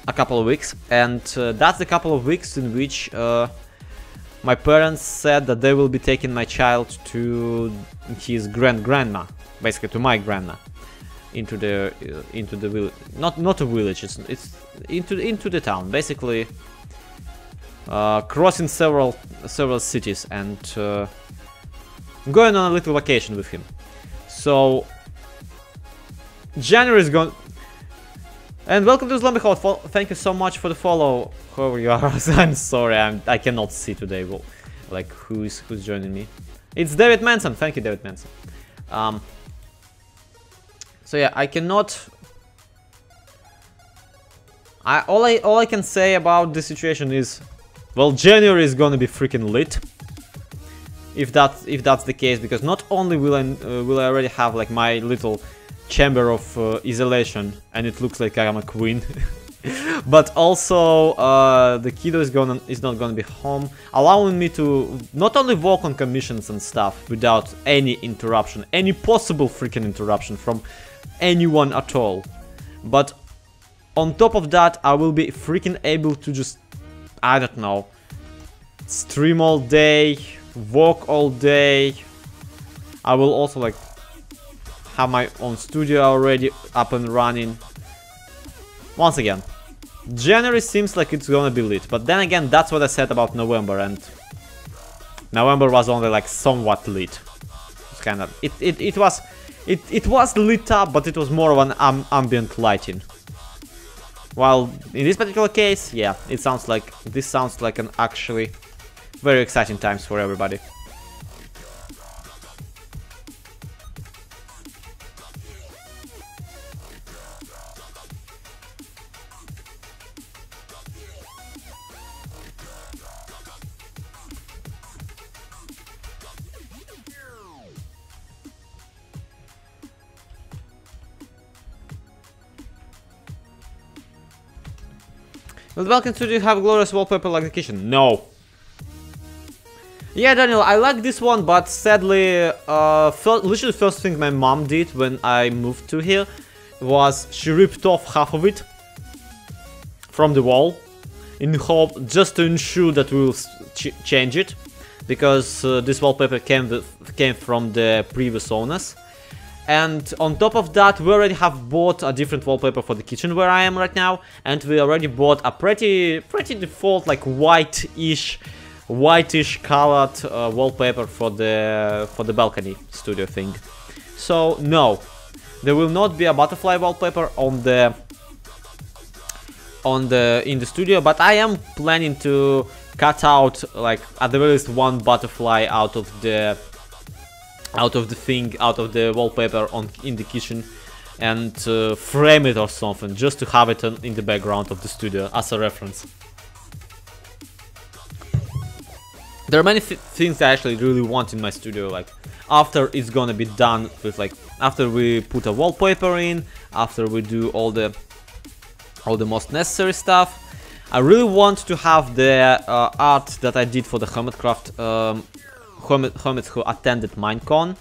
a couple of weeks, and that's the couple of weeks in which my parents said that they will be taking my child to his grandma, basically to my grandma, into the village, not a village, it's into the town, basically crossing several cities and going on a little vacation with him. So January is gone. And welcome to Zombie Hole. Thank you so much for the follow, whoever you are. I'm sorry, I cannot see today. Well, like who's joining me? It's David Manson. Thank you, David Manson. So yeah, I cannot. All I can say about this situation is, well, January is gonna be freaking lit. If that's the case, because not only will I already have like my little chamber of isolation, and it looks like I'm a queen, but also the kiddo is not gonna be home, allowing me to not only work on commissions and stuff without any interruption, any possible freaking interruption from anyone at all, but on top of that I will be freaking able to just, I don't know, stream all day, work all day. I will also like have my own studio already up and running. Once again, January seems like it's gonna be lit, but then again, that's what I said about November, and November was only like somewhat lit. It's kind of it was lit up, but it was more of an ambient lighting. While in this particular case, yeah, this sounds like an actually very exciting times for everybody. Well, welcome to you have glorious wallpaper like the kitchen. No. Yeah, Daniel, I like this one, but sadly, literally first thing my mom did when I moved to here was she ripped off half of it from the wall in hope just to ensure that we will change it, because this wallpaper came from the previous owners. And on top of that, we already have bought a different wallpaper for the kitchen where I am right now, and we already bought a pretty default, like whitish colored wallpaper for the balcony studio thing. So no, there will not be a butterfly wallpaper in the studio, but I am planning to cut out, like, at the very least one butterfly out of the wallpaper in the kitchen, and frame it or something, just to have it in the background of the studio as a reference. There are many things I actually really want in my studio, like after it's gonna be done with, like after we put a wallpaper in, after we do all the most necessary stuff. I really want to have the art that I did for the Hermitcraft hermits who attended Minecon,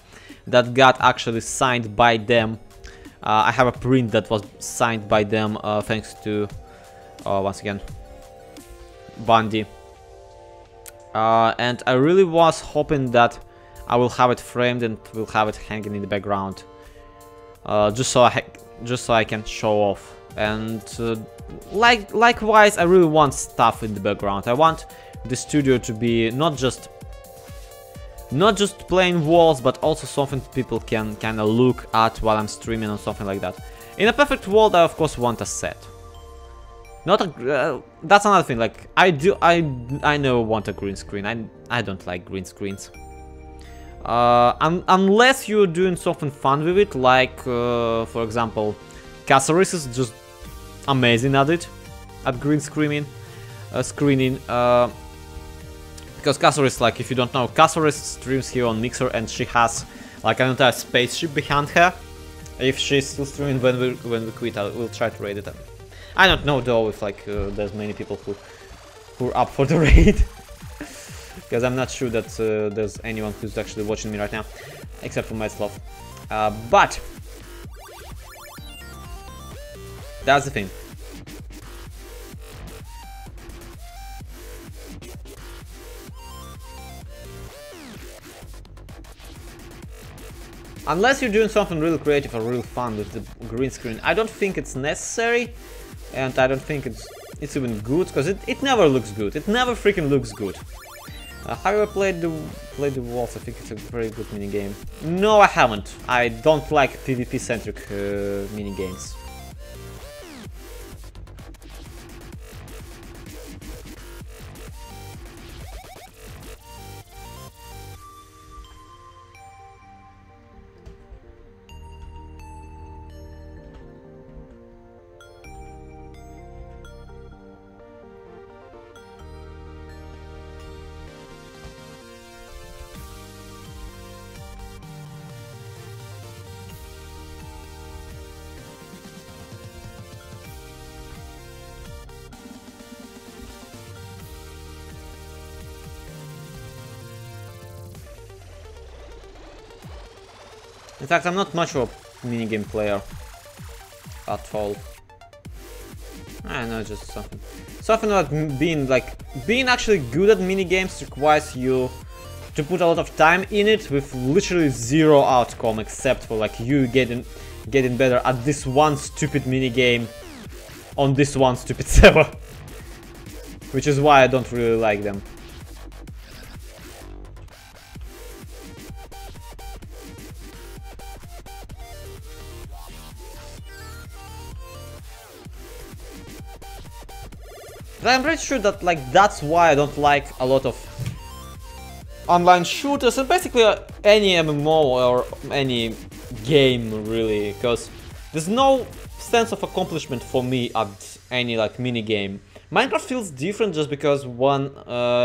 that got actually signed by them. I have a print that was signed by them thanks to once again Bundy. And I really was hoping that I will have it framed and will have it hanging in the background, just so I can show off. And likewise, I really want stuff in the background. I want the studio to be not just plain walls, but also something people can kind of look at while I'm streaming or something like that. In a perfect world, I of course want a set. Not a that's another thing. Like I never want a green screen. I don't like green screens. Unless you're doing something fun with it, like for example, Caceres is just amazing at it, at green screening. Because Caceres, like if you don't know, Caceres streams here on Mixer, and she has like an entire spaceship behind her. If she's still streaming when we quit, I will try to raid it. I don't know though if like there's many people who are up for the raid. Because I'm not sure that there's anyone who's actually watching me right now, except for myself. But that's the thing. Unless you're doing something really creative or really fun with the green screen, I don't think it's necessary, and I don't think it's even good, because it never looks good. It never freaking looks good. Have you ever played the Wolves? I think it's a very good minigame. No, I haven't. I don't like PvP-centric minigames. In fact, I'm not much of a minigame player at all. I know, just something about being actually good at minigames requires you to put a lot of time in it with literally zero outcome, except for like you getting better at this one stupid minigame on this one stupid server. Which is why I don't really like them. I'm pretty sure that that's why I don't like a lot of online shooters and basically any MMO or any game really, because there's no sense of accomplishment for me at any like mini game. Minecraft feels different just because one,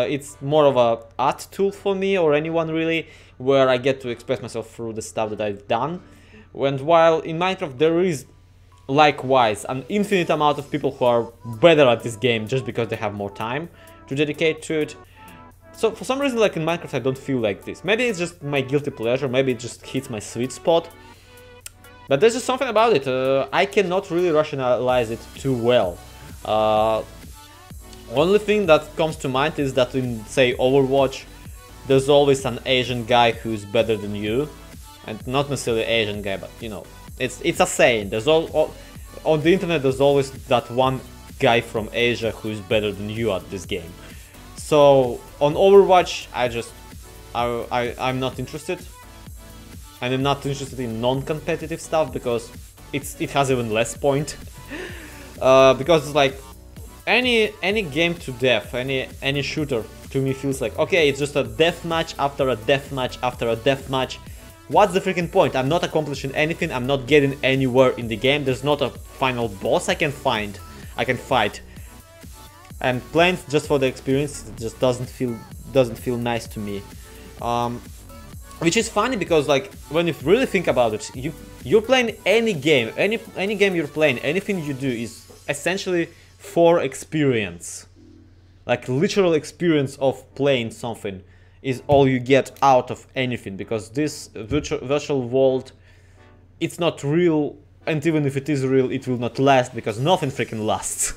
it's more of a art tool for me or anyone really, where I get to express myself through the stuff that I've done. And while in Minecraft there is likewise an infinite amount of people who are better at this game just because they have more time to dedicate to it. So for some reason, like in Minecraft, I don't feel like this. Maybe it's just my guilty pleasure, maybe it just hits my sweet spot. But there's just something about it. I cannot really rationalize it too well. Only thing that comes to mind is that in, say, Overwatch, there's always an Asian guy who's better than you. And not necessarily Asian guy, but you know, it's a saying. There's on the internet there's always that one guy from Asia who's better than you at this game. So on Overwatch, I'm not interested. And I'm not interested in non-competitive stuff because it has even less point. Because it's like any game to death, any shooter to me feels like, okay, it's just a death match after a death match after a death match. What's the freaking point? I'm not accomplishing anything, I'm not getting anywhere in the game, there's not a final boss I can fight. And playing just for the experience just doesn't feel nice to me. Which is funny because, like, when you really think about it, you're playing any game, any game you're playing, anything you do is essentially for experience. Like, literal experience of playing something is all you get out of anything, because this virtual world, it's not real, and even if it is real, it will not last, because nothing freaking lasts.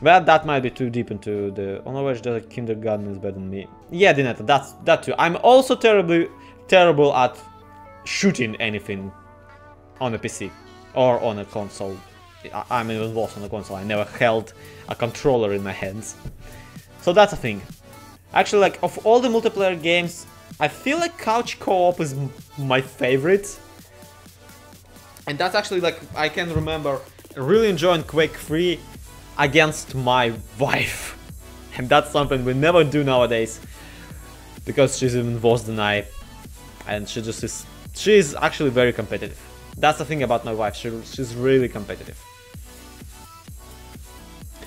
But that might be too deep into the... On average, the kindergarten is better than me. Yeah, Dinetta, that too. I'm also terrible at shooting anything on a PC or on a console. I'm even worse on a console. I never held a controller in my hands. So that's a thing. Actually, like, of all the multiplayer games, I feel like couch co-op is my favorite. And that's actually, like, I can remember really enjoying Quake 3 against my wife. And that's something we never do nowadays, because she's even worse than I. And she just is... She's actually very competitive. That's the thing about my wife, she's really competitive.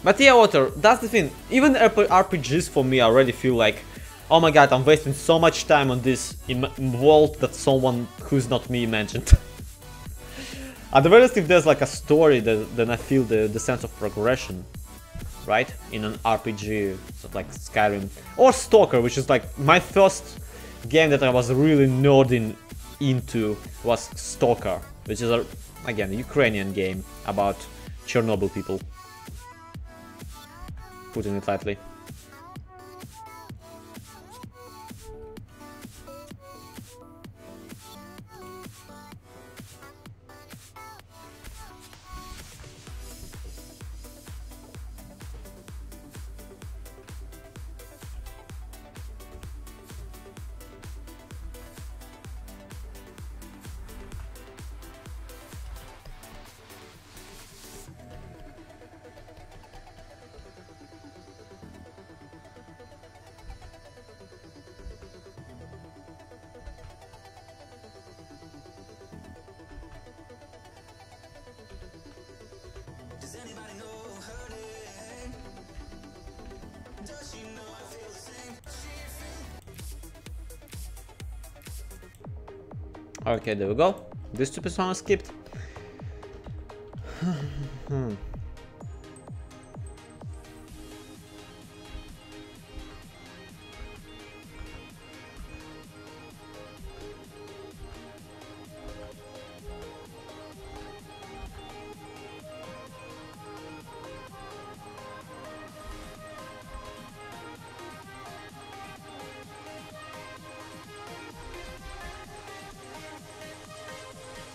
But yeah, Otter, that's the thing. Even RPGs for me already feel like, oh my god, I'm wasting so much time on this world that someone who's not me imagined. At the very least, if there's like a story, then I feel the sense of progression, right? In an RPG, sort of like Skyrim. Or Stalker, which is like my first game that I was really nerding into was Stalker, which is, again, a Ukrainian game about Chernobyl people. Putting it lightly. Okay, there we go. This stupid song is skipped.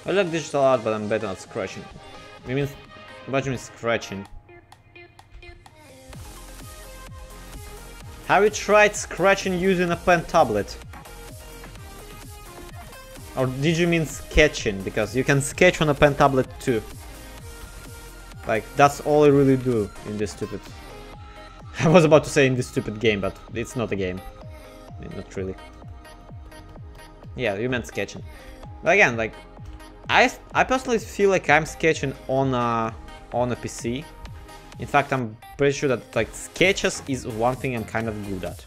I like digital art, but I'm better at scratching. What do you mean scratching? Have you tried scratching using a pen tablet? Or did you mean sketching? Because you can sketch on a pen tablet too. Like, that's all I really do in this stupid... I was about to say in this stupid game, but it's not a game. Not really. Yeah, you meant sketching. But again, like... I personally feel like I'm sketching on a PC. In fact, I'm pretty sure that like sketches is one thing I'm kind of good at.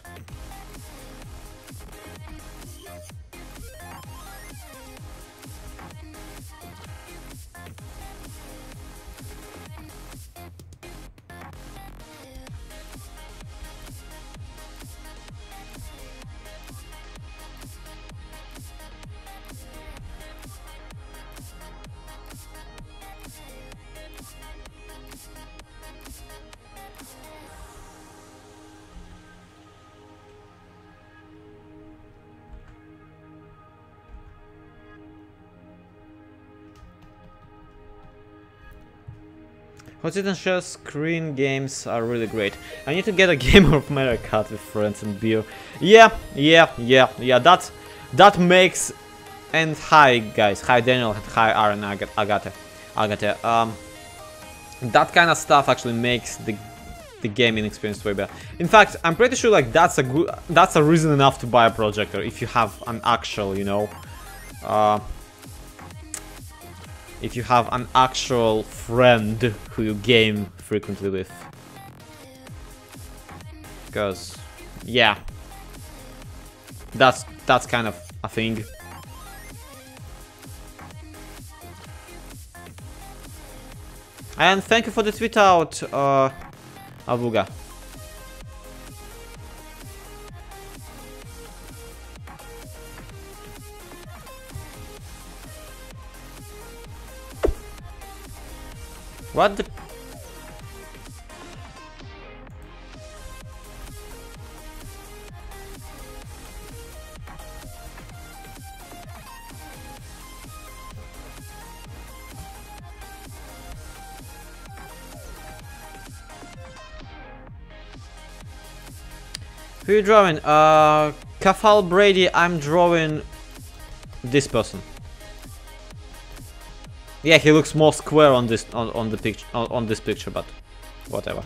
Hot and share screen games are really great. I need to get a game of Mario Kart with friends and beer. Yeah. That makes... And hi guys, hi Daniel, hi Aaron, Agate. That kind of stuff actually makes the gaming experience way better. In fact, I'm pretty sure like that's a reason enough to buy a projector if you have an actual, you know, if you have an actual friend who you game frequently with. Because, yeah, that's kind of a thing. And thank you for the tweet out, Avuga. What the... Who are you drawing? Kafal Brady, I'm drawing this person. Yeah, he looks more square on this on the picture on this picture, but whatever.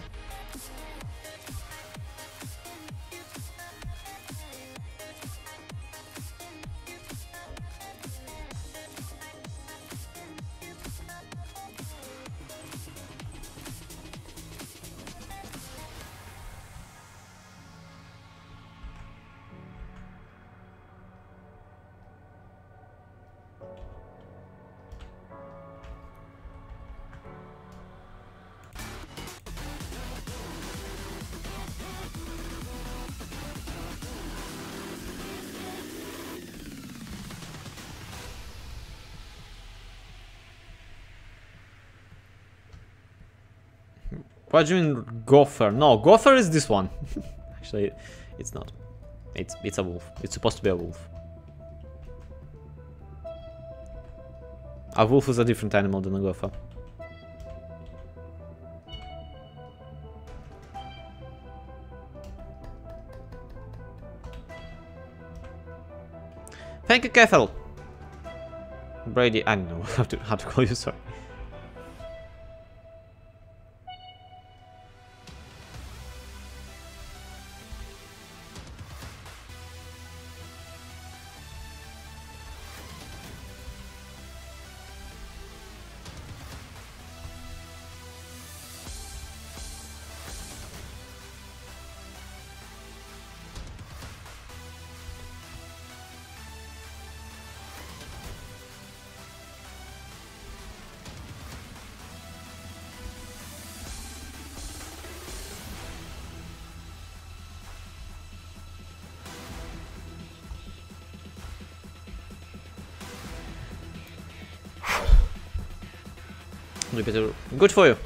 What do you mean gopher? No, gopher is this one. Actually, it's not. It's a wolf. It's supposed to be a wolf. A wolf is a different animal than a gopher. Thank you, Kethel. Brady, I don't know how to call you. Sorry. Good for you.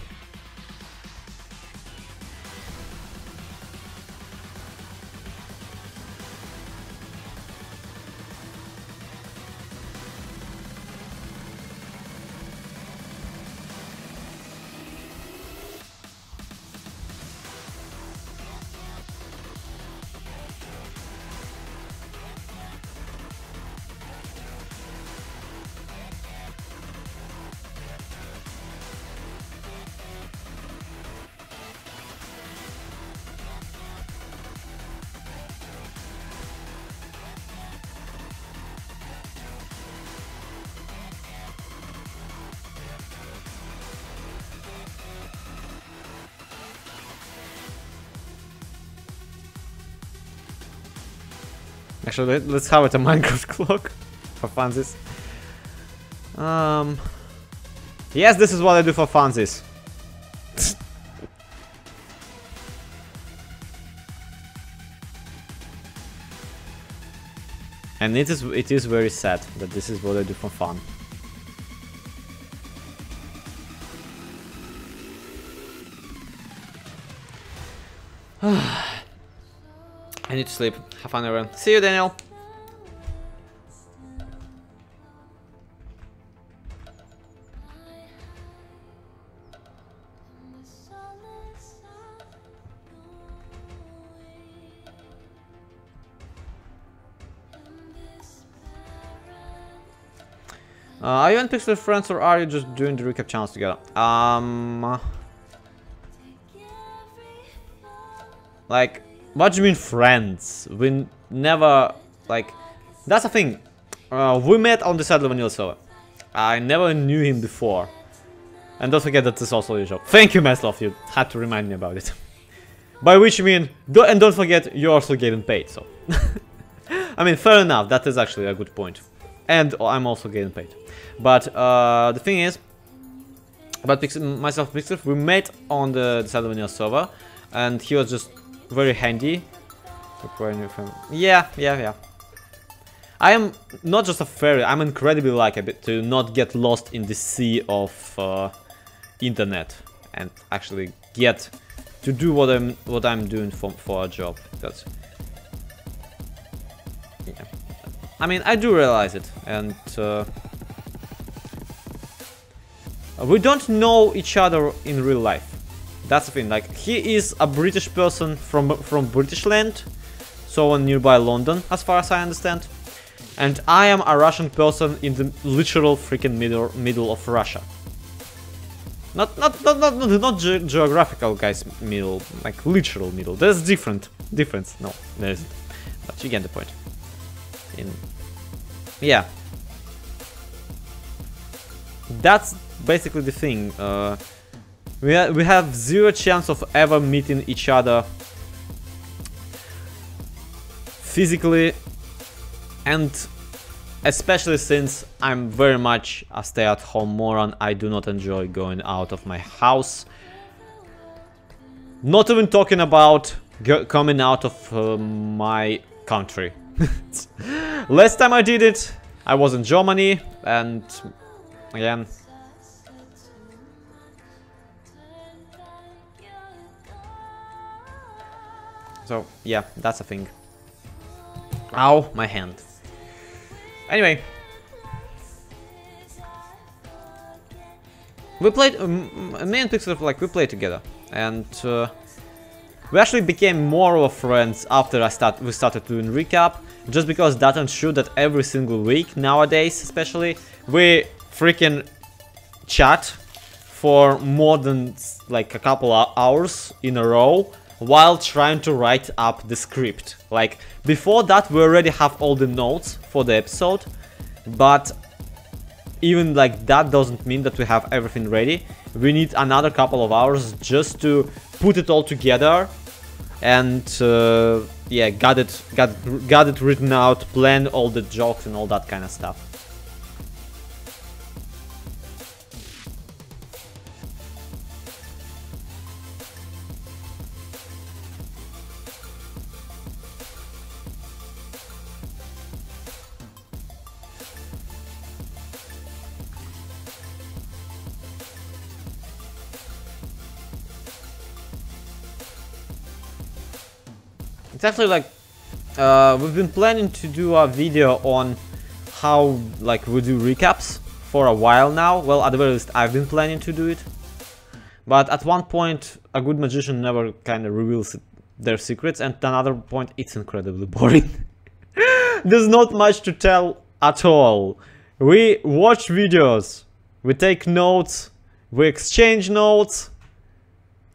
Actually, let's have it a Minecraft clock for funsies. Yes, this is what I do for funsies. And it is very sad that this is what I do for fun. I need to sleep. Have fun, everyone. See you, Daniel. Are you and Pixel friends or are you just doing the recap channels together? Like, what do you mean friends? We never, like, that's the thing. We met on the Sadler Vanilla server. I never knew him before. And don't forget that this is also your job. Thank you, Maslov, you had to remind me about it. By which you mean, don't forget, you're also getting paid, so. I mean, fair enough, that is actually a good point. And I'm also getting paid. But the thing is, about myself, Pixel, we met on the Sadler Vanilla server. And he was just very handy. Yeah. I am not just a fairy, I'm incredibly lucky to not get lost in the sea of internet and actually get to do what I'm doing for a job. Because, yeah, I mean, I do realize it, and we don't know each other in real life. That's the thing. Like, he is a British person from British land, so nearby London, as far as I understand. And I am a Russian person in the literal freaking middle of Russia. Not geographical, guys, middle, like literal middle. There's difference. No, there isn't. But you get the point. Yeah. That's basically the thing. We have zero chance of ever meeting each other physically, and especially since I'm very much a stay-at-home moron, I do not enjoy going out of my house. Not even talking about coming out of my country. Last time I did it, I was in Germany, and again, so yeah, that's a thing. Ow, my hand. Anyway, we played, me and Pixel, like, we played together, and we actually became more of friends after we started doing recap, just because that ensured that every single week nowadays, especially, we freaking chat for more than like a couple of hours in a row while trying to write up the script. Like, before that we already have all the notes for the episode, but even like that doesn't mean that we have everything ready. We need another couple of hours just to put it all together and yeah, got it written out, plan all the jokes and all that kind of stuff. It's actually like, we've been planning to do a video on how like we do recaps for a while now. Well, at the very least, I've been planning to do it. But at one point, a good magician never kind of reveals their secrets, and at another point, it's incredibly boring. There's not much to tell at all. We watch videos, we take notes, we exchange notes,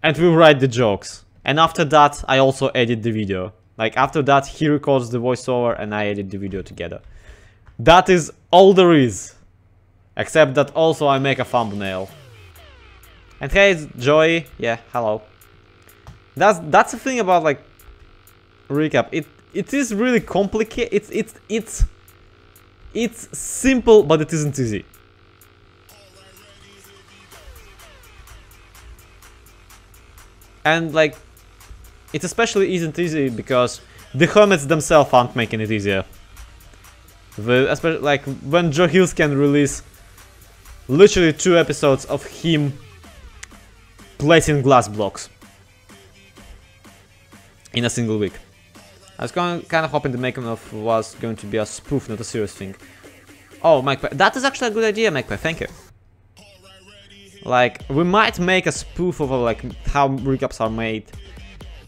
and we write the jokes. And after that, I also edit the video. Like, after that, he records the voiceover and I edit the video together. That is all there is. Except that also I make a thumbnail. And hey, Joey. Yeah, hello. That's the thing about, like, recap. It is really complicated. It's simple, but it isn't easy. And, like, it especially isn't easy because the hermits themselves aren't making it easier. Especially, like, when Joe Hills can release literally 2 episodes of him placing glass blocks in a single week. I was kind of hoping the making of was going to be a spoof, not a serious thing. Oh, Mike, that is actually a good idea, Mike. Thank you. Like, we might make a spoof of like how recaps are made,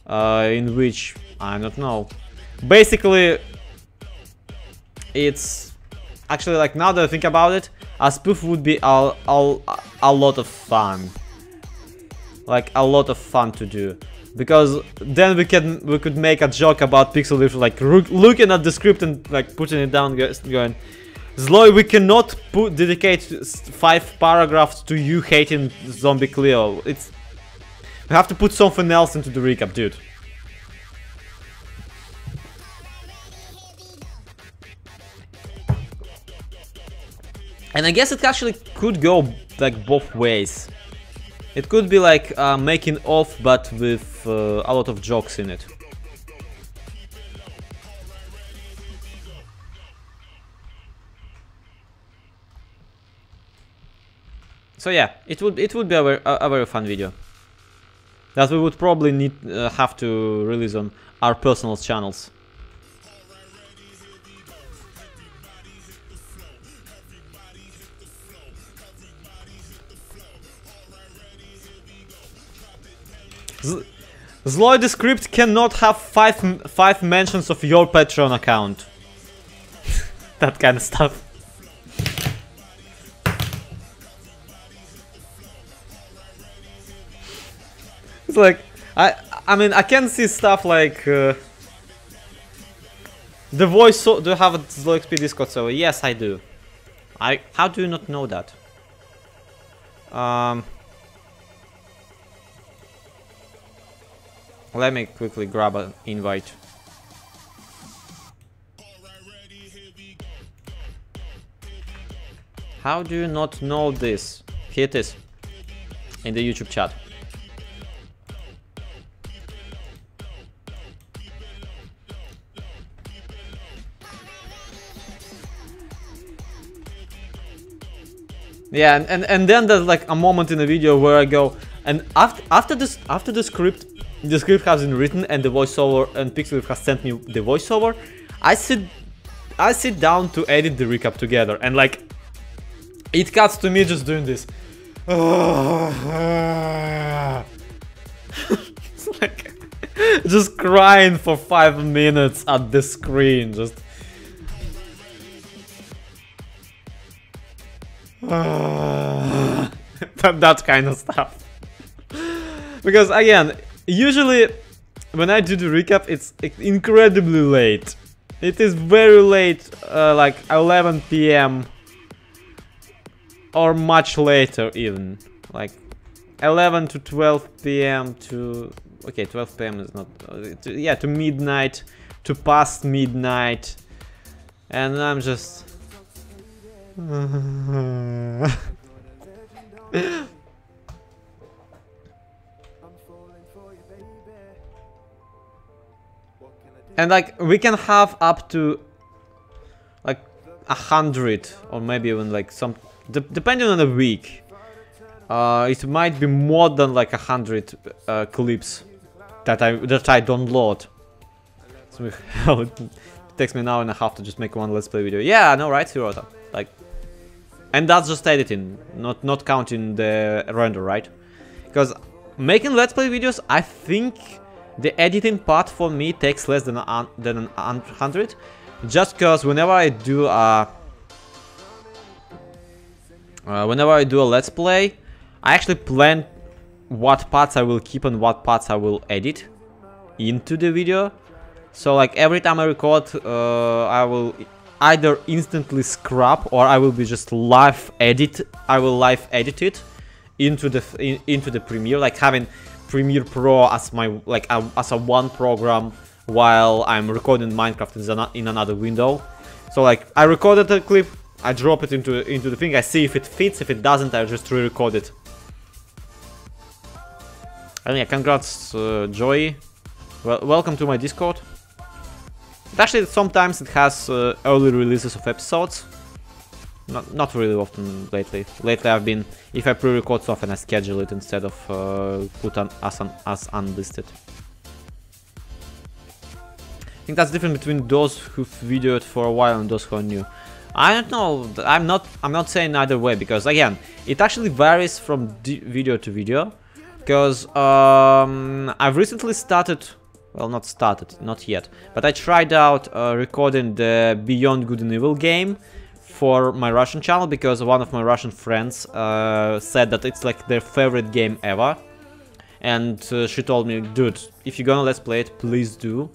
in which, I don't know. Basically, it's actually, like, now that I think about it, a spoof would be a lot of fun. like a lot of fun to do, because then we could make a joke about Pixel Rift, like looking at the script and like putting it down, going, Zloy, we cannot dedicate 5 paragraphs to you hating Zombie Cleo. We have to put something else into the recap, dude. And I guess it actually could go like both ways. It could be like making off, but with a lot of jokes in it. So yeah, it would be a very fun video that we would probably have to release on our personal channels. Zloy, the script cannot have five mentions of your Patreon account. That kind of stuff. It's like I mean, I can see stuff like the voice. Do you have a Zloy XP Discord server? Yes, I do. How do you not know that? Let me quickly grab an invite. How do you not know this? Here it is. In the YouTube chat. Yeah, and then there's like a moment in the video where I go, and after the script has been written and the voiceover, and Pixel has sent me the voiceover, I sit down to edit the recap together, and like it cuts to me just doing this. It's like just crying for 5 minutes at the screen, just that kind of stuff. Because again, usually when I do the recap, it's incredibly late. It is very late, like 11 PM or much later even, like 11 to 12 PM to, okay, 12 PM is not, yeah, to midnight, to past midnight, and I'm just and like we can have up to like 100 or maybe even like some, depending on the week, it might be more than like 100 clips that I download. So it takes me an hour and a half to just make one let's play video. Yeah, I know, right, Hirota? Like, and that's just editing, not counting the render, right? Because making let's play videos, I think the editing part for me takes less than 100, just because whenever I do a let's play, I actually plan what parts I will keep and what parts I will edit into the video. So like every time I record, I will either instantly scrap or I will be just live edit it into the Premiere, like having Premiere Pro as my as a one program while I'm recording Minecraft in another window. So like I recorded a clip, I drop it into the thing, I see if it fits. If it doesn't, I just re-record it. And yeah, congrats, Joey. Well, welcome to my Discord. Actually, sometimes it has early releases of episodes. Not really often lately. Lately I've been, if I pre-record stuff and I schedule it instead of put as unlisted. I think that's different between those who've videoed for a while and those who are new. I don't know. I'm not saying either way, because again, it actually varies from video to video. Because I've recently started. Well, not started, not yet, but I tried out recording the Beyond Good and Evil game for my Russian channel, because one of my Russian friends said that it's like their favorite game ever. and she told me, dude, if you're gonna let's play it, please do.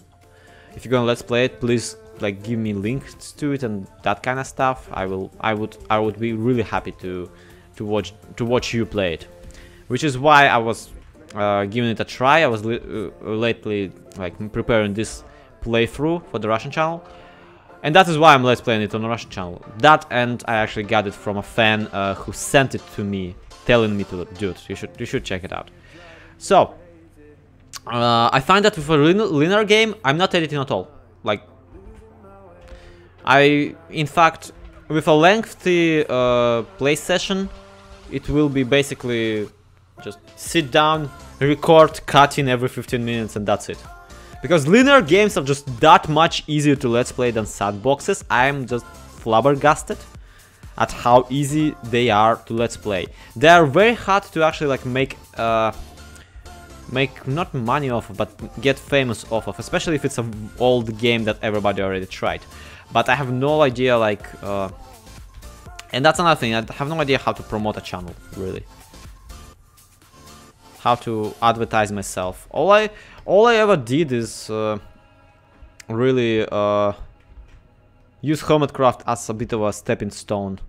If you're gonna let's play it, please like give me links to it and that kind of stuff. I would be really happy to watch you play it, which is why I was giving it a try. I was lately like preparing this playthrough for the Russian channel, and that is why I'm let's playing it on the Russian channel. That, and I actually got it from a fan who sent it to me, telling me to, dude, you should check it out. So I find that with a linear game, I'm not editing at all. Like, in fact, with a lengthy play session, it will be basically just sit down, record, cut in every 15 minutes, and that's it. Because linear games are just that much easier to let's play than sandboxes. I'm just flabbergasted at how easy they are to let's play. They are very hard to actually like make not money off of, but get famous off of, especially if it's an old game that everybody already tried. But I have no idea, like, and that's another thing, I have no idea how to promote a channel, really. How to advertise myself. All I ever did is really use Hermitcraft as a bit of a stepping stone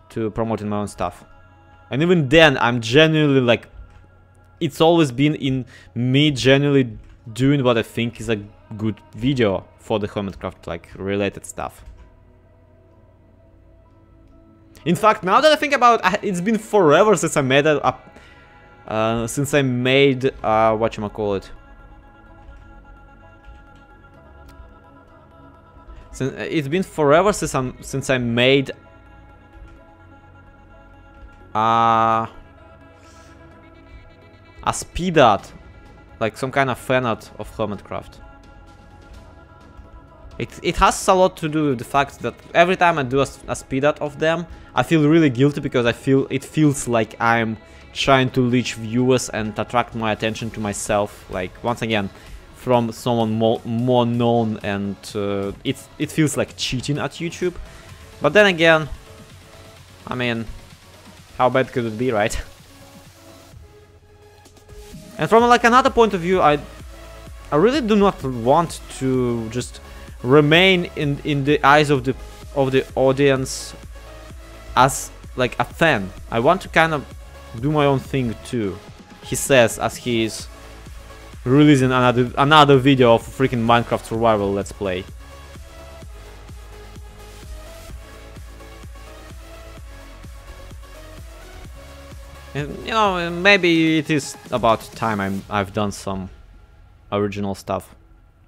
to promoting my own stuff. And even then, I'm genuinely like, it's always been in me genuinely doing what I think is a good video for the Hermitcraft like related stuff. In fact, now that I think about it, it's been forever since I made whatchamacallit. It's been forever since I made a speed art, like some kind of fan art of Hermitcraft. It has a lot to do with the fact that every time I do a speed art of them, I feel really guilty because it feels like I'm trying to reach viewers and attract my attention to myself, like once again from someone more known, and it feels like cheating at YouTube. But then again, I mean, how bad could it be, right? And from like another point of view, I really do not want to just remain in the eyes of the audience as like a fan. I want to kind of do my own thing too, he says, as he is releasing another video of freaking Minecraft survival let's play. And you know, maybe it is about time I've done some original stuff.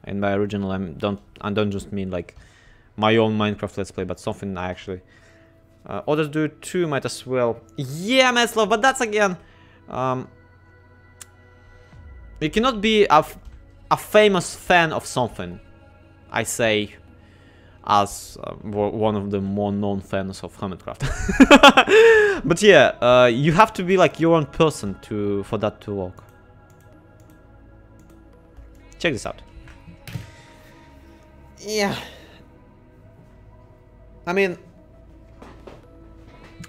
And by original, I don't just mean like my own Minecraft let's play, but something I actually others do too, might as well. Yeah, Metzlow, but that's again, you cannot be a famous fan of something, I say, as one of the more known fans of Hermitcraft. But yeah, you have to be like your own person for that to work. Check this out. Yeah. I mean,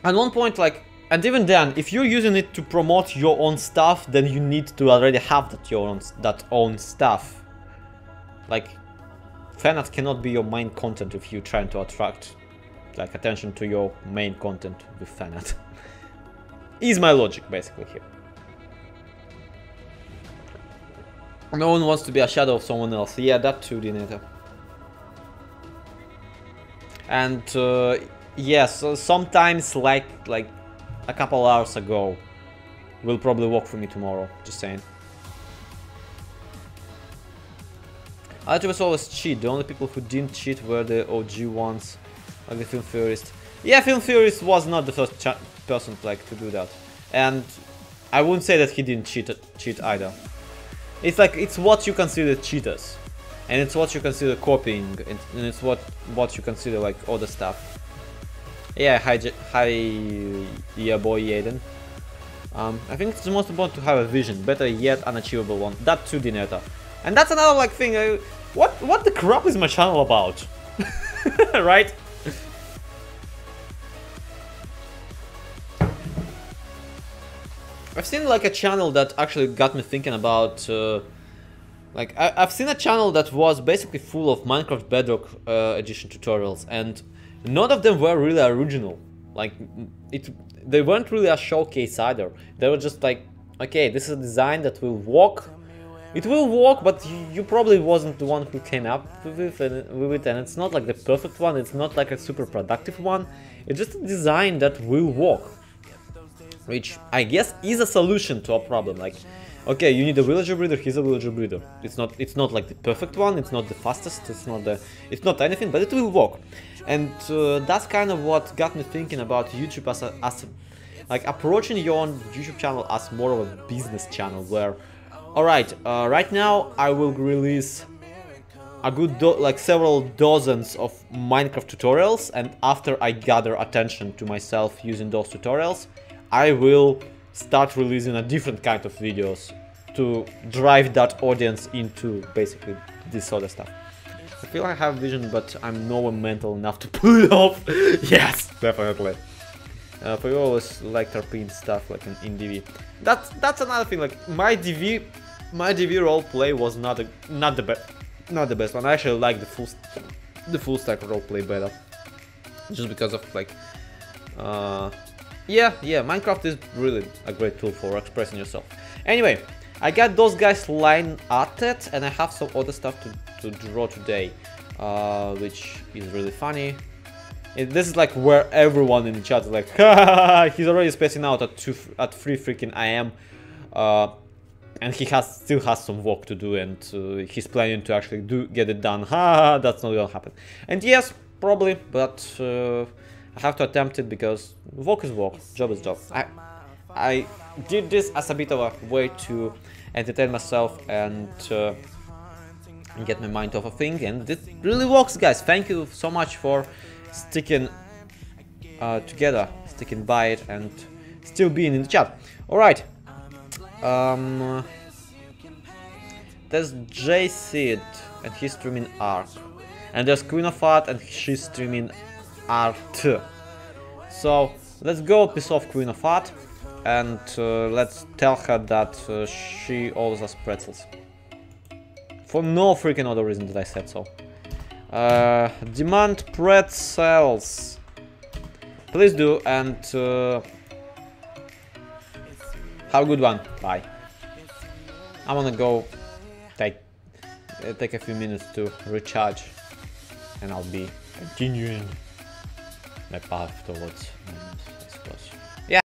at one point, like, and even then, if you're using it to promote your own stuff, then you need to already have that own stuff. Like, fanart cannot be your main content if you're trying to attract like attention to your main content with fanart. Is my logic basically here. No one wants to be a shadow of someone else. Yeah, that too, Dinator. And yes, sometimes like a couple hours ago will probably work for me tomorrow, just saying. ADVERTISEMENT always cheat. The only people who didn't cheat were the OG ones, like the Film Theorist. Yeah, Film Theorist was not the first person like to do that, and I wouldn't say that he didn't cheat either. It's like, it's what you consider cheaters, and it's what you consider copying, and it's what you consider like other stuff. Yeah, hi, yeah, boy, Aiden. I think it's the most important to have a vision, better yet, unachievable one. That too, Dineta. And that's another like thing. What the crap is my channel about? Right? I've seen like a channel that actually got me thinking about like I've seen a channel that was basically full of Minecraft Bedrock edition tutorials, and none of them were really original. Like they weren't really a showcase either. They were just like, okay, this is a design that will work. It will work, but you probably wasn't the one who came up with it, and it's not like the perfect one. It's not like a super productive one. It's just a design that will work, which I guess is a solution to a problem. Like, okay, you need a villager breeder. Here's a villager breeder. It's not like the perfect one. It's not the fastest. It's not anything, but it will work. And that's kind of what got me thinking about YouTube as like approaching your own YouTube channel as more of a business channel, where, alright, right now I will release a good like several dozens of Minecraft tutorials, and after I gather attention to myself using those tutorials, I will start releasing a different kind of videos to drive that audience into basically this other stuff. I feel I have vision, but I'm nowhere mental enough to pull it off. Yes, definitely. For you always like RP stuff like in DV. That's another thing. Like my DV roleplay was not the best one. I actually like the full stack roleplay better, just because of like yeah, Minecraft is really a great tool for expressing yourself. Anyway, I got those guys lined at it, and I have some other stuff to draw today, which is really funny. This is like where everyone in the chat is like, he's already spacing out at 3 freaking AM, and he still has some work to do, and he's planning to actually get it done. That's not gonna happen. And yes, probably, but I have to attempt it because work is work, job is job. I did this as a bit of a way to entertain myself and get my mind off a thing, and it really works, guys. Thank you so much for sticking together, sticking by it, and still being in the chat. Alright. There's J-Seed, and he's streaming Ark. And there's Queen of Art, and she's streaming Art. So let's go piss off Queen of Art, and let's tell her that she owes us pretzels. For no freaking other reason that I said so. Demand pretzels. Please do, and have a good one. Bye. I'm gonna go take a few minutes to recharge, and I'll be continuing my path towards, I suppose. Yeah.